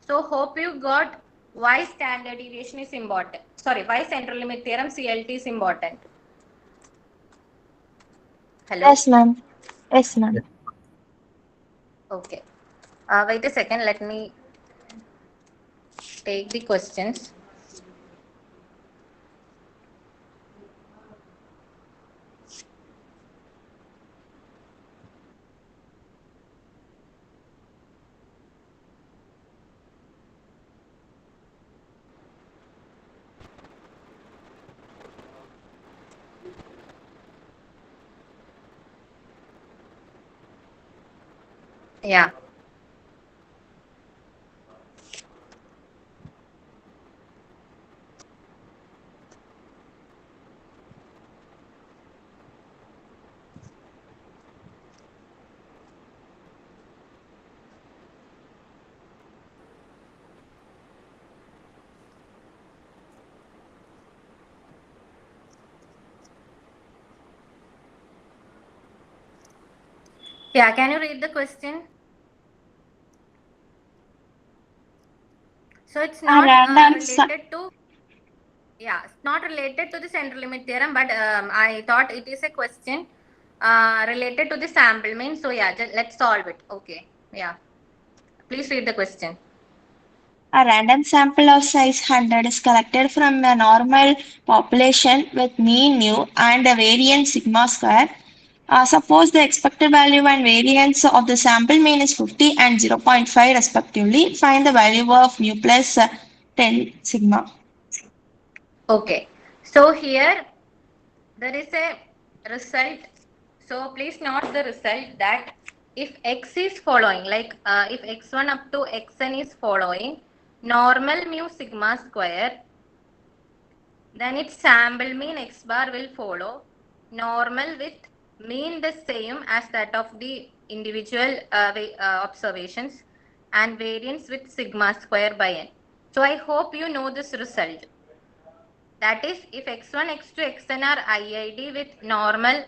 So hope you got why standard deviation is important. Sorry, why central limit theorem CLT is important. Hello. Yes, ma'am. Yes, ma'am. Yes. Okay. Wait a second. Let me take the questions. Yeah. Yeah. Can you read the question? So it's A not random sa- related to, yeah, it's not related to the central limit theorem, but I thought it is a question related to the sample mean. So yeah, let's solve it. Okay. Yeah. Please read the question. A random sample of size 100 is collected from a normal population with mean mu and a variance sigma square. Suppose the expected value and variance of the sample mean is 50 and 0.5 respectively. Find the value of mu plus 10 sigma. Okay. So here there is a result. So please note the result that if x is following, like if x1 up to xn is following normal mu sigma square, then its sample mean x bar will follow normal with mean the same as that of the individual observations and variance with sigma square by n. So I hope you know this result. That is, if x1, x2, xn are IID with normal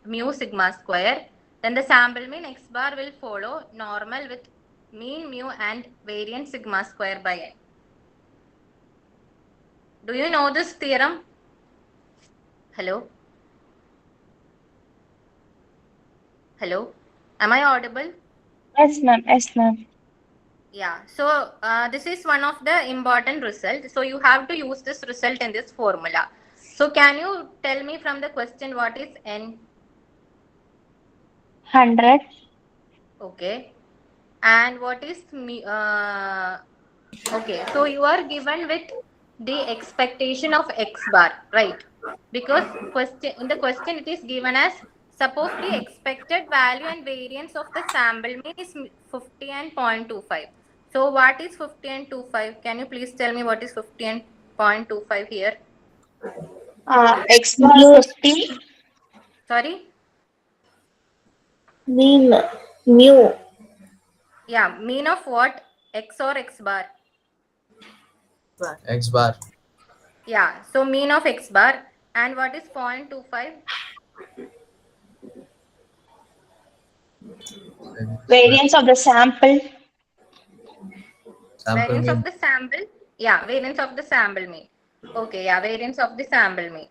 mu sigma square, then the sample mean x bar will follow normal with mean mu and variance sigma square by n. Do you know this theorem? Hello? Hello? Am I audible? Yes, ma'am. Yes, ma'am. Yeah. So this is one of the important results. So you have to use this result in this formula. So can you tell me from the question what is n? 100. Okay. And what is okay, so you are given with the expectation of x bar, right? Because question in the question it is given as suppose the expected value and variance of the sample mean is 50 and 0.25. So what is 50 and 25? Can you please tell me what is 50 and 0.25 here? X bar 50. Sorry? Mean mu. Yeah, mean of what? X or x bar? X bar. Yeah, so mean of x bar. And what is 0.25? X bar. Variance of the sample. Sample Variance of mean the sample? Yeah, variance of the sample mean. Okay, yeah, variance of the sample mean.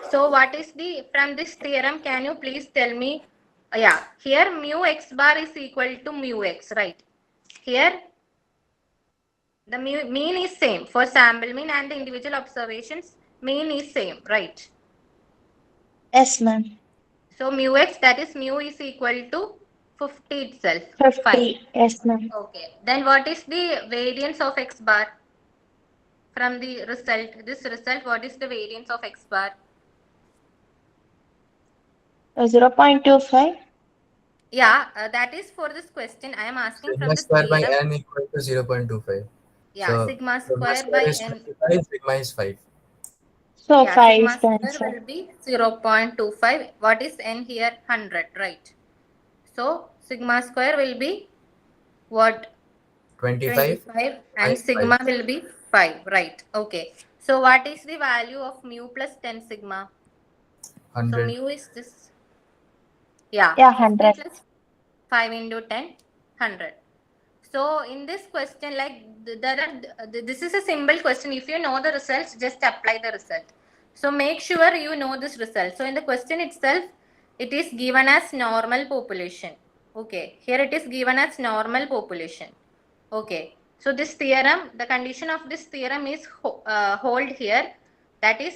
So what is the, from this theorem, can you please tell me, yeah, here mu x bar is equal to mu x, right? Here the mean is same for sample mean and the individual observations, mean is same, right? Yes, ma'am. So mu x, that is mu is equal to 50 itself. Fine. 50. Yes, ma'am. Okay. Then what is the variance of x bar? From the result, this result, what is the variance of x bar? 0.25. Yeah, that is for this question. I am asking from sigma this square by theorem. n equal to 0.25. Yeah, So sigma sigma square square by is n. 25, sigma is 5. So Yeah, 5 is sigma the square answer. will be 0.25. What is n here? 100, right? So sigma square will be what? 25 25 and minus 5. sigma will be 5, right? Okay. So what is the value of mu plus 10 sigma? So 100. mu is this. Yeah, Yeah, 50 100. plus 5 into 10, 100. So in this question, like there are, this is a simple question. If you know the results, just apply the result. So make sure you know this result. So in the question itself, it is given as normal population. Okay, here it is given as normal population. Okay, so this theorem, the condition of this theorem is hold here. That is,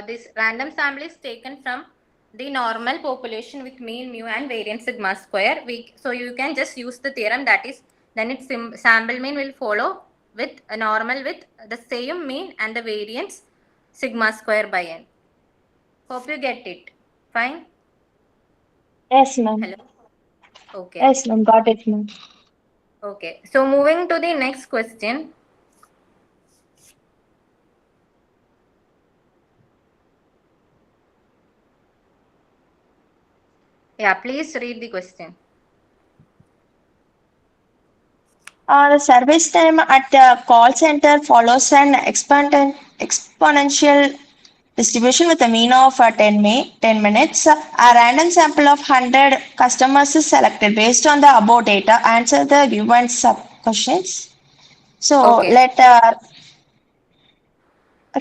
this random sample is taken from the normal population with mean mu and variance sigma square. So you can just use the theorem, that is, then its sample mean will follow with a normal with the same mean and the variance sigma square by n. Hope you get it. Fine. Yes, ma'am. Hello. Okay. Yes, ma'am. Got it, ma'am. Okay. So moving to the next question. Yeah, please read the question. The service time at the call center follows an exponential distribution with a mean of 10 minutes. A random sample of 100 customers is selected based on the above data. Answer the given sub questions. So Okay.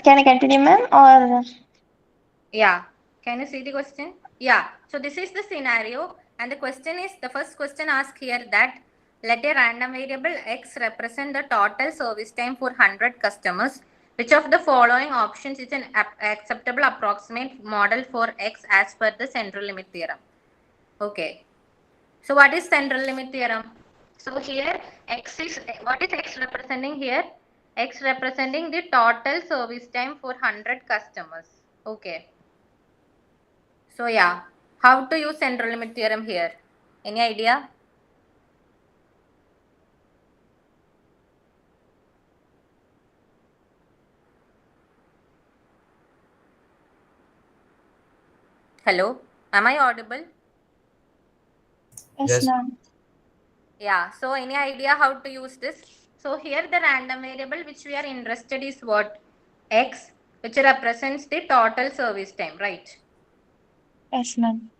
can I continue, ma'am? Or Yeah. Can you see the question? Yeah. So this is the scenario, and the question is, the first question asked here that let a random variable x represent the total service time for 100 customers. Which of the following options is an acceptable approximate model for x as per the central limit theorem? Okay. So what is central limit theorem? So here x is, what is x representing here? X representing the total service time for 100 customers. Okay. So yeah, how to use central limit theorem here? Any idea? Hello, am I audible? Yes, Yes. ma'am. Yeah, so any idea how to use this? So here the random variable which we are interested is what? X, which represents the total service time, right? Yes, ma'am.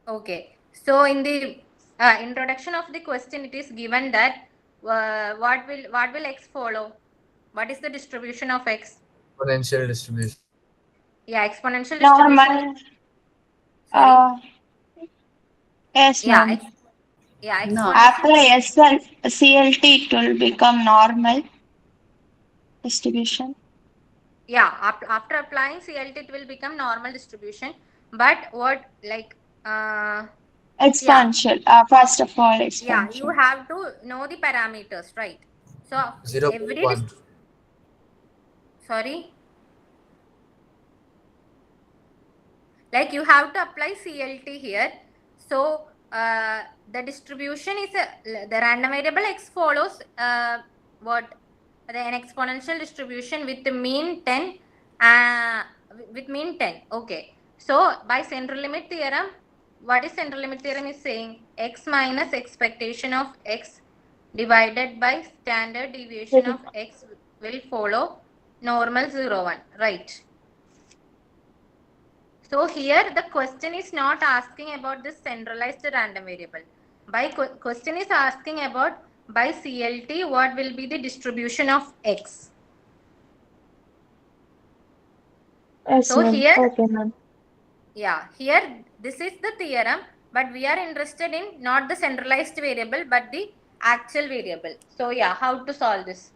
Okay. So in the introduction of the question, it is given that what will X follow? What is the distribution of X? Exponential distribution. Yeah, exponential distribution is Normal. sorry. Uh, yes, Yeah, ma'am. yeah, No. After exponential. SL, CLT, it will become normal distribution. Yeah, after applying CLT, it will become normal distribution. But what like yeah, Exponential. First of all, yeah, you exponential. have to know the parameters, right? So every 0.1. sorry, like you have to apply CLT here. So the distribution is the random variable X follows what an exponential distribution with the mean 10 uh, with mean 10. Okay, so by central limit theorem, what is central limit theorem is saying? X minus expectation of X divided by standard deviation of X will follow normal 0 1, right? So here the question is not asking about this centralized random variable. By question is asking about by CLT what will be the distribution of X. Yes, So ma'am. here, Okay, ma'am. yeah, here this is the theorem, but we are interested in not the centralized variable but the actual variable. So yeah, how to solve this?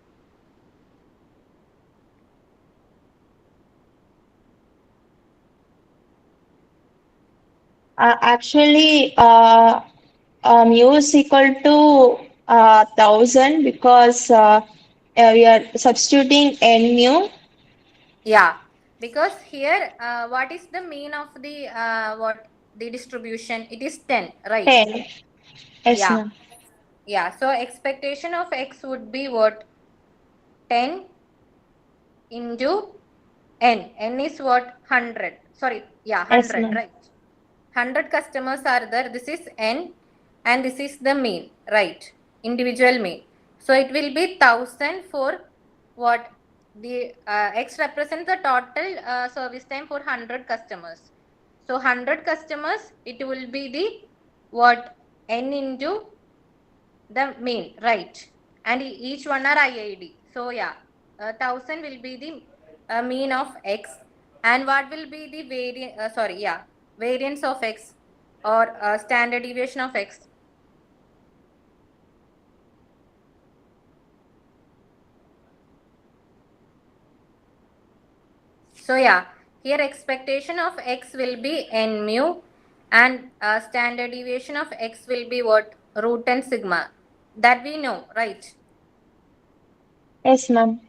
Actually, mu is equal to 1000 because we are substituting n mu Yeah, because here what is the mean of the what the distribution? It is 10, right? 10. Yes, Yeah. ma'am. Yeah, so expectation of X would be what? 10 into N. N is what? 100. Sorry, yeah, Yes, 100, ma'am. right? 100 customers are there. This is N and this is the mean, right? Individual mean. So it will be 1000 for what? The X represents the total service time for 100 customers. So 100 customers, it will be the what? N into the mean, right? And each one are IID. So yeah, 1000 will be the mean of X. And what will be the variance? Sorry, yeah, variance of X or standard deviation of X? So yeah, here expectation of X will be n mu, and standard deviation of X will be what? Root n sigma. That we know, right? Yes, ma'am.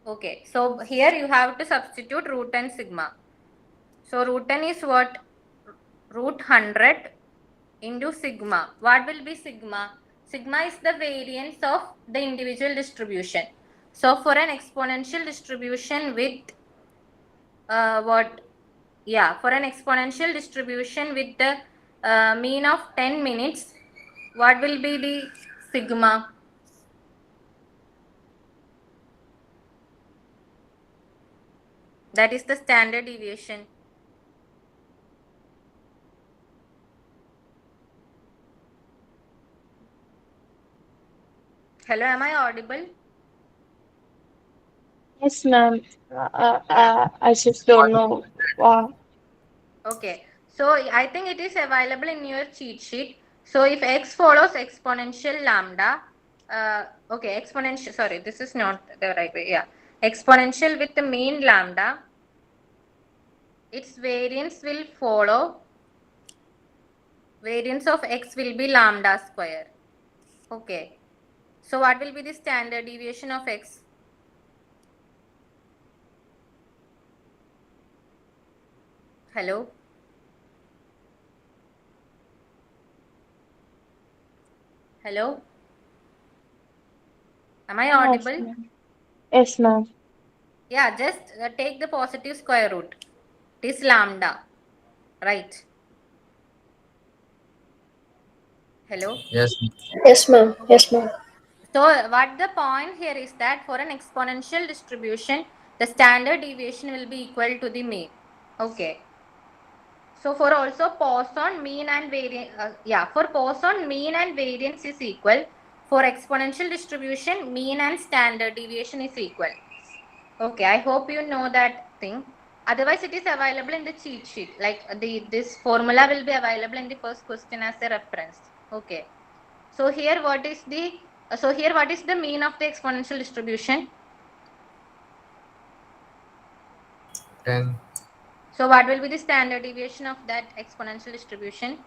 Okay, so here you have to substitute root n sigma. So root n is what? Root 100 into sigma. What will be sigma? Sigma is the variance of the individual distribution. So for an exponential distribution with what? Yeah, for an exponential distribution with the mean of 10 minutes, what will be the sigma? That is the standard deviation. Hello, am I audible? Yes, ma'am. Yeah. I just don't know. Okay, so I think it is available in your cheat sheet. So if X follows exponential lambda, okay, exponential, sorry, this is not the right way. Yeah, exponential with the mean lambda, its variance will follow, variance of X will be lambda square. Okay, so what will be the standard deviation of X? Hello? Hello, am I Yes, audible? ma'am. Yes, ma'am. Yeah, just take the positive square root. It is lambda, right? Hello. Yes. Yes, ma'am. Yes, ma'am. So what the point here is that for an exponential distribution, the standard deviation will be equal to the mean. Okay. So for also Poisson mean and variance, for Poisson mean and variance is equal. For exponential distribution, mean and standard deviation is equal. Okay, I hope you know that thing. Otherwise, it is available in the cheat sheet. Like this formula will be available in the first question as a reference. Okay. So here what is the mean of the exponential distribution? 10. So what will be the standard deviation of that exponential distribution?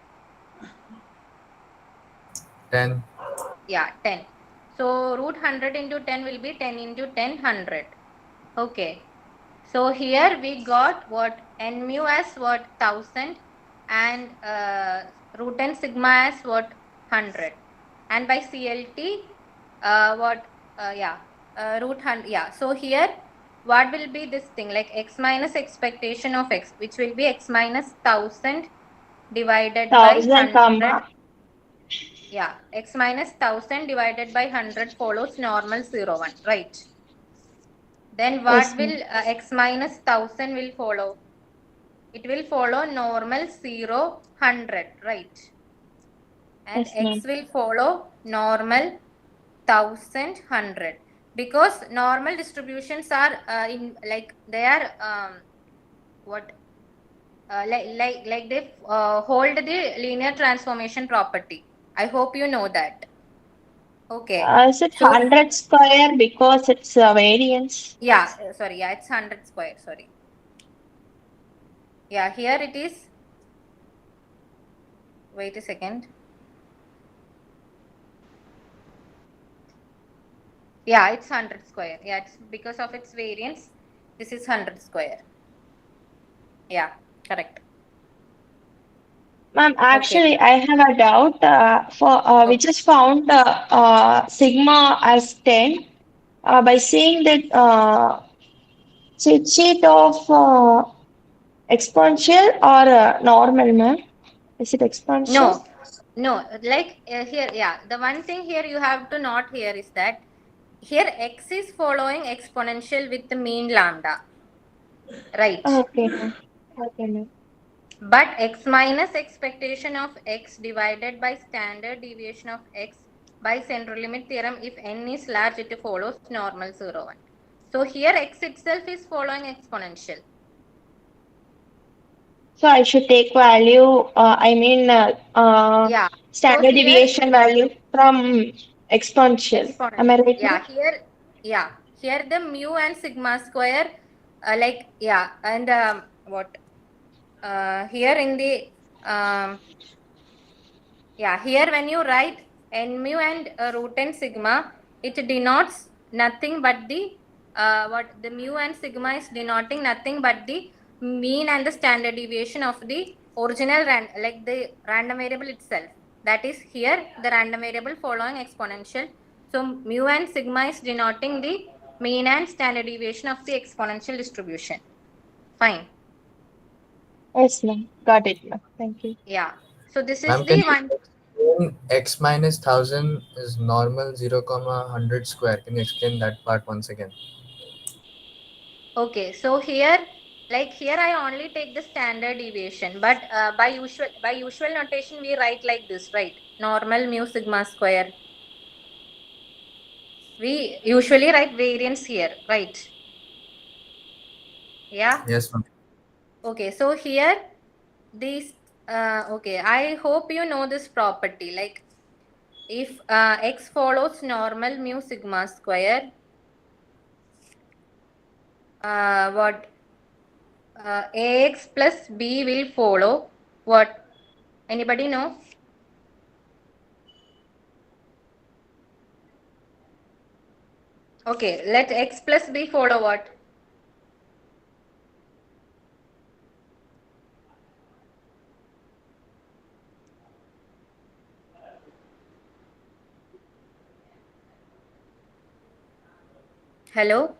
10. Yeah, 10. So root 100 into 10 will be 10 into 10, 100. Okay. So here we got what n mu as what 1000 and root n sigma as what 100. And by CLT what yeah root 100, yeah. So here what will be this thing like x minus expectation of x, which will be x minus 1000 divided by 1,000 100. comma Yeah, x minus 1000 divided by 100 follows normal 0 1, right? Then what yes, ma'am. will x minus 1000 will follow? It will follow normal 0 100, right? And Yes, x ma'am. will follow normal 1000 100, because normal distributions are in like they are what like they hold the linear transformation property. I hope you know that. Okay. Is it So 100 square because it's variance? yeah, sorry, yeah, it's 100 square, sorry. Yeah, here it is. Wait a second. Yeah, it's 100 square. Yeah, it's because of its variance. This is 100 square. Yeah, correct. Ma'am, Okay. actually, I have a doubt. We Okay. just found sigma as 10 by seeing that cheat sheet of exponential or normal, ma'am. Is it exponential? No, no, like here, yeah. The one thing here you have to note here is that here x is following exponential with the mean lambda, right? Okay, ma'am. Okay, ma'am. But x minus expectation of x divided by standard deviation of x by central limit theorem, if n is large, it follows normal 0 1. So here x itself is following exponential. So I should take value, Yeah. So standard here deviation value from exponential. Am I exponential. right, ma'am? Yeah, here the mu and sigma square, like yeah, and what here in the um, yeah, here when you write n mu and root n sigma, it denotes nothing but the what the mu and sigma is denoting nothing but the mean and the standard deviation of the original like the random variable itself. That is here the random variable following exponential. So mu and sigma is denoting the mean and standard deviation of the exponential distribution. Fine. Yes, ma'am. Got it, ma'am. Thank you. Yeah. So this is Ma'am, can the you one. explain x minus 1000 is normal 0, comma 100 square? Can you explain that part once again? Okay, so here, like here, I only take the standard deviation, but by usual notation, we write like this, right? Normal mu sigma square. We usually write variance here, right? Yeah. Yes, ma'am. Okay, so here, this. Okay, I hope you know this property. Like, if x follows normal mu sigma square, what ax plus b will follow. What? Anybody know? Okay, let x plus b follow what? Hello?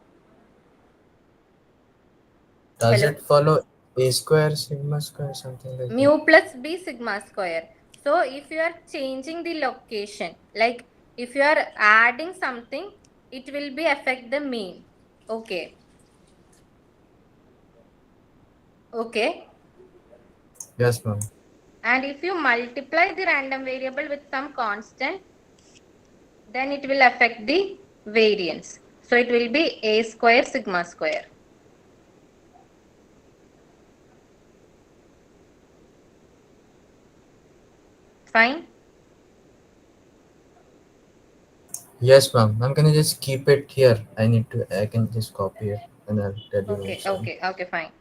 Does Hello? it follow a square sigma square something like Mu that? plus b sigma square. So if you are changing the location, like if you are adding something, it will be affect the mean. Okay. Okay. Yes, ma'am. And if you multiply the random variable with some constant, then it will affect the variance. So it will be a square sigma square. Fine. Yes, ma'am. I'm gonna just keep it here. I can just copy it and I'll tell you Okay, also. okay, okay, fine.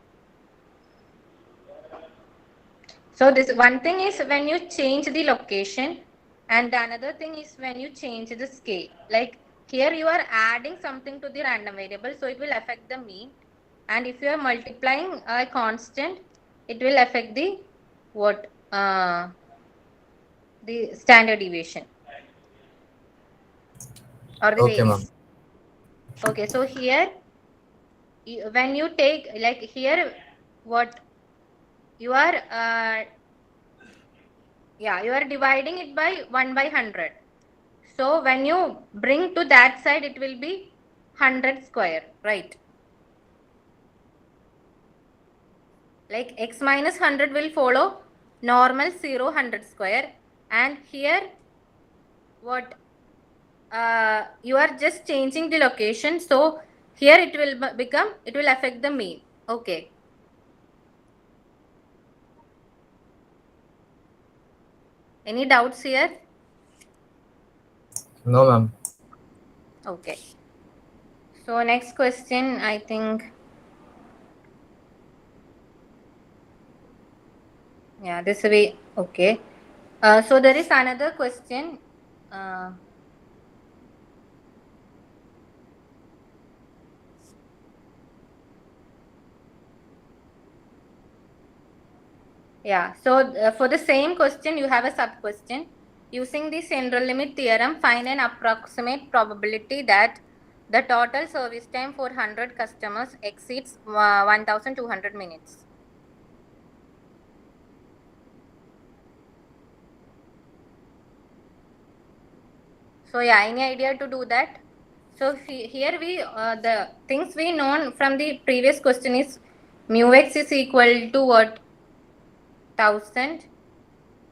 So this one thing is when you change the location, and the another thing is when you change the scale. Like here you are adding something to the random variable, so it will affect the mean. And if you are multiplying a constant, it will affect the what? The standard deviation or the Okay, ma'am. variance. Okay, so here when you take like here what you are yeah, you are dividing it by 1 by 100. So when you bring to that side, it will be 100 square, right? Like x minus 100 will follow normal 0 100 square. And here what you are just changing the location. So here it will become, it will affect the mean. Okay. Any doubts here? No, ma'am. Okay. So next question, I think, yeah, this way. Okay. So there is another question. Uh, Yeah, so for the same question, you have a sub question. Using the central limit theorem, find an approximate probability that the total service time for 100 customers exceeds 1200 minutes. So, yeah, any idea to do that? So, here the things we know from the previous question is mu x is equal to what? 1000.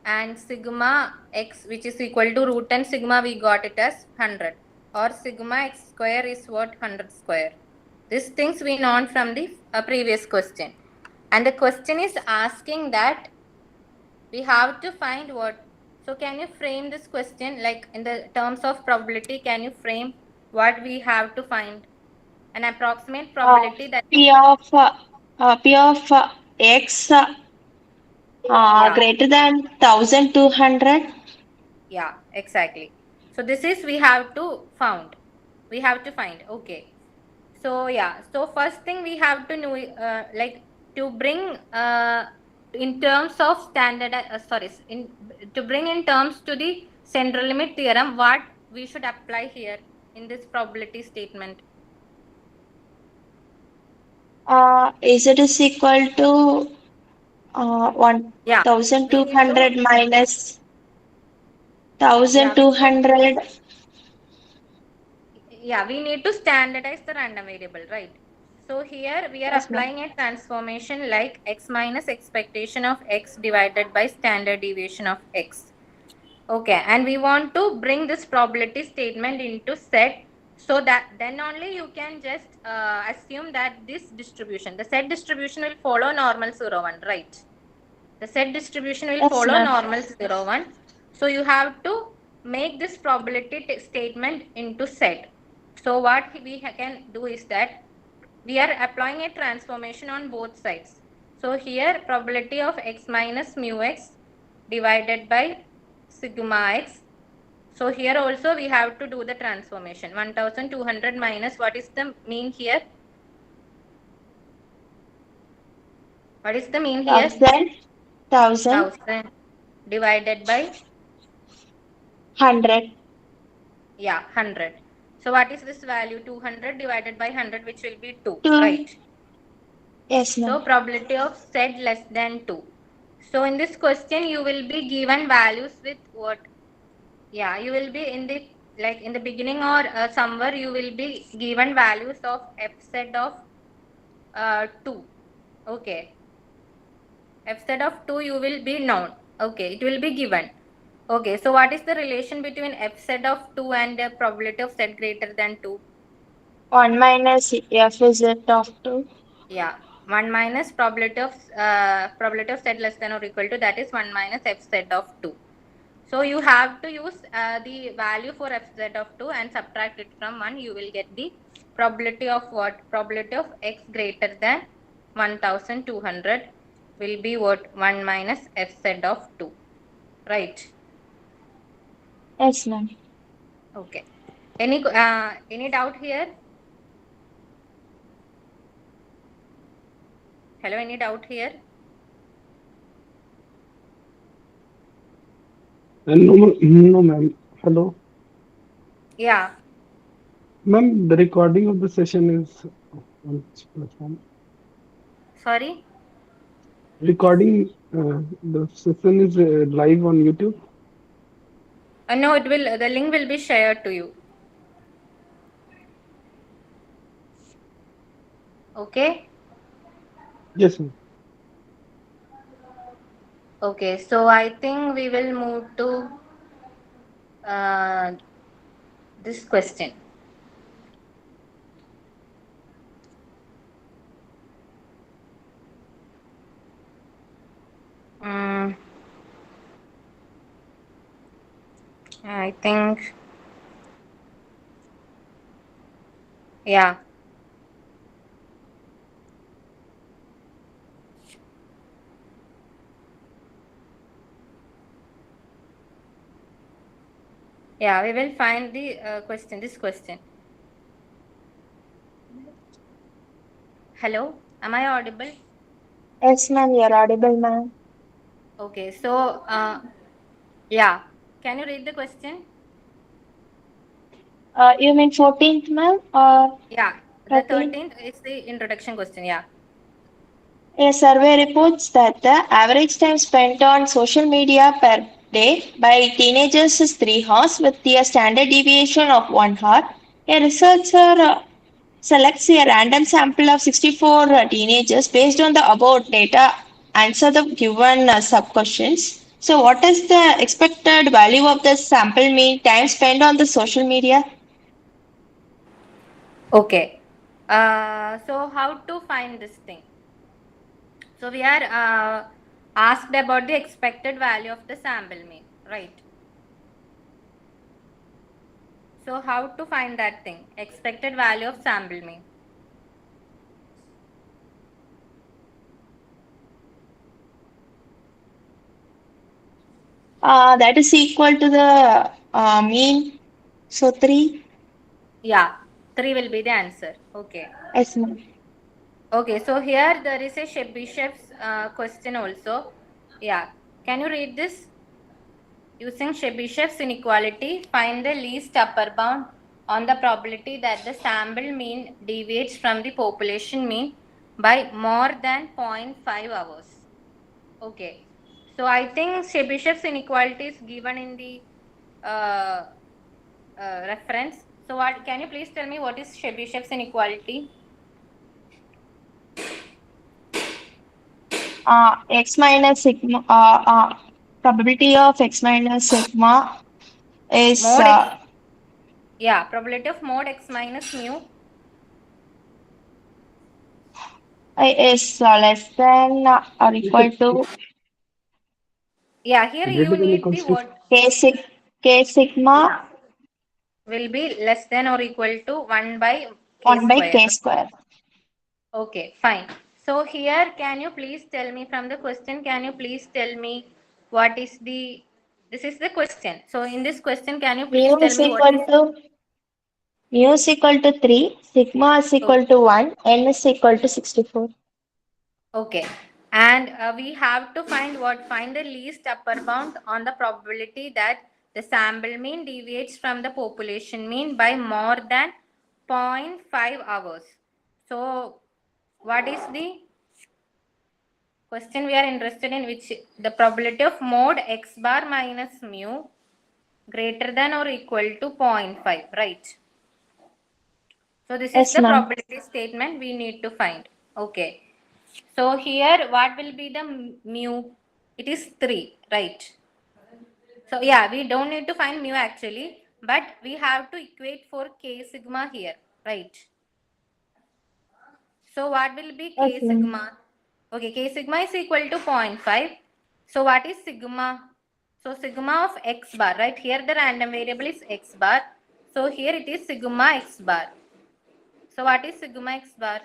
And sigma x, which is equal to root 10 sigma, we got it as 100, or sigma x square is what? 100 square. These things we know from the previous question, and the question is asking that we have to find what. So can you frame this question like in the terms of probability? Can you frame what we have to find? An approximate Uh, probability that, P of x yeah, greater than 1200. yeah, exactly. So this is we have to found. We have to find. Okay. So yeah. So first thing we have to know, like to bring in terms of standard. Sorry, in to bring in terms to the central limit theorem. What we should apply here in this probability statement? Is it is equal to Yeah. We need to. 1200 minus Yeah. We need. 1200. Yeah, we need to standardize the random variable, right? So here we are Yes, ma'am. applying a transformation like x minus expectation of x divided by standard deviation of x. Okay, and we want to bring this probability statement into set, so that then only you can just assume that this distribution, the set distribution will follow normal 0 1, right? The set distribution will Yes, follow ma'am. normal 0 1. So you have to make this probability statement into set. So what we can do is that we are applying a transformation on both sides. So here probability of x minus mu x divided by sigma x. So here also we have to do the transformation. 1200 minus, what is the mean here? What is the mean here? 1000 1000 divided by, 100. yeah, 100. So what is this value? 200 divided by 100, which will be 2, 2. right? Yes, ma'am. So probability of Z less than 2. So in this question, you will be given values with what? Yeah, you will be in the, like in the beginning or somewhere, you will be given values of f set of 2. Okay. F set of 2 you will be known. Okay, it will be given. Okay, so what is the relation between f set of 2 and the probability of z greater than 2? 1 minus f is it of 2. Yeah, 1 minus probability of z less than or equal to, that is 1 minus f z of 2. So you have to use the value for f z of 2 and subtract it from 1. You will get the probability of what? Probability of x greater than 1200 will be what? 1 minus f z of 2. Right. Yes, ma'am. Okay. Any doubt here? Hello, any doubt here? No, no, ma'am. Hello, Yeah. ma'am. The recording of the session is on this platform. Sorry. Recording, the session is live on YouTube. No, it will. The link will be shared to you. Okay. Yes, ma'am. Okay. So I think we will move to uh, this question. Mm, I think, yeah. Yeah, we will find the question. This question. Hello, am I audible? Yes, ma'am. You're audible, ma'am. Okay. So, yeah. Can you read the question? You mean 14th, ma'am, or Yeah. The 13th? 13th is the introduction question. Yeah. A survey reports that the average time spent on social media per day by teenagers is 3 hours with a standard deviation of 1 hour. A researcher selects a random sample of 64 teenagers based on the above data, answer the given sub-questions. So what is the expected value of the sample mean time spent on the social media? Okay. So how to find this thing? So we are asked about the expected value of the sample mean, right? So how to find that thing? Expected value of sample mean. That is equal to the mean. So 3. Yeah, 3 will be the answer. Okay. Yes, ma'am. Okay, so here there is a Chebyshev's question also. Yeah. Can you read this? Using Chebyshev's inequality, find the least upper bound on the probability that the sample mean deviates from the population mean by more than 0.5 hours. Okay. So I think Chebyshev's inequality is given in the uh, reference. So what, can you please tell me what is Chebyshev's inequality? X minus sigma, probability of x minus sigma is Mod x, yeah, probability of mod x minus mu. less than or equal to Yeah, here you Greater than need the equals to. what? k sigma Yeah, will be less than or equal to 1 by k 1 by square. k square. Okay, fine. So here, can you please tell me from the question, can you please tell me what is the, this is the question. So in this question, can you please Mu tell is me what equal is, to mu is equal to 3, sigma is oh, equal to 1, n is equal to 64. okay. And we have to find what? Find the least upper bound on the probability that the sample mean deviates from the population mean by more than 0.5 hours. So what is the question we are interested in? Which the probability of mode x bar minus mu greater than or equal to 0.5, right? So this is Yes, the ma'am. probability statement we need to find. Okay. So here what will be the mu? It is 3, right? So yeah, we don't need to find mu actually, but we have to equate for k sigma here, right? So what will be Yes, k ma'am. sigma? Okay, k sigma is equal to 0.5. So what is sigma? So sigma of x bar, right? Here the random variable is x bar. So here it is sigma x bar. So what is sigma x bar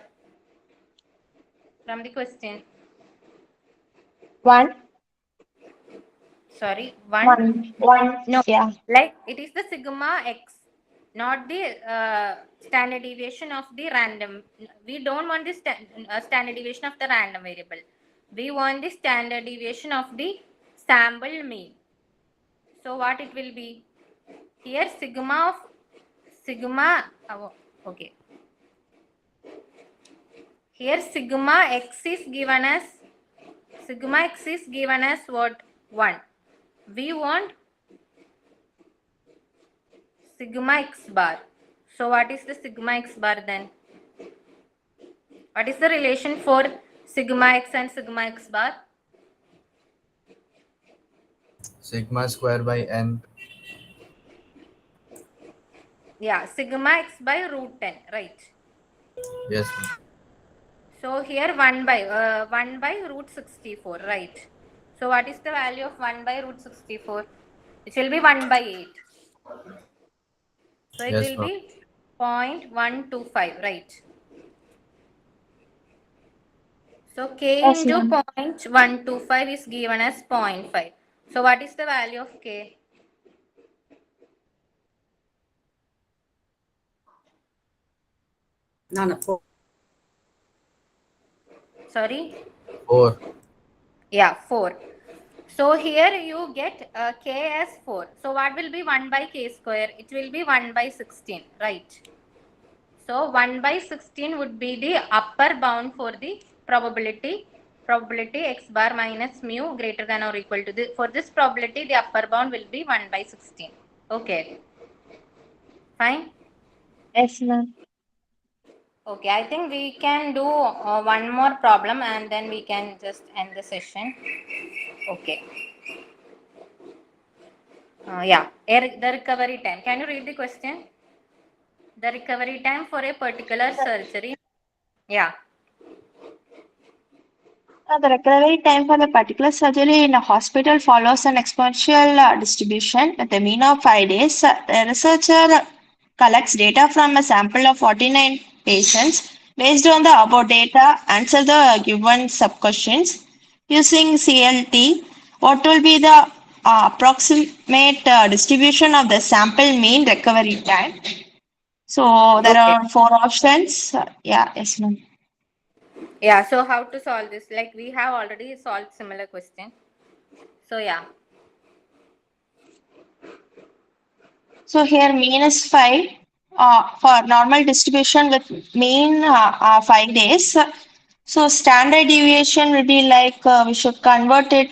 from the question? One, Sorry, 1? one. No, Yeah. like it is the sigma x, not the standard deviation of the random. We don't want the standard deviation of the random variable. We want the standard deviation of the sample mean. So what it will be? Here sigma. Oh, okay. Here sigma x is given as what? 1. We want sigma x bar. So what is the sigma x bar then? What is the relation for sigma x and sigma x bar? Sigma square by n. Yeah, sigma x by root 10, right? Yes, ma'am. So here 1 by root 64, right? So what is the value of 1 by root 64? It will be 1 by 8. So it Yes, will ma'am. be 0.125, right? So k Yes, into ma'am. 0.125 is given as 0.5. So what is the value of k? Sorry? 4. Yeah, 4. So here you get k as 4. So what will be 1 by k square? It will be 1 by 16, right? So 1 by 16 would be the upper bound for the probability. Probability x bar minus mu greater than or equal to the. For this probability, the upper bound will be 1 by 16. Okay, fine. Yes, ma'am. Okay, I think we can do one more problem and then we can just end the session. Okay. Yeah, the recovery time. Can you read the question? The recovery time for a particular surgery. Yeah. The recovery time for the particular surgery in a hospital follows an exponential distribution with a mean of 5 days. The researcher collects data from a sample of 49 patients. Based on the above data, answer the given sub-questions. Using CLT, what will be the approximate distribution of the sample mean recovery time? So there Okay. are four options. Yeah, yes, ma'am. Yeah. So how to solve this? Like we have already solved similar question. So yeah. So here mean is 5 for normal distribution with mean 5 days. So standard deviation will be like we should convert it.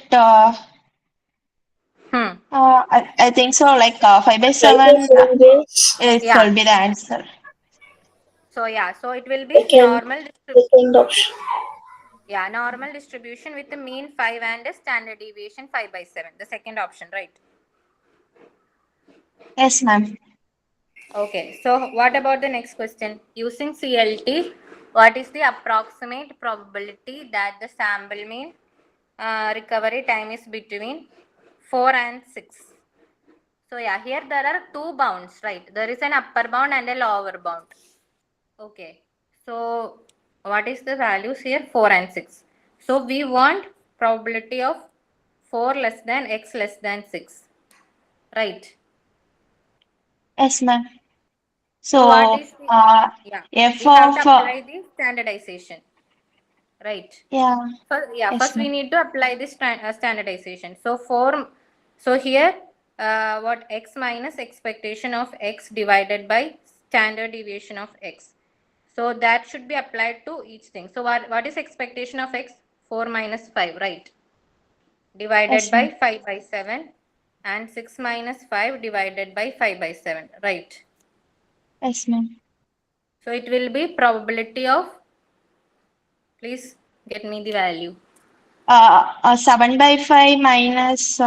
Hmm. I think so like 5 by 7 7 days. it Yeah. will be the answer. So yeah. So it will be Second, second option. yeah, normal distribution with the mean 5 and a standard deviation 5 by 7. The second option, right? Yes, ma'am. Okay. So what about the next question? Using CLT, what is the approximate probability that the sample mean recovery time is between 4 and 6? So yeah, here there are two bounds, right? There is an upper bound and a lower bound. Okay. So what is the values here? 4 and 6. So we want probability of 4 less than x less than 6. Right. Yes, ma'am. So what So is the, yeah, f we have to of apply the standardization. Right. yeah, Yeah, yes, first we ma'am. need to apply this standardization. So here what x minus expectation of x divided by standard deviation of x. So that should be applied to each thing. So what is expectation of x? 4 minus 5, right? Divided Yes, by ma'am. 5 by 7, and 6 minus 5 divided by 5 by 7, right? Yes, ma'am. So it will be probability of, please get me the value. 7 by 5 minus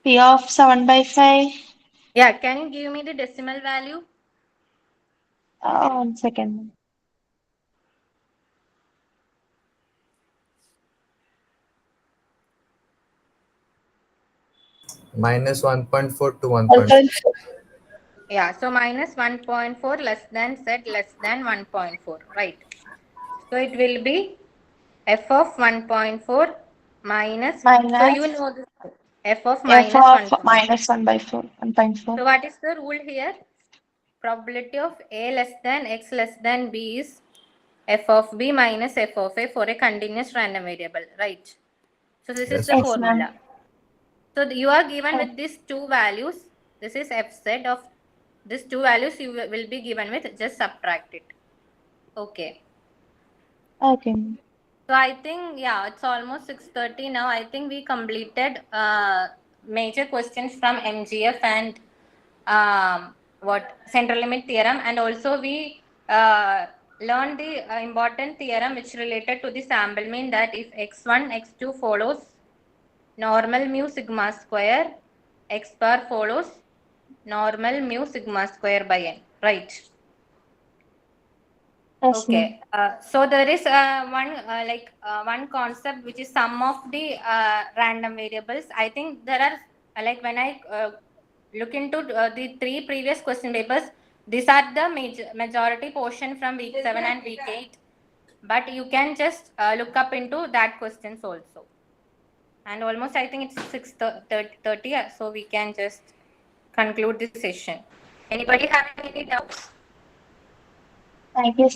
P of 7 by 5. Yeah, can you give me the decimal value? 1 second. Minus 1.4 to 1.4. 1.4. Yeah, so minus 1.4 less than z less than 1.4, right? So it will be f of 1.4 minus, so you Minus know this, f of F minus of 1.4. minus 1 by 4. 1.4. So what is the rule here? Probability of a less than x less than b is f of b minus f of a for a continuous random variable, right? So this is Yes, the ma'am. Yes, ma'am. formula. So you are given Oh, with these two values. This is fz of these two values. You will be given with, just subtract it. Okay. okay. So I think, yeah, it's almost 6:30 now. I think we completed major questions from MGF and what central limit theorem, and also we learned the important theorem which related to the sample mean, that if x1 x2 follows normal mu sigma square, x bar follows normal mu sigma square by n, right? Yes, ma'am. Okay, so there is one concept which is sum of the random variables. I think there are like when I look into the three previous question papers, these are the majority portion from week 7 and week 8. But you can just look up into that questions also. And almost I think it's 6:30, so we can just conclude this session. Anybody having any doubts? Thank you.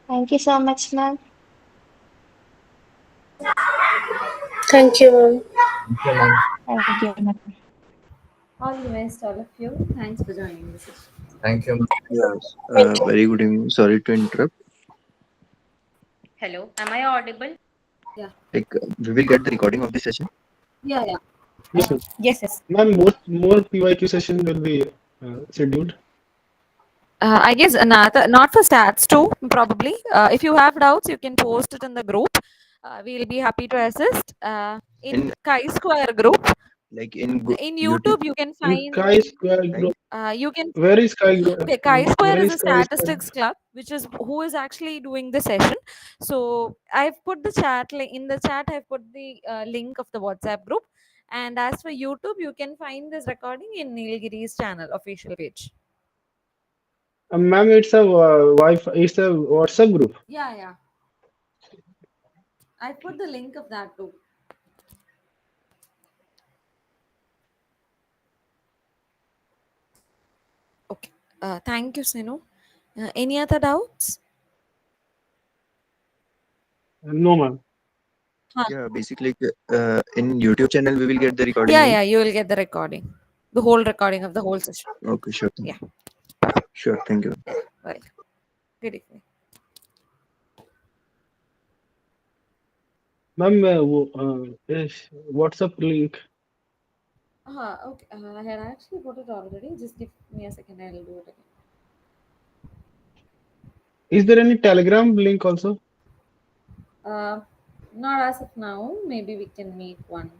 Thank you so much, ma'am. Thank you, ma'am. Thank you, ma'am. Thank you, ma'am. All the best, all of you. Thanks for joining the session. Thank you, ma'am. Yes. Thank you. Very good evening. Sorry to interrupt. Hello, am I audible? Yeah. Like, we will get the recording of this session. Yeah, yeah. Yes, ma'am. Yes, yes. Ma'am, more PYQ session will be scheduled. I guess another, not for stats too, probably. If you have doubts, you can post it in the group. We'll be happy to assist. In In Chi-Square group, like in in YouTube, YouTube, you can In find, Chi-Square right? group. you can, Where is okay, Chi-Square Where is is a Chi-Square? statistics club, which is who is actually doing the session. So I've put the chat, in the chat, I've put the link of the WhatsApp group. And as for YouTube, you can find this recording in Nilgiri's channel, official page. Ma'am, it's a Wi-Fi. It's a WhatsApp group. Yeah, yeah. I put the link of that too. Okay. Thank you, Sinu. Any other doubts? No, ma'am. Huh. Yeah, basically, in YouTube channel, we will get the recording, Yeah, right? yeah, you will get the recording. The whole recording of the whole session. Okay, sure. Yeah. Sure. Thank you. Welcome. Good evening. Ma'am, yes, WhatsApp link. Okay. I had actually put it already. Just give me a second. I'll do it again. Is there any Telegram link also? Not as of now. Maybe we can make one.